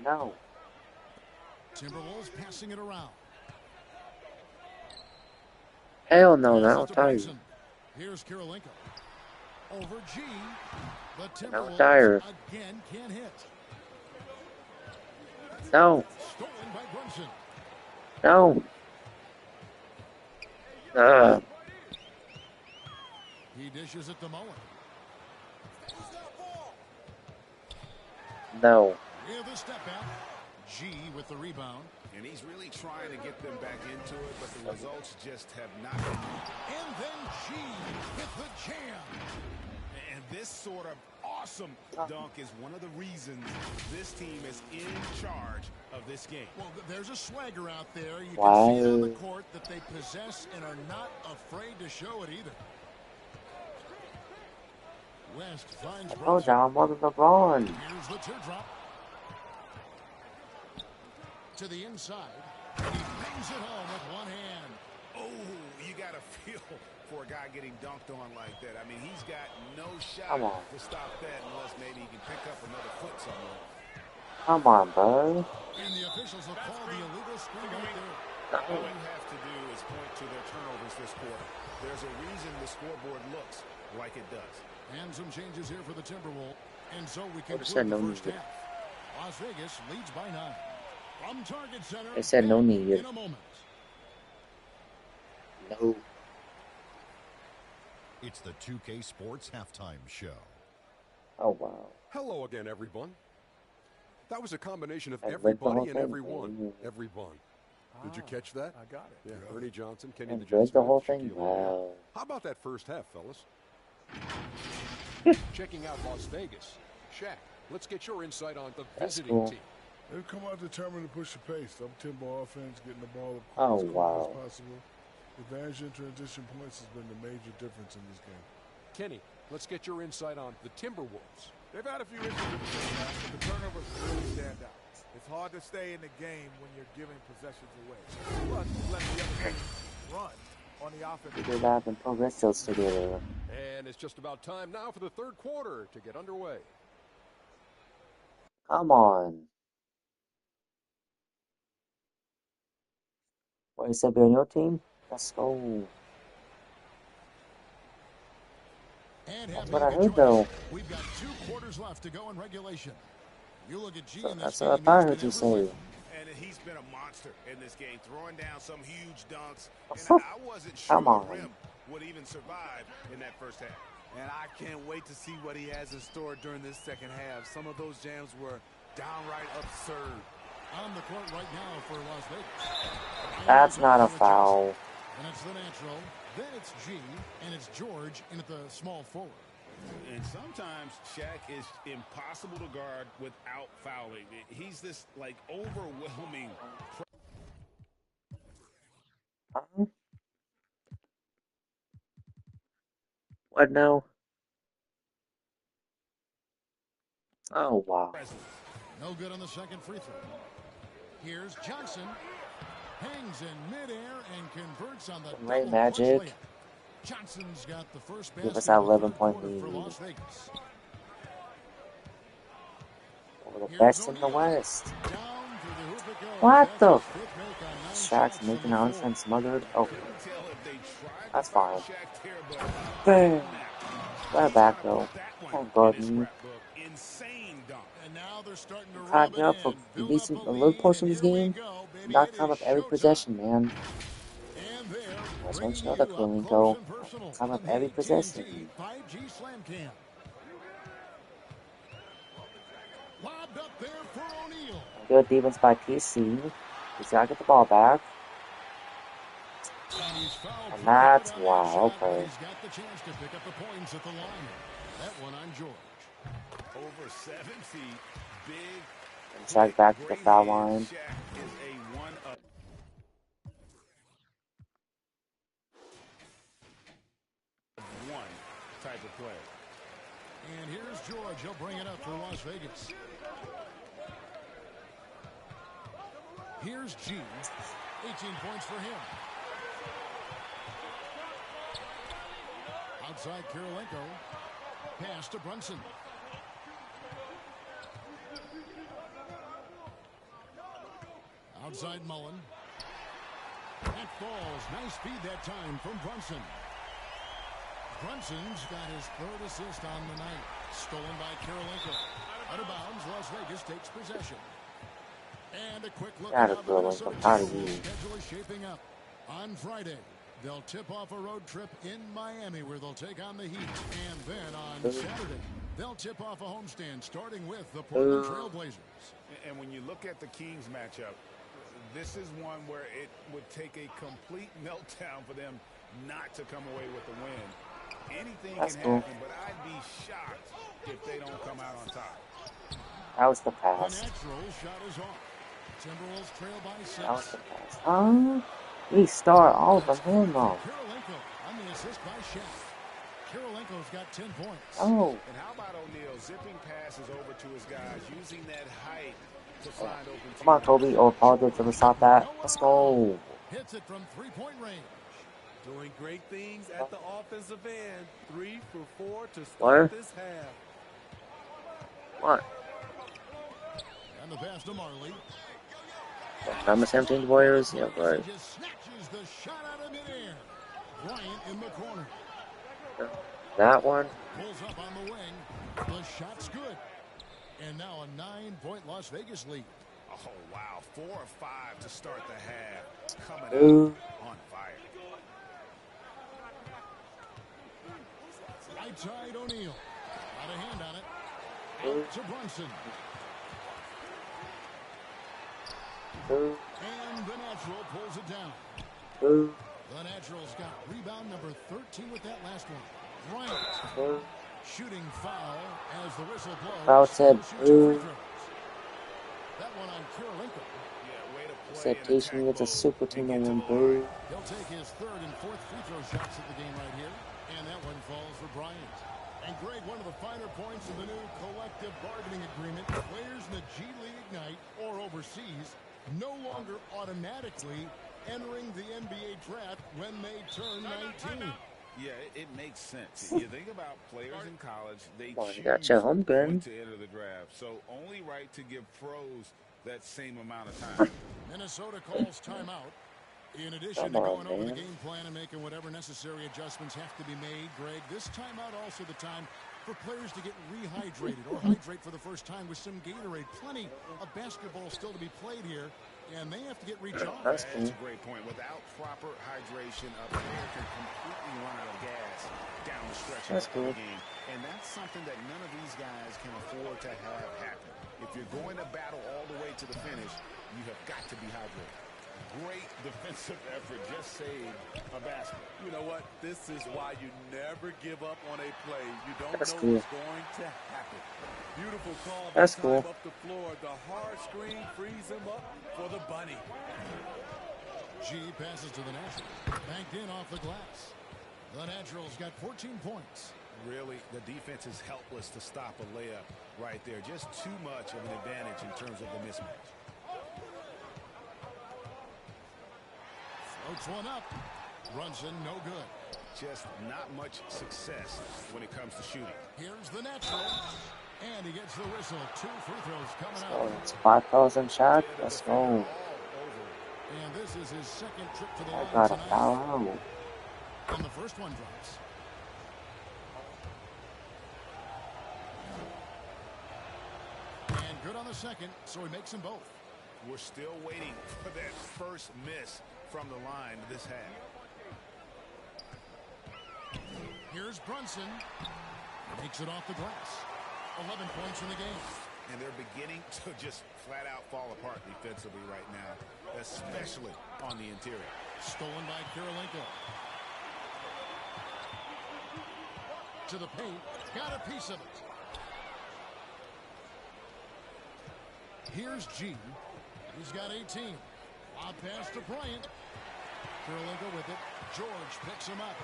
No. Timberwolves passing it around. Hell no, that'll tell you. Here's Karolinko. Over G. The No Timberwolves Dyer. again can't hit. No. Stolen by Brunson. No. He dishes it to Mullen. No. With a step back. G with the rebound. And he's really trying to get them back into it, but the results just have not been. And then G with the jam. And this sort of awesome dunk is one of the reasons this team is in charge of this game. Well, there's a swagger out there. You can see it on the court that they possess and are not afraid to show it either. West finds Oh, down more than LeBron. Here's the teardrop. To the inside. He bangs it home with one hand. Oh, you got to feel for a guy getting dunked on like that. I mean, he's got no shot to stop that unless maybe he can pick up another foot somewhere. Come on, bro. And the officials will call the illegal screen right there. All you have to do is point to their turnovers this quarter. There's a reason the scoreboard looks like it does. And some changes here for the Timberwolves. And so we conclude the first half. Las Vegas leads by 9. From Target Center, they said no need. In a moment. No. It's the 2K Sports Halftime Show. Oh, wow. Hello again, everyone. That was a combination of everybody and everyone. Everyone. Did you catch that? I got it. Yeah, Ernie Johnson, Kenny the Enjoyed Jets. the whole thing? Wow. How about that first half, fellas? Checking out Las Vegas. Shaq, let's get your insight on the visiting team. They've come out determined to push the pace. Up-tempo offense, getting the ball up as quick wow. as possible. Advantage in transition points has been the major difference in this game. Kenny, let's get your insight on the Timberwolves. They've had a few issues in the first half, but the turnovers really stand out. It's hard to stay in the game when you're giving possessions away. Plus, let the other team run on the offense. We did that and progress still together. And it's just about time now for the third quarter to get underway. Come on. What is that, be on your team? Let's go. That's what I heard, though. We've got 2 quarters left to go in regulation. You look at G So in this that's what I heard you say. And he's been a monster in this game, throwing down some huge dunks. And I wasn't sure the rim would even survive in that first half. And I can't wait to see what he has in store during this second half. Some of those jams were downright absurd. On the court right now for Las Vegas. That's not a foul. And it's the natural, Then it's G, and it's George in at the small forward. And sometimes Shaq is impossible to guard without fouling. He's this, like, overwhelming. What now? Oh, wow. No good on the second free throw. Here's Johnson. Hangs in midair and converts on the Ray double Magic. layup. Johnson's got the first Give us basket that of the 11-point third quarter for lead. Las Vegas. We're the best in the West. Down through the hoop it goes. What That's the? his fifth make on 9 Shaq's shots making from the our floor. defense smothered. Oh, Couldn't tell if they tried that's to foul fine. Shaq there, but Bam. Let it back he's though. gonna put that one Don't guard in his me. scrapbook. Insane dunk. And now they're starting to rub Crack it me up in. for Build up decent, a a little lead, portion and of this here we game. go, baby. Not It count is up every showtime. possession, man. And they're That's bringing one another you up Kalinko. close and personal Count on up the every AT&T possession. 5G Slam Cam. Lobbed up there for O'Neal. Good defense by PC. He's got to get the ball back. And that's wow. Okay. He's got the chance to pick up the points at the line. That one on George. Over 7 feet, big. And Shaq back to the foul line. Shaq is a one-up. One type of play. And here's George. He'll bring it up for Las Vegas. Here's G. 18 points for him. Outside Kirilenko. Pass to Brunson. Outside Mullen. That falls. Nice speed that time from Brunson. Brunson's got his third assist on the night. Stolen by Kirilenko. Out of bounds, Las Vegas takes possession. And a quick look at how the Minnesota Timberwolves schedule is shaping up. On Friday, they'll tip off a road trip in Miami where they'll take on the Heat. And then on Saturday, they'll tip off a homestand starting with the Portland Trail Blazers. And when you look at the Kings matchup, this is one where it would take a complete meltdown for them not to come away with the win. Anything can happen, but I'd be shocked if they don't come out on top. That was the pass. The natural shot is off. Timberwolves trail by 6. That was the pass. Restart all of them. Hell no. Kirilenko on the assist by Shaq. Kirilenko's got 10 points. Oh. And how about O'Neal zipping passes over to his guys, using that height to find open teams. Come on, Kobe. Or Paul did to stop that. Let's go. Hits it from 3-point range. Doing great things at the offensive end. 3 for 4 to start this half. What? And the pass to Marley. Number 17 Warriors? Yeah, right. Just snatches the shot out of midair. Bryant in the corner. That one. Pulls up on the wing. The shot's good. And now a 9-point Las Vegas lead. Oh, wow. 4 or 5 to start the half. Coming out on fire. Right side O'Neal. Got a hand on it. Out to Brunson. And the natural pulls it down. The natural's got rebound number 13 with that last one. Bryant. Shooting foul as the whistle blows. Foul tip. That one on Kirilenko. Acceptation with a super team on boo. He'll take his third and fourth free throw shots of the game right here. And that one falls for Bryant. And Greg, one of the finer points of the new collective bargaining agreement, players in the G League Ignite or overseas no longer automatically entering the NBA draft when they turn 19. Yeah, it makes sense. You think about players in college, they choose home gun. to enter the draft. So only right to give pros that same amount of time. Minnesota calls timeout. In addition to going over the game plan and making whatever necessary adjustments have to be made, Greg, this timeout also the time for players to get rehydrated or hydrate for the first time with some Gatorade. Plenty of basketball still to be played here, and they have to get recharged. That's a great point. Without proper hydration, a player can completely run out of gas down the stretch of the game. And that's something that none of these guys can afford to have happen. If you're going to battle all the way to the finish, you have got to be hydrated. Great defensive effort. Just saved a basket. You know what? This is why you never give up on a play. You don't That's know cool. what's going to happen. Beautiful call That's that cool. time up the floor. The hard screen frees him up for the bunny. G passes to the Nationals. Banked in off the glass. The Naturals got 14 points. Really, the defense is helpless to stop a layup right there. Just too much of an advantage in terms of the mismatch. Floats one up. Brunson, no good. Just not much success when it comes to shooting. Here's the Natural. And he gets the whistle. 2 free throws coming Oh, out. it's 5,000 shot. Let's go. And this is his second trip to the I line got a tonight. foul. And the first one drops. And good on the second, so he makes them both. We're still waiting for that first miss from the line this half. Here's Brunson. Takes it off the glass. 11 points in the game. And they're beginning to just flat out fall apart defensively right now, especially on the interior. Stolen by Kirilenko. To the paint. Got a piece of it. Here's G. He's got 18. Lob pass to Bryant. Kirilenko with it. George picks him up.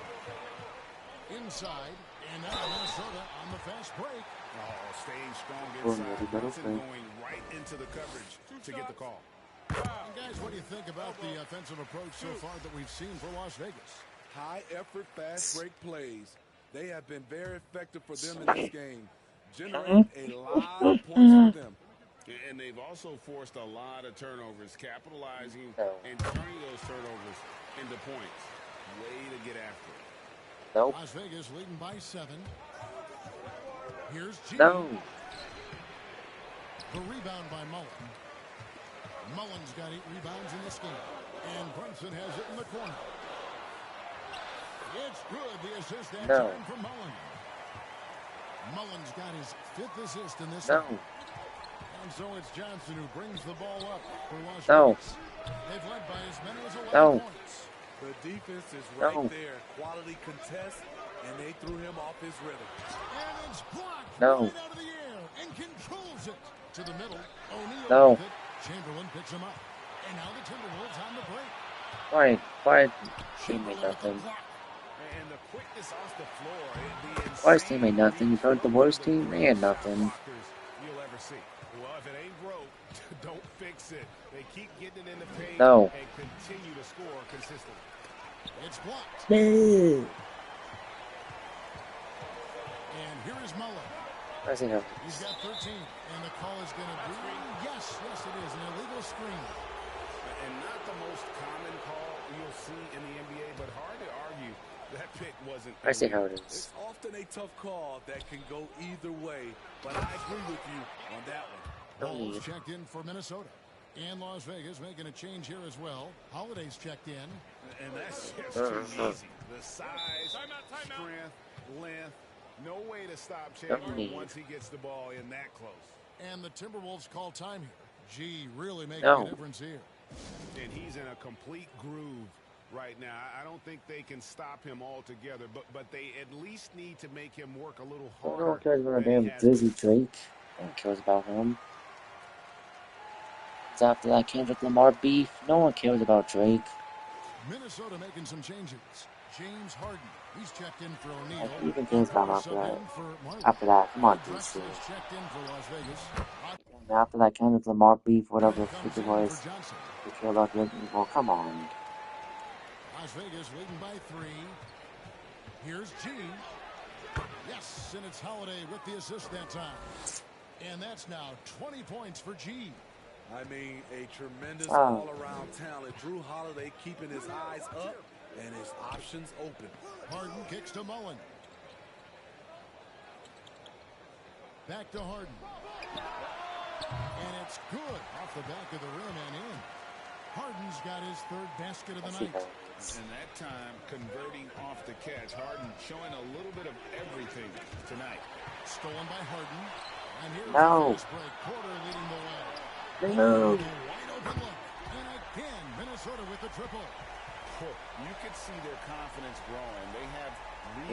Inside. And now Minnesota on the fast break. Oh, staying strong inside. Brunson going right into the coverage to get the call. And guys, what do you think about the offensive approach so far that we've seen for Las Vegas? High effort, fast break plays. They have been very effective for them in this game. Generate a lot of points for them. And they've also forced a lot of turnovers, capitalizing and turning those turnovers into points. Way to get after it. Nope. Las Vegas leading by 7. Here's G. No. The rebound by Mullen. Mullen's got 8 rebounds in this game. And Brunson has it in the corner. It's good. The assist that time from Mullen. Mullen's got his 5th assist in this game. And so it's Johnson who brings the ball up for Las Vegas. They've led by as many as 11 points. The defense is right there. Quality contest, and they threw him off his rhythm. And it's blocked right out of the air and controls it to the middle. O'Neal with it. Chamberlain picks him up. And now the Timberwolves on the break. Why teammate nothing? And the quickness off the floor. Why is teammate nothing? You heard the worst team? They had nothing. You'll ever see. Well, if it ain't broke, don't fix it. They keep getting it in the paint No. and continue to score consistently. It's blocked. No. And here is Mullen. Where's he go? He's got 13. And the call is going to be, yes, it is, an illegal screen. And not the most common call you'll see in the NBA, but hard to argue that pick wasn't. I see how it is. It's often a tough call that can go either way, but I agree with you on that one. Ball's checked in for Minnesota. And Las Vegas making a change here as well. Holiday's checked in. And that's just too easy. The size, strength, length, no way to stop Chamberlain once he gets the ball in that close. And the Timberwolves call time here. G really making a difference here. And he's in a complete groove right now. I don't think they can stop him altogether, but they at least need to make him work a little harder. No one cares about a damn Dizzy Drake. No one cares about him. It's after that Kendrick Lamar beef. No one cares about Drake. Minnesota making some changes. James Harden. He's checked in for O'Neal. Who even cares about after that? After that, come on, DC. Checked in for Las Vegas. After that Kendrick Lamar beef, whatever the freak it was, they care about Drake. Well, come on. Las Vegas leading by 3. Here's G. Yes, and it's Holiday with the assist that time. And that's now 20 points for G. I mean, a tremendous all-around talent. Drew Holiday keeping his eyes up and his options open. Harden kicks to Mullen. Back to Harden. And it's good off the back of the rim and in. Harden's got his 3rd basket of the night. And that time, converting off the catch. Harden showing a little bit of everything tonight. Stolen by Harden. And here's No. the fast break. Porter leading the way. No. Wide open look. And again, Minnesota Minnesota with the triple. You can see their confidence growing. They have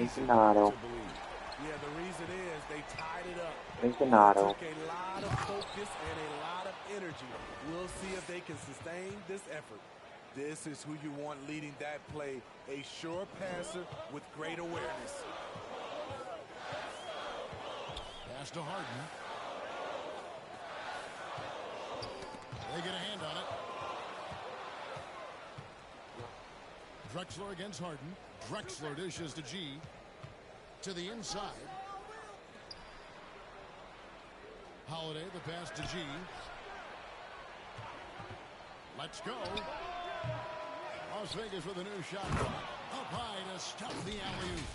reason Donato. to believe. Yeah, the reason is they tied it up. Donato. It took a lot of focus and a lot of energy. We'll see if they can sustain this effort. This is who you want leading that play, a sure passer with great awareness. Pass to Harden. They get a hand on it. Drexler against Harden. Drexler dishes to G. To the inside. Holiday, the pass to G. Let's go. Las Vegas with a new shot clock. Up high to stop the alley-oop.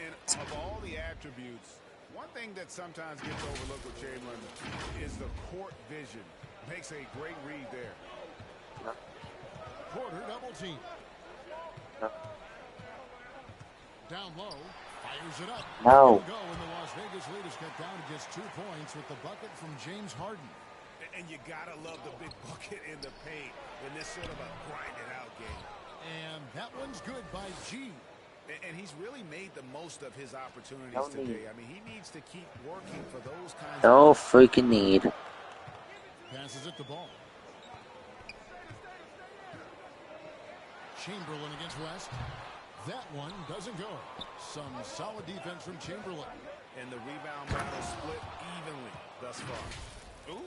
And of all the attributes, one thing that sometimes gets overlooked with Chamberlain is the court vision. Makes a great read there. Porter double team. Down low. Fires it up. No. Go, and the Las Vegas lead is cut down to just 2 points with the bucket from James Harden. And you gotta love the big bucket in the paint in this sort of a grinded-out game. And that one's good by G. And he's really made the most of his opportunities today. I mean, he needs to keep working for those kinds No of... freaking need. Passes it the ball. Chamberlain against West. That one doesn't go. Some solid defense from Chamberlain. And the rebound battle split evenly thus far. Ooh,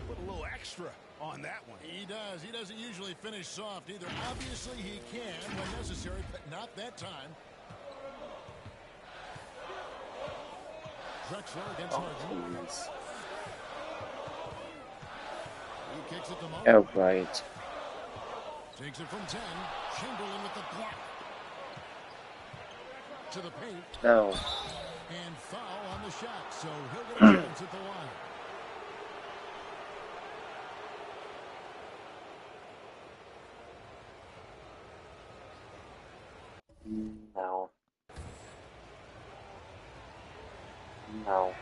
put a little extra on that one. He does. He doesn't usually finish soft either. Obviously, he can when necessary, but not that time. Drexler against Harden. He kicks it to Mo. Oh, right. Takes it from 10. Chamberlain with the block. To the paint. No. And foul on the shot, so he'll get a chance at the line. No. No.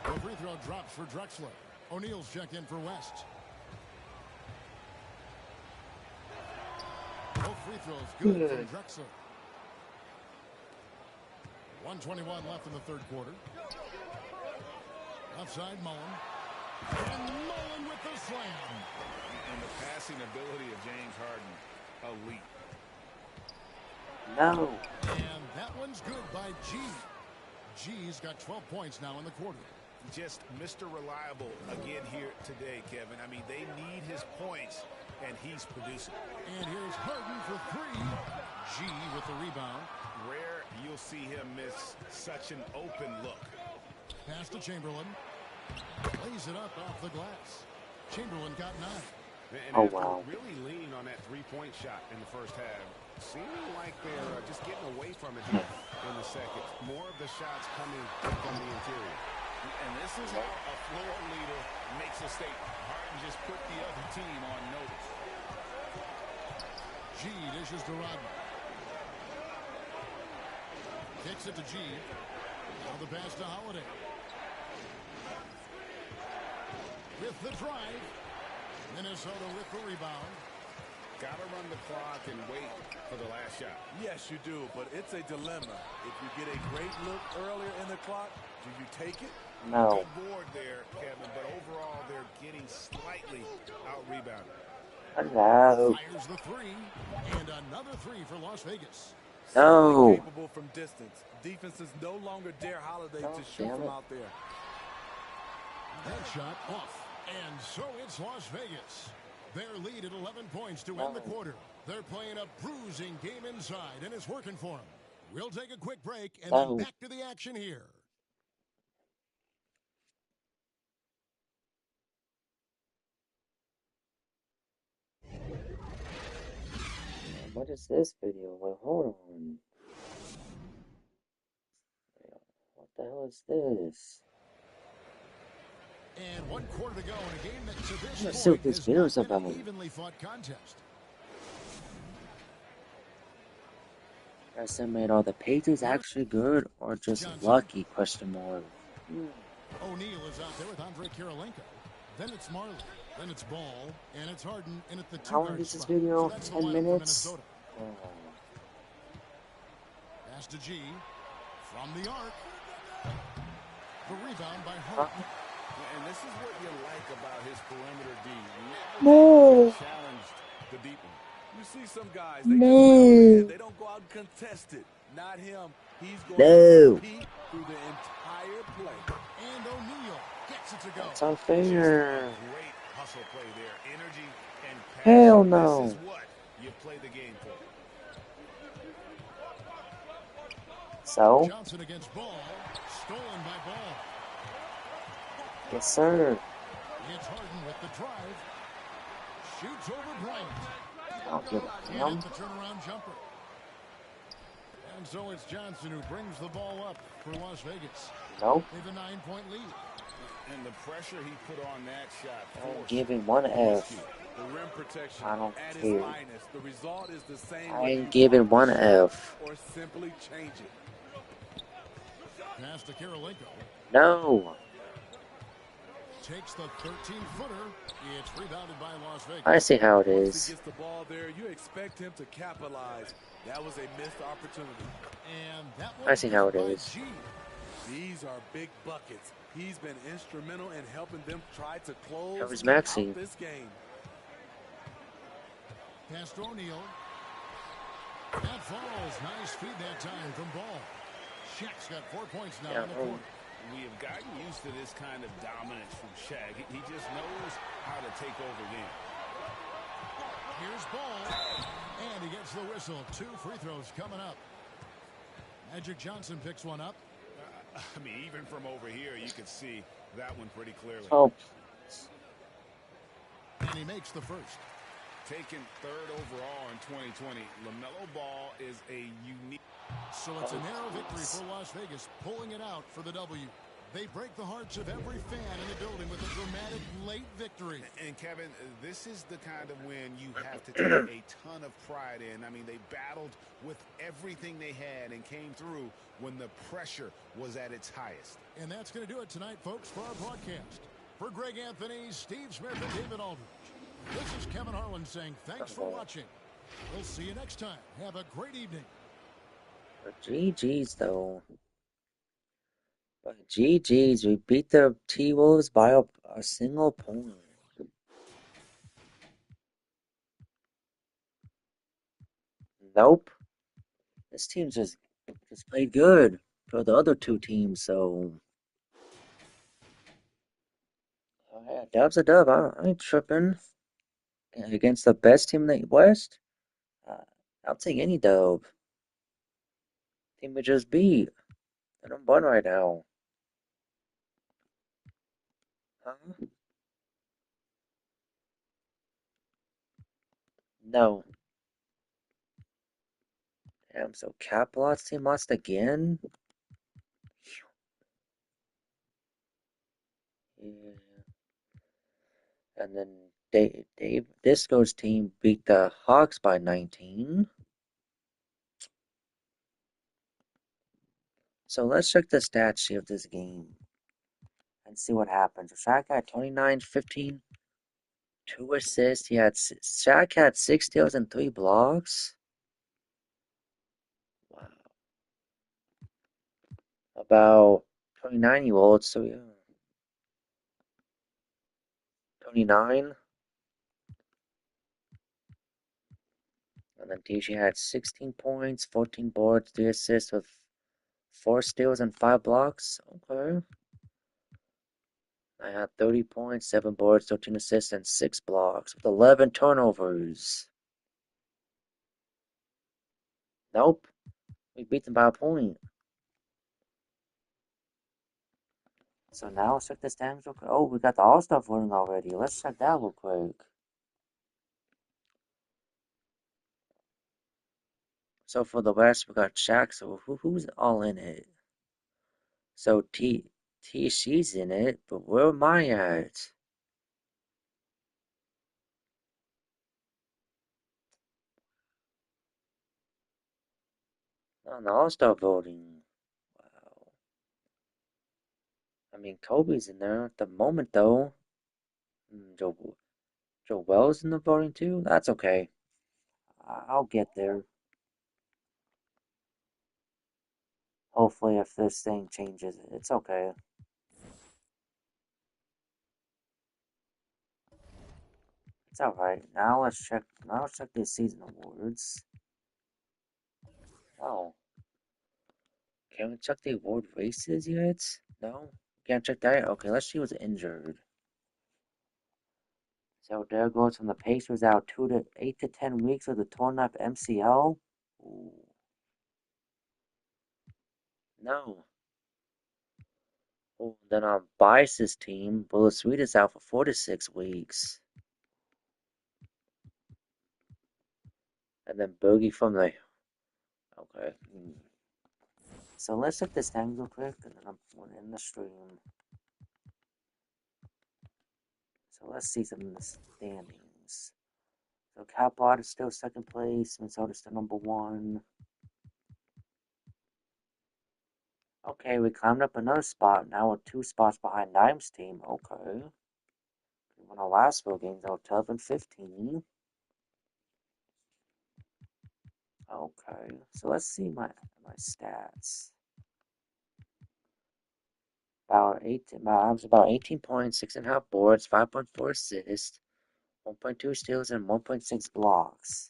The free throw drops for Drexler. O'Neal's checked in for West. Both free throws good from Drexler. 1:21 left in the third quarter. Outside Mullen. And Mullen with the slam. And the passing ability of James Harden, elite. No. And that one's good by G. G's got 12 points now in the quarter. Just Mr. Reliable again here today, Kevin. I mean, they need his points, and he's producing. And here's Harden for 3. G with the rebound. Rare you'll see him miss such an open look. Pass to Chamberlain. Lays it up off the glass. Chamberlain got 9. And after really leaning on that three-point shot in the first half, seeming like they're just getting away from it here in the second. More of the shots coming from the interior. And this is how a floor leader makes a statement. Harden just put the other team on notice. G dishes to Rodman. Kicks it to G. Now the pass to Holiday. With the drive. Minnesota with the rebound. Got to run the clock and wait for the last shot. Yes, you do, but it's a dilemma. If you get a great look earlier in the clock, do you take it? No. Good board there, Kevin, but overall they're getting slightly out-rebounded. Hello. Fires the 3, and another 3 for Las Vegas. No. Capable from distance. Defenses no longer dare Holiday to shoot from out there. That shot off. And so it's Las Vegas. Their lead at 11 points to end the quarter. They're playing a bruising game inside, and it's working for them. We'll take a quick break, and then back to the action here. What is this video? Wait, hold on. What the hell is this? And 1 quarter to go in a game that to this Let's see what point this has video's not been about. an evenly fought contest. I made all the pages actually good or just lucky? Question mark. O'Neal is out there with Andre Kirilenko. Then it's Marley. Then it's Ball. And it's Harden in at the How long two-guard is this spot. video? So that's the 10 lineup for minutes? Minnesota. Pass to G. From the arc. The rebound by Harden. And this is what you like about his perimeter D. No. Challenged the deep one. You see some guys, they just lay it in. They don't go out and contest it. Not him. He's going to compete through the entire play. And O'Neal gets it to go. That's unfair. Great hustle play there. Energy and passion. Hell no. This is what you play the game for. So? Johnson against Ball. Stolen by Ball. Yes, sir. It's Harden with the drive. Shoots over Bryant. I'll give it to him. And the turnaround jumper. And so it's Johnson who brings the ball up for Las Vegas. Nope. With a 9-point lead. And the pressure he put on that shot. I'm giving one F. The rim protection I don't at care. its finest. The result is the same. I'm giving one F. Or simply change it. Pass to Karolinko. No. Takes the 13-footer. It's rebounded by Las Vegas. I see how it Once is. he gets the ball there, you expect him to capitalize. That was a missed opportunity. And that I see how it is. G. These are big buckets. He's been instrumental in helping them try to close That was out Maxey. this game. Pass to O'Neal. That falls. Nice feed that time from Ball. Shaq's got 4 points now in the quarter. We have gotten used to this kind of dominance from Shaq. He just knows how to take over the game. Here's Ball. And he gets the whistle. 2 free throws coming up. Magic Johnson picks one up. I mean, even from over here, you can see that one pretty clearly. Oh. And he makes the first. Taken 3rd overall in 2020, LaMelo Ball is a unique... So it's a narrow victory for Las Vegas, pulling it out for the W. They break the hearts of every fan in the building with a dramatic late victory. And Kevin, this is the kind of win you have to take a ton of pride in. I mean, they battled with everything they had and came through when the pressure was at its highest. And that's going to do it tonight, folks, for our broadcast. For Greg Anthony, Steve Smith, and David Aldridge, this is Kevin Harlan saying thanks for watching. We'll see you next time. Have a great evening. GG's though. But GG's, we beat the T-Wolves by a single point. Nope. This team just played good for the other two teams, so yeah, dub's a dub. I ain't tripping. Against the best team in the West, I'll take any dub. Team we just beat. And I'm one right now. Huh? No. Damn, so Caplot's team lost again? Yeah. And then Dave Disco's team beat the Hawks by 19. So let's check the stat sheet of this game and see what happens. Shaq got 29, 15, 2 assists. Shaq had 6 steals and 3 blocks. Wow. About 29-year-olds, so yeah. 29. And then TJ had 16 points, 14 boards, 3 assists with 4 steals and 5 blocks. Okay. I had 30 points, 7 boards, 13 assists, and 6 blocks with 11 turnovers. Nope. We beat them by a point. So now let's check the standings real quick. Oh, we got the All-Star voting already. Let's check that real quick. So for the West, we got Shaq. So who's all in it? So she's in it, but where am I at? On the All-Star voting. Wow. I mean, Kobe's in there at the moment, though. Joe Wells in the voting too? That's okay. I'll get there. Hopefully, if this thing changes, it's okay. It's alright. Now let's check. Now let's check the season awards. Oh, can we check the award races yet? No, can't check that yet? Okay, let's see who's injured. So there goes from the Pacers out 8 to 10 weeks with a torn up MCL. Ooh. No. Oh, then on Bias's team, Will Sweet is out for 4 to 6 weeks. And then Boogie from the. Okay. So let's check the standings real quick, and then I'm in the stream. So let's see some of the standings. So Calpot is still second place. Minnesota's still number 1. Okay, we climbed up another spot. Now we're 2 spots behind Nime's team. Okay. We won our last 4 games, though, 12 and 15. Okay, so let's see my stats. I was about 18 points, 6.5 boards, 5.4 assists, 1.2 steals, and 1.6 blocks.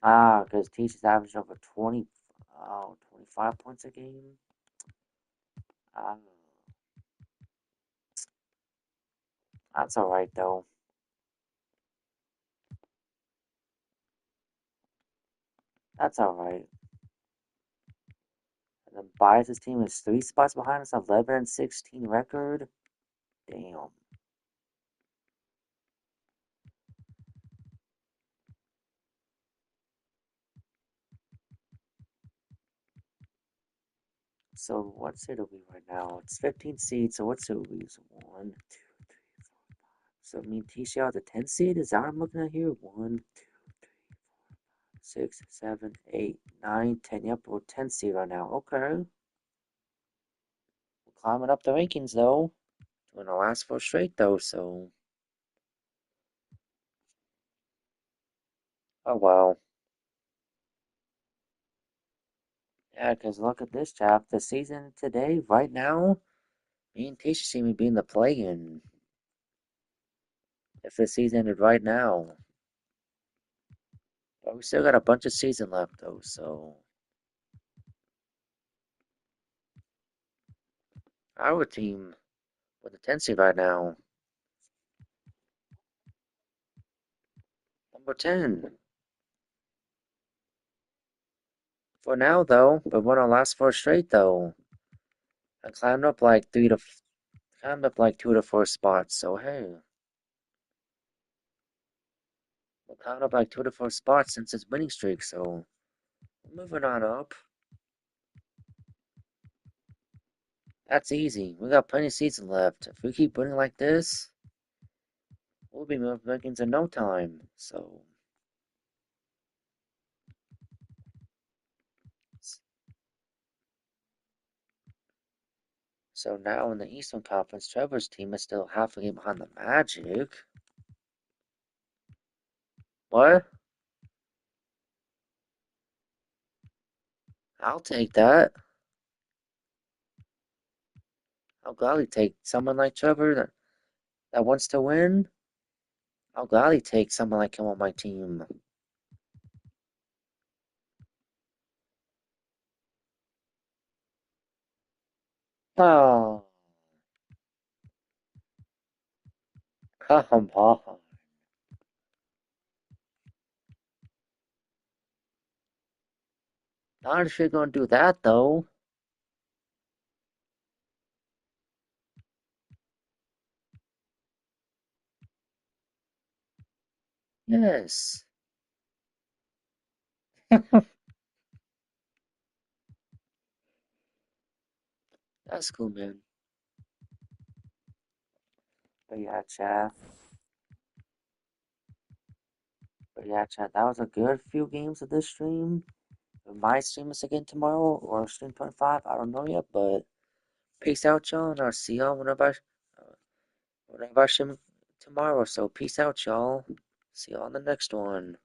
Because Teach's averaged over 25 points a game. That's alright, though. That's alright. And then Bias's team is 3 spots behind us, 11 and 16 record. Damn. So what seed are we right now? It's 15 seeds, so what seed are we using? 1, 2, 3, 4, 5. So me and TCL the 10 seed? Is that what I'm looking at here? 1, 2, 3, 4, 6, 7, 8, 9, 10. Yep, we're 10 seed right now. Okay. We're climbing up the rankings though. Doing the last 4 straight though, so. Oh well. Yeah, because look at this chap. The season today, right now, me and Tisha see me being the play-in. If the season ended right now. But we still got a bunch of season left though, so. Our team with the 10 seed right now. Number 10. For now though, but won our last 4 straight though. I climbed up like 2 to 4 spots, so hey. I climbed up like 2 to 4 spots since its winning streak, so moving on up. That's easy. We got plenty of season left. If we keep winning like this, we'll be moving rankings in no time. So now in the Eastern Conference, Trevor's team is still half a game behind the Magic. What? I'll take that. I'll gladly take someone like Trevor that wants to win. I'll gladly take someone like him on my team. Oh, come on. Not if you're gonna do that, though. Yes. That's cool, man. But yeah, chat. That was a good few games of this stream. We might stream this again tomorrow or stream 25. I don't know yet, but peace out, y'all, and I'll see y'all whenever I stream tomorrow. So peace out, y'all. See y'all on the next one.